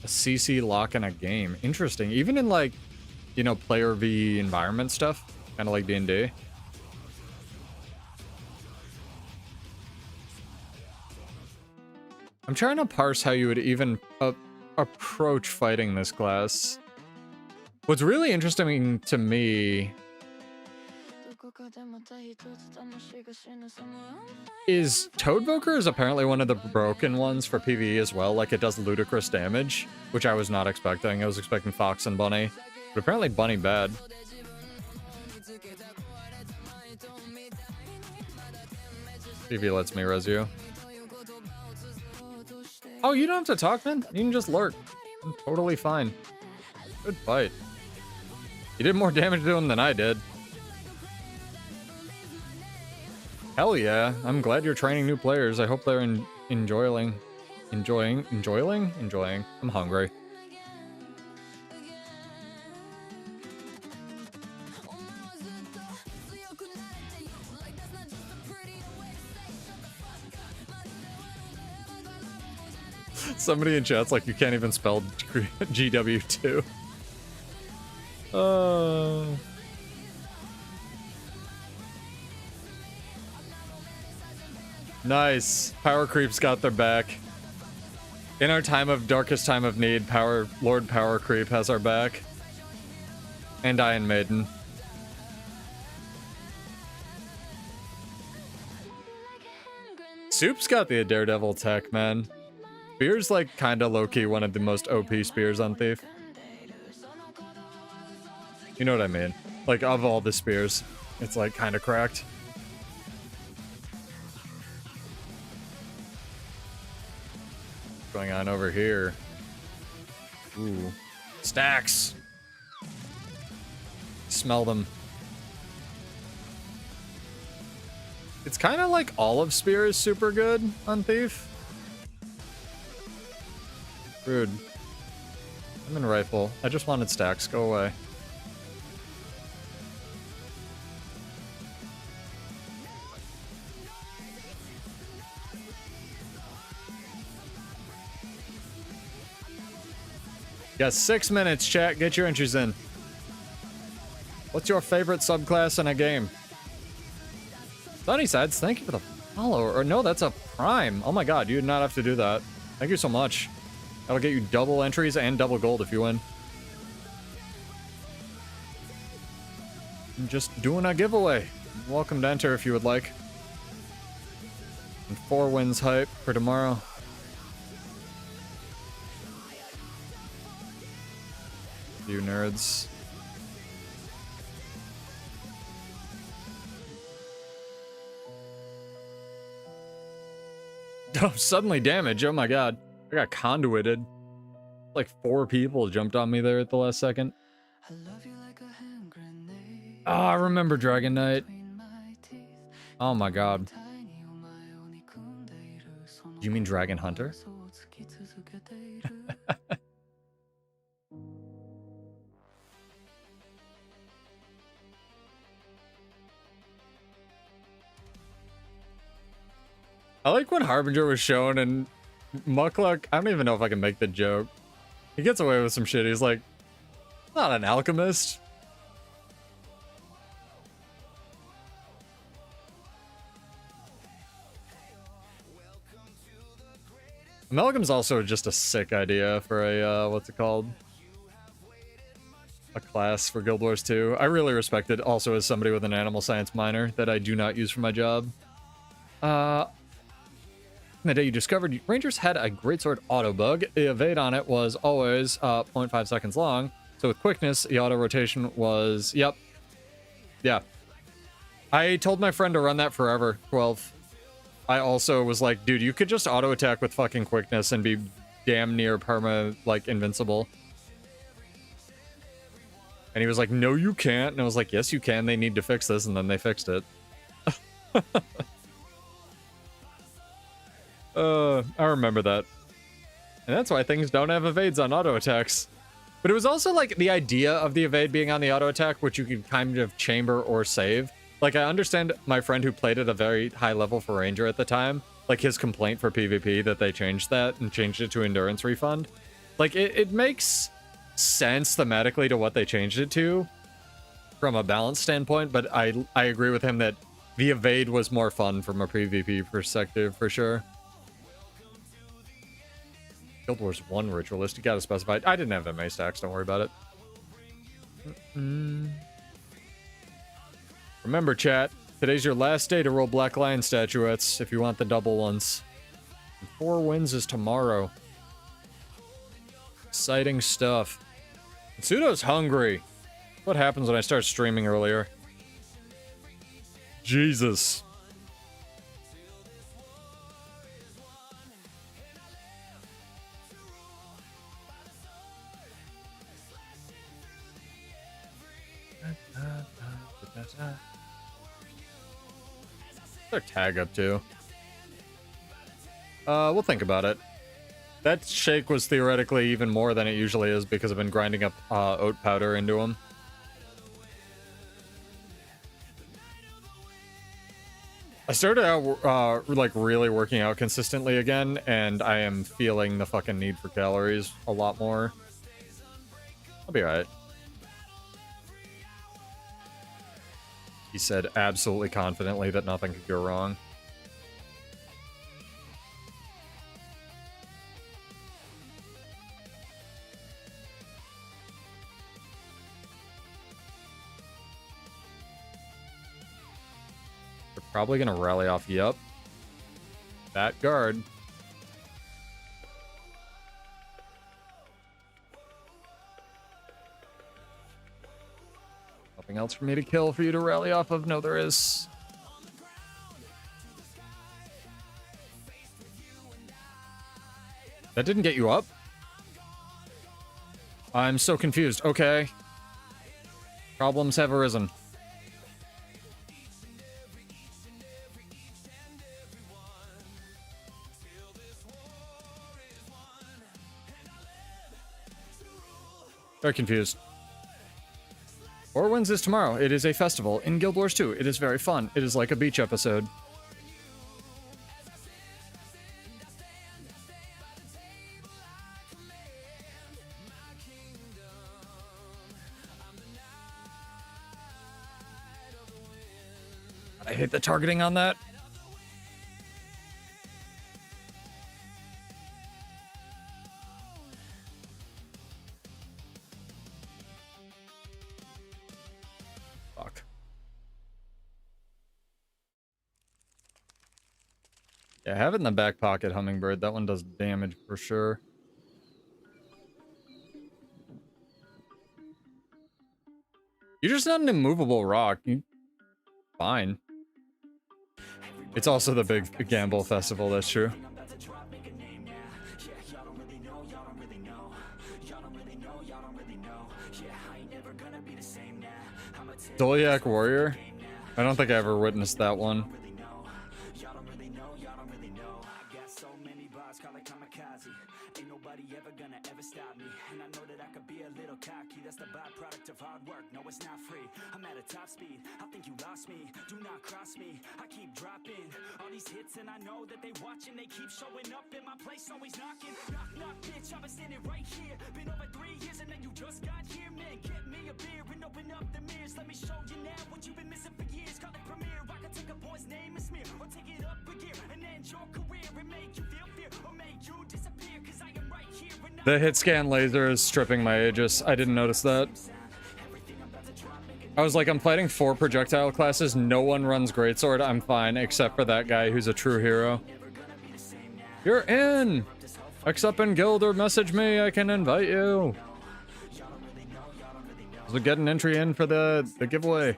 A CC lock in a game. Interesting. Even in, like, you know, player v environment stuff. Kind of like D&D. I'm trying to parse how you would even approach fighting this class. What's really interesting to me is Toadvoker is apparently one of the broken ones for PvE as well. Like, it does ludicrous damage, which I was not expecting. I was expecting Fox and Bunny, but apparently Bunny bad. PvE lets me res you. Oh, you don't have to talk, man. You can just lurk. I'm totally fine. Good fight. You did more damage to him than I did. Hell yeah. I'm glad you're training new players. I hope they're enjoying. I'm hungry. Somebody in chat's like, you can't even spell GW2. Nice. Power Creep's got their back. In our darkest time of need, Lord Power Creep has our back. And Iron Maiden. Soup's got the Daredevil tech, man. Spear's like kinda low-key one of the most OP spears on Thief. You know what I mean? Like, of all the spears, it's like kinda cracked. What's going on over here? Ooh. Stacks! Smell them. It's kinda like Olive Spear is super good on Thief. Rude. I'm in rifle. I just wanted stacks. Go away. Got 6 minutes, chat. Get your entries in. What's your favorite subclass in a game? Sunnysides, thank you for the follow. Or no, that's a prime. Oh my god, you did not have to do that. Thank you so much. That'll get you double entries and double gold if you win. I'm just doing a giveaway. Welcome to enter if you would like. And 4 wins hype for tomorrow. You nerds. Oh, suddenly damage. Oh my god. I got conduited. Like 4 people jumped on me there at the last second. Oh, I remember Dragon Knight. Oh my god. Do you mean Dragon Hunter? I like when Harbinger was shown and Muckluck, I don't even know if I can make the joke. He gets away with some shit. He's like, not an alchemist. Amalgam's also just a sick idea for a, what's it called? A class for Guild Wars 2. I really respect it also as somebody with an animal science minor that I do not use for my job. The day you discovered Rangers had a greatsword auto bug. The evade on it was always 0.5 seconds long. So with quickness, the auto rotation was, yep. Yeah. I told my friend to run that forever, 12. I also was like, dude, you could just auto attack with fucking quickness and be damn near perma, like, invincible. And he was like, no, you can't. And I was like, yes, you can. They need to fix this. And then they fixed it. I remember that. And that's why things don't have evades on auto attacks. But it was also like the idea of the evade being on the auto attack, which you could kind of chamber or save. Like, I understand my friend who played at a very high level for Ranger at the time, like his complaint for PvP that they changed that and changed it to endurance refund. Like, it makes sense thematically to what they changed it to from a balance standpoint, but I agree with him that the evade was more fun from a PvP perspective for sure. Guild Wars 1 Ritualist, you gotta specify. I didn't have MA stacks, don't worry about it. Remember, chat, today's your last day to roll Black Lion statuettes if you want the double ones. And 4 wins is tomorrow. Exciting stuff. Pseudo's hungry. What happens when I start streaming earlier? Jesus. Their tag up to. We'll think about it. That shake was theoretically even more than it usually is because I've been grinding up oat powder into them. I started out like really working out consistently again, and I am feeling the fucking need for calories a lot more. I'll be alright. He said absolutely confidently that nothing could go wrong. They're probably gonna rally off, yep. That guard. Nothing else for me to kill for you to rally off of? No, there is. That didn't get you up? I'm so confused. Okay. Problems have arisen. Very confused. 4 wins is tomorrow. It is a festival in Guild Wars 2. It is very fun. It is like a beach episode. I hate the targeting on that. Fuck. Yeah, have it in the back pocket, Hummingbird. That one does damage for sure. You're just not an immovable rock. Fine. It's also the big gamble festival, that's true. Doliac Warrior? I don't think I ever witnessed that one. The hit scan laser is stripping my Aegis. I didn't notice that. I was like, I'm fighting 4 projectile classes. No one runs Greatsword. I'm fine, except for that guy who's a true hero. You're in! Accept in guild or message me. I can invite you. So get an entry in for the giveaway.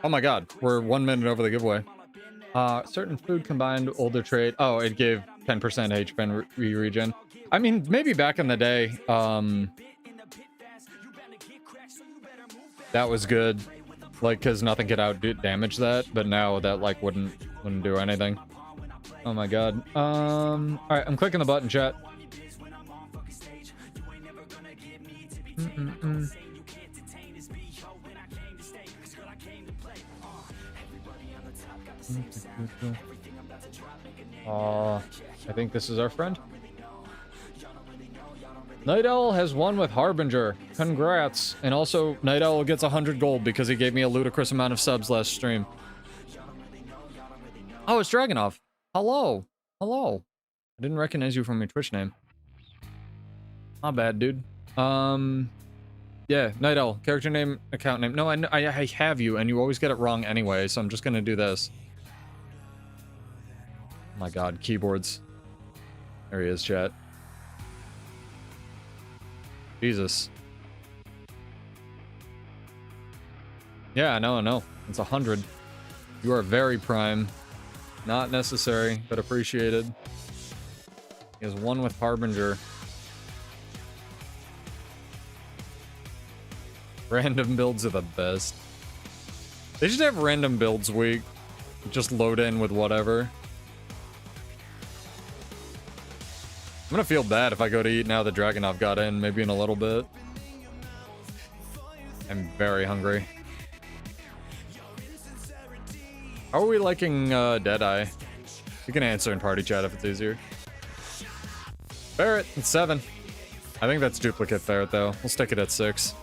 Oh my god, we're 1 minute over the giveaway. Certain food combined older trait. Oh, it gave 10% HP regen. I mean, maybe back in the day, that was good, like, because nothing could damage that. But now that like wouldn't do anything. Oh my god. All right, I'm clicking the button, chat. I think this is our friend. Night Owl has won with Harbinger. Congrats. And also, Night Owl gets 100 gold because he gave me a ludicrous amount of subs last stream. Oh, it's Dragonov. Hello. Hello. I didn't recognize you from your Twitch name. Not bad, dude. Yeah, Night Owl. Character name, account name. No, I have you, and you always get it wrong anyway, so I'm just gonna do this. Oh my god, keyboards. There he is, chat. Jesus. Yeah, I know. It's 100. You are very prime. Not necessary, but appreciated. He has 1 with Harbinger. Random builds are the best. They should have random builds week. Just load in with whatever. I'm gonna feel bad if I go to eat now that Dragonov got in, maybe in a little bit. I'm very hungry. How are we liking Deadeye? You can answer in party chat if it's easier. Ferret, it's 7. I think that's duplicate Ferret though. We'll stick it at 6.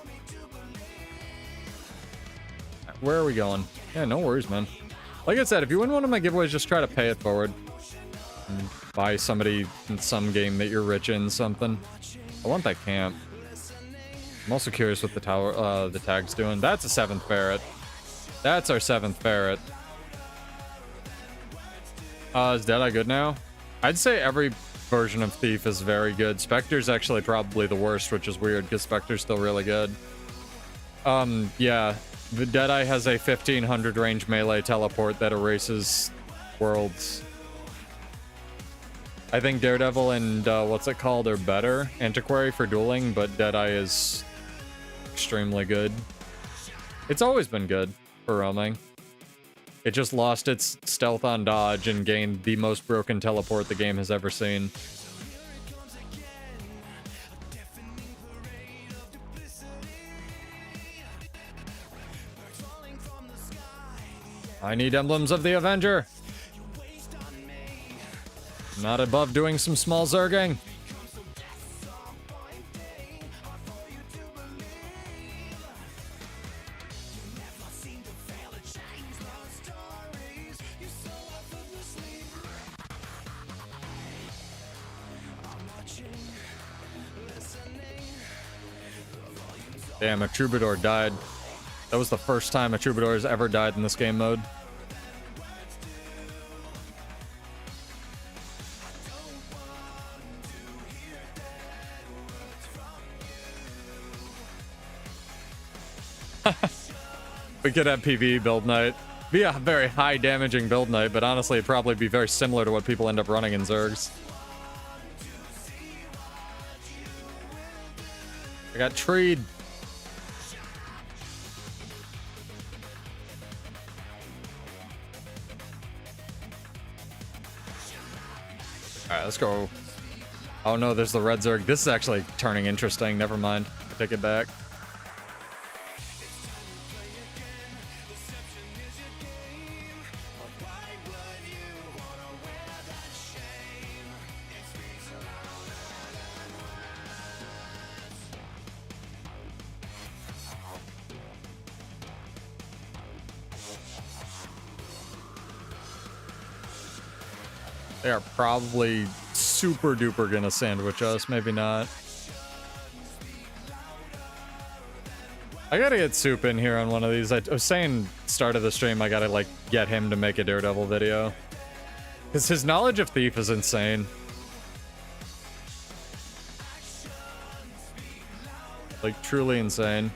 Where are we going? Yeah, no worries, man. Like I said, if you win one of my giveaways, just try to pay it forward. And buy somebody in some game that you're rich in something. I want that camp. I'm also curious what the tower, the tag's doing. That's a 7th Ferret. That's our 7th Ferret. Is Deadeye good now? I'd say every version of Thief is very good. Spectre's actually probably the worst, which is weird because Spectre's still really good. Yeah. The Deadeye has a 1500 range melee teleport that erases worlds. I think Daredevil and what's it called are better. Antiquary for dueling, but Deadeye is extremely good. It's always been good for roaming. It just lost its stealth on dodge and gained the most broken teleport the game has ever seen. I need emblems of the Avenger. Not above doing some small zerging. Damn, a Troubadour died. That was the first time a Troubadour has ever died in this game mode. We could have PvE build night. Be a very high damaging build night, but honestly it'd probably be very similar to what people end up running in Zergs. I got treed. Alright, let's go. Oh no, there's the red Zerg. This is actually turning interesting. Never mind. I take it back. They are probably super duper gonna sandwich us, maybe not. I gotta get Soup in here on one of these. I was saying start of the stream I gotta like get him to make a Daredevil video. Because his knowledge of Thief is insane. Like truly insane.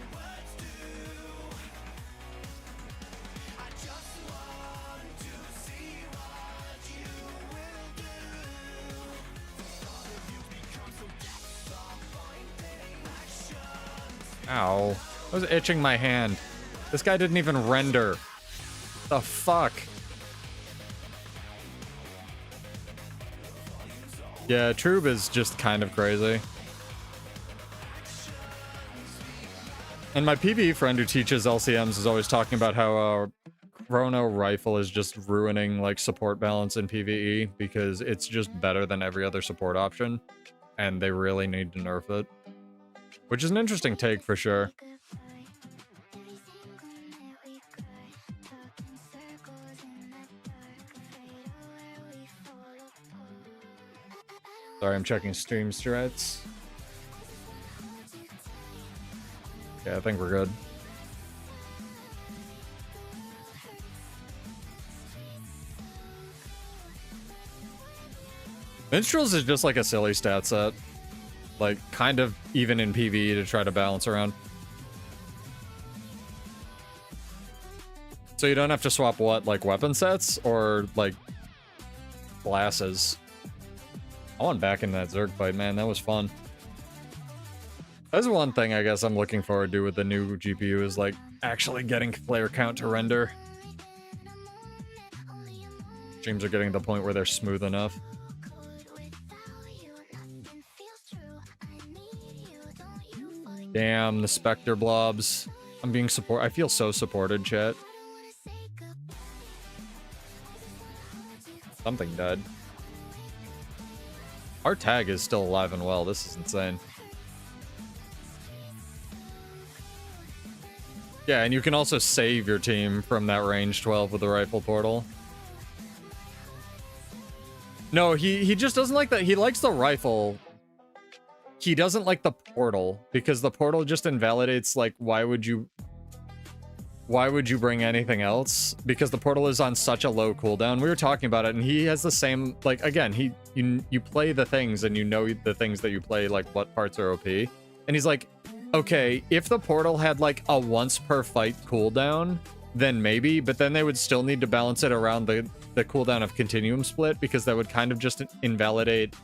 Ow. I was itching my hand. This guy didn't even render. The fuck? Yeah, Troob is just kind of crazy. And my PvE friend who teaches LCMs is always talking about how Chrono Rifle is just ruining like support balance in PvE because it's just better than every other support option. And they really need to nerf it. Which is an interesting take for sure. Sorry, I'm checking stream strats. Yeah, I think we're good. Minstrels is just like a silly stat set. Like, kind of even in PvE to try to balance around. So you don't have to swap what, like weapon sets or like glasses? I went back in that Zerg fight, man. That was fun. That's one thing I guess I'm looking forward to with the new GPU is like actually getting player count to render. Streams are getting to the point where they're smooth enough. Damn, the Spectre blobs. I'm being I feel so supported, chat. Something died. Our tag is still alive and well. This is insane. Yeah, and you can also save your team from that range 12 with the rifle portal. No, he just doesn't like that. He likes the rifle. He doesn't like the portal because the portal just invalidates, like, why would you bring anything else? Because the portal is on such a low cooldown. We were talking about it and he has the same, like, again, you play the things and you know the things that you play, like what parts are OP. And he's like, okay, if the portal had like a once per fight cooldown, then maybe, but then they would still need to balance it around the cooldown of Continuum Split because that would kind of just invalidate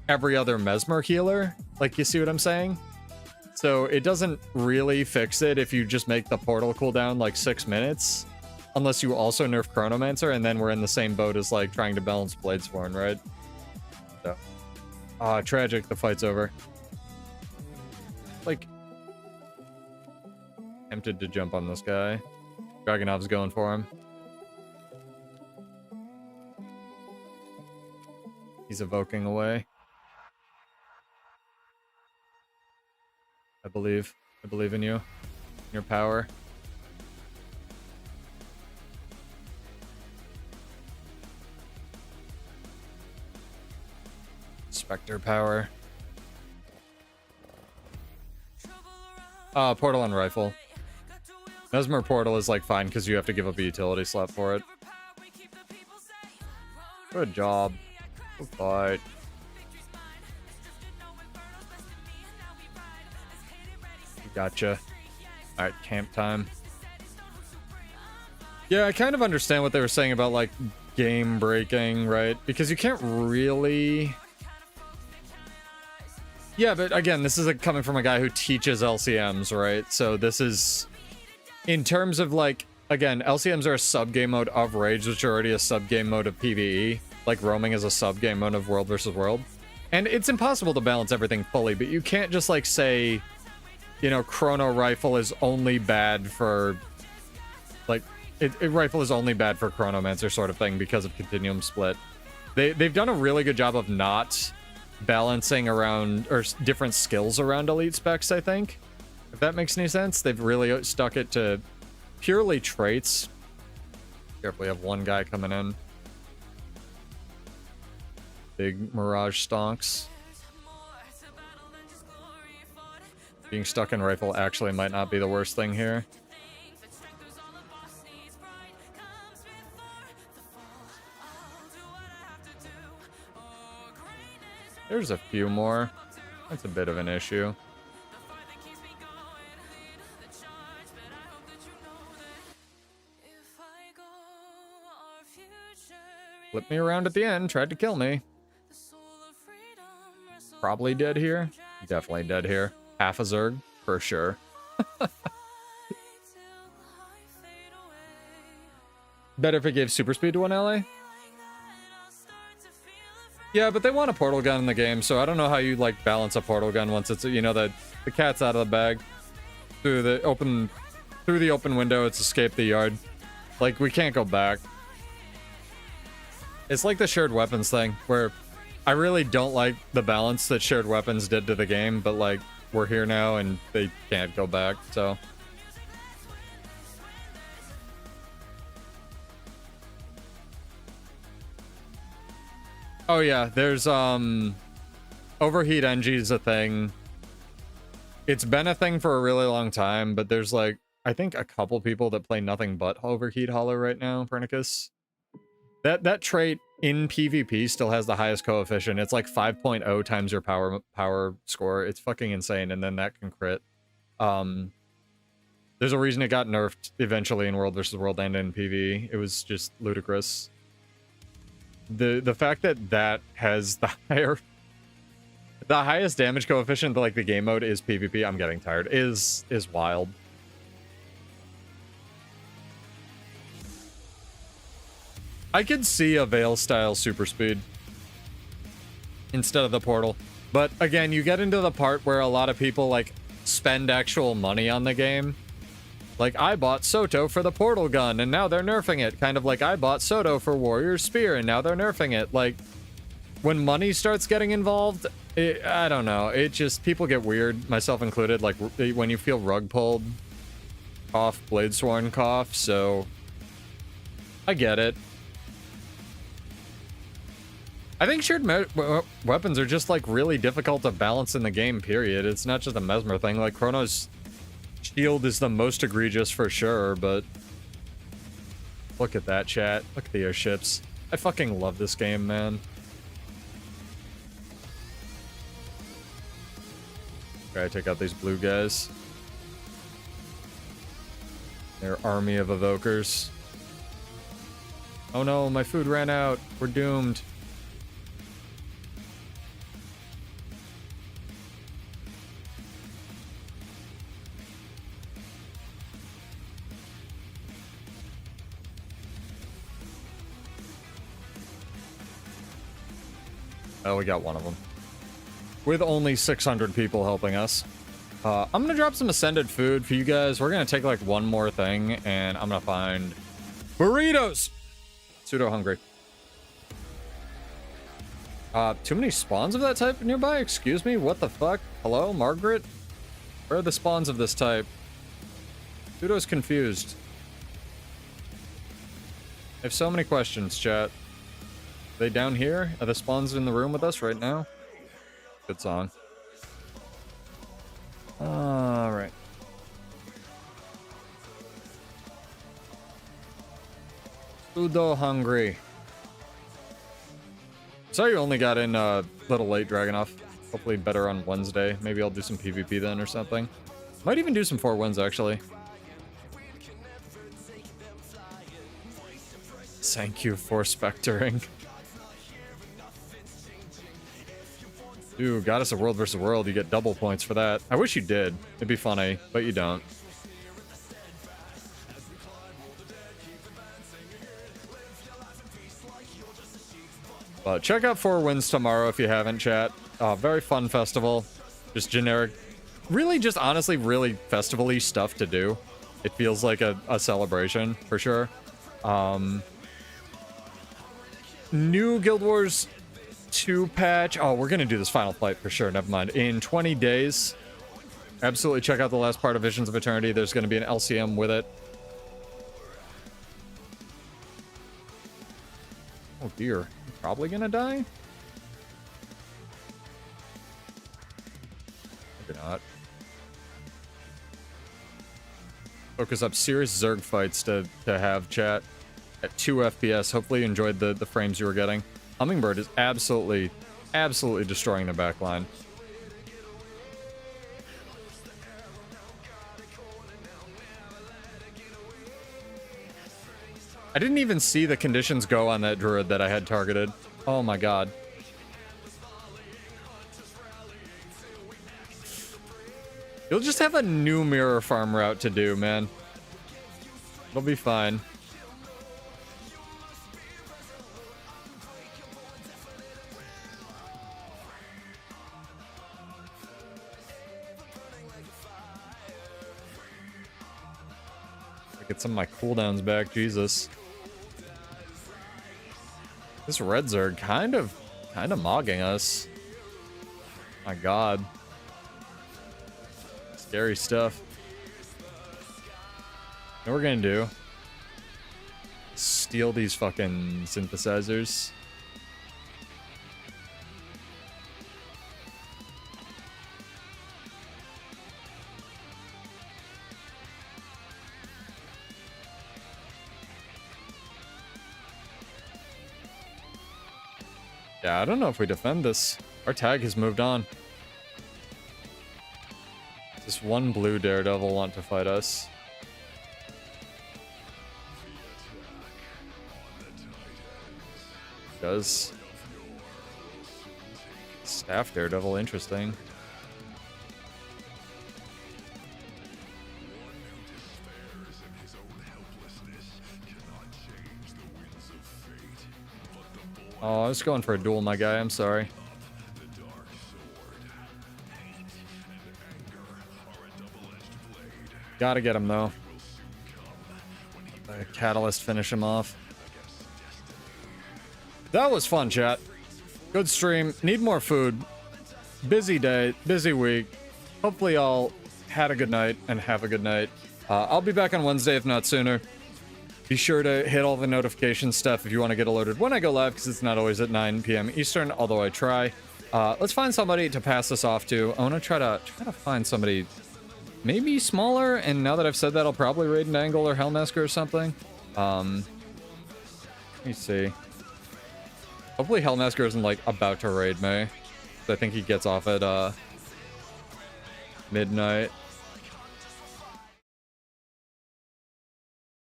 every other Mesmer healer. Like, you see what I'm saying? So it doesn't really fix it if you just make the portal cooldown like 6 minutes. Unless you also nerf Chronomancer, and then we're in the same boat as like trying to balance Bladesworn, right? So. Ah, tragic, the fight's over. Like, tempted to jump on this guy. Dragunov's going for him. He's evoking away. I believe in you. Your power. Spectre power. Portal and rifle. Mesmer portal is like fine because you have to give up a utility slot for it. Good job. Good fight. Gotcha. Alright, camp time. Yeah, I kind of understand what they were saying about, like, game breaking, right? Because you can't really... Yeah, but again, this is coming from a guy who teaches LCMs, right? So this is... In terms of, like... Again, LCMs are a sub-game mode of Rage, which are already a sub-game mode of PvE. Like, roaming is a sub-game mode of World versus World. And it's impossible to balance everything fully, but you can't just, like, say... You know, Chrono Rifle is only bad for... Like, Rifle is only bad for Chronomancer sort of thing because of Continuum Split. They've done a really good job of not balancing around... Or different skills around elite specs, I think. If that makes any sense. They've really stuck it to purely traits. Careful, we have one guy coming in. Big Mirage stonks. Being stuck in rifle actually might not be the worst thing here. There's a few more. That's a bit of an issue. Flipped me around at the end, tried to kill me. Probably dead here. Definitely dead here. Half a Zerg, for sure. Better if it gave super speed to one ally? Yeah, but they want a portal gun in the game, so I don't know how you, like, balance a portal gun once it's, you know, the cat's out of the bag. Through the open window, it's escaped the yard. Like, we can't go back. It's like the shared weapons thing, where I really don't like the balance that shared weapons did to the game, but, like, we're here now and they can't go back, so. Oh yeah, there's overheat NG is a thing. It's been a thing for a really long time, but there's, like, I think a couple people that play nothing but overheat hollow right now, Pernicus. That trait in PvP still has the highest coefficient. It's like 5.0 times your power score. It's fucking insane, and then that can crit. There's a reason it got nerfed eventually in World versus World and in PvE. It was just ludicrous. The fact that has the highest damage coefficient to, like, the game mode is PvP. I'm getting tired. Is wild. I could see a Veil-style super speed instead of the portal. But, again, you get into the part where a lot of people, like, spend actual money on the game. Like, I bought Soto for the portal gun, and now they're nerfing it. Kind of like I bought Soto for Warrior Spear, and now they're nerfing it. Like, when money starts getting involved, I don't know. It just, people get weird, myself included. Like, when you feel rug pulled, cough, Bladesworn cough, so I get it. I think shared weapons are just, like, really difficult to balance in the game, period. It's not just a Mesmer thing. Like, Chrono's shield is the most egregious for sure, but look at that, chat. Look at the airships. I fucking love this game, man. Okay, take out these blue guys. Their army of evokers. Oh no, my food ran out. We're doomed. Oh, we got one of them. With only 600 people helping us. I'm gonna drop some Ascended food for you guys. We're gonna take, like, one more thing, and I'm gonna find burritos! Pseudo hungry. Too many spawns of that type nearby? Excuse me? What the fuck? Hello, Margaret? Where are the spawns of this type? Pseudo's confused. I have so many questions, chat. Are they down here? Are the spawns in the room with us right now? Good song. Alright. Udo hungry. Sorry you only got in a little late, Dragonoff. Hopefully better on Wednesday. Maybe I'll do some PvP then or something. Might even do some 4 wins, actually. Thank you for spectoring. Ooh, Goddess of World versus World. You get double points for that. I wish you did. It'd be funny, but you don't. But check out 4 Wins tomorrow if you haven't, chat. Very fun festival. Just generic. Really just honestly really festival-y stuff to do. It feels like a celebration, for sure. New Guild Wars 2 patch. Oh, we're going to do this final fight for sure. Never mind. In 20 days. Absolutely check out the last part of Visions of Eternity. There's going to be an LCM with it. Oh, dear. I'm probably going to die? Maybe not. Focus up serious Zerg fights to have, chat. At 2 FPS. Hopefully you enjoyed the frames you were getting. Hummingbird is absolutely destroying the backline. I didn't even see the conditions go on that druid that I had targeted. Oh my god. You'll just have a new mirror farm route to do, man. It'll be fine. Get some of my cooldowns back, Jesus. This red Zerg kind of mogging us. My god. Scary stuff. What we're gonna do? Steal these fucking synthesizers. Yeah, I don't know if we defend this. Our tag has moved on. This one blue daredevil want to fight us. Does. Staff daredevil, interesting. Oh, I was going for a duel, my guy. I'm sorry. Gotta get him, though. The catalyst finish him off. That was fun, chat. Good stream. Need more food. Busy day. Busy week. Hopefully y'all had a good night and have a good night. I'll be back on Wednesday, if not sooner. Be sure to hit all the notification stuff if you want to get alerted when I go live, because it's not always at 9 p.m. Eastern, although I try. Let's find somebody to pass this off to. I want to try to find somebody maybe smaller, and now that I've said that, I'll probably raid an Angle or Hellmasker or something. Let me see. Hopefully Hellmasker isn't, like, about to raid me. I think he gets off at, midnight.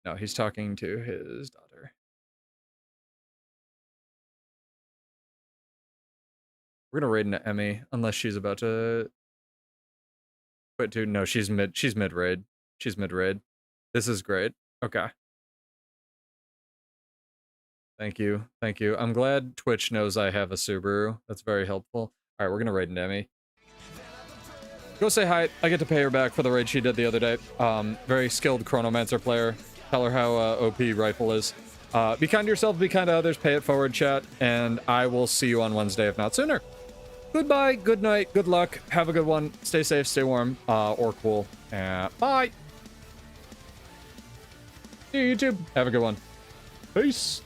No, he's talking to his daughter. We're gonna raid into Emmy, unless she's about to quit too. No, she's mid-raid. She's mid-raid. This is great. Okay. Thank you. Thank you. I'm glad Twitch knows I have a Subaru. That's very helpful. Alright, we're gonna raid into Emmy. Go say hi. I get to pay her back for the raid she did the other day. Very skilled Chronomancer player. Tell her how OP rifle is. Be kind to yourself, be kind to others, pay it forward, chat, and I will see you on Wednesday, if not sooner. Goodbye, good night, good luck, have a good one, stay safe, stay warm, or cool, bye! See you, YouTube, have a good one. Peace!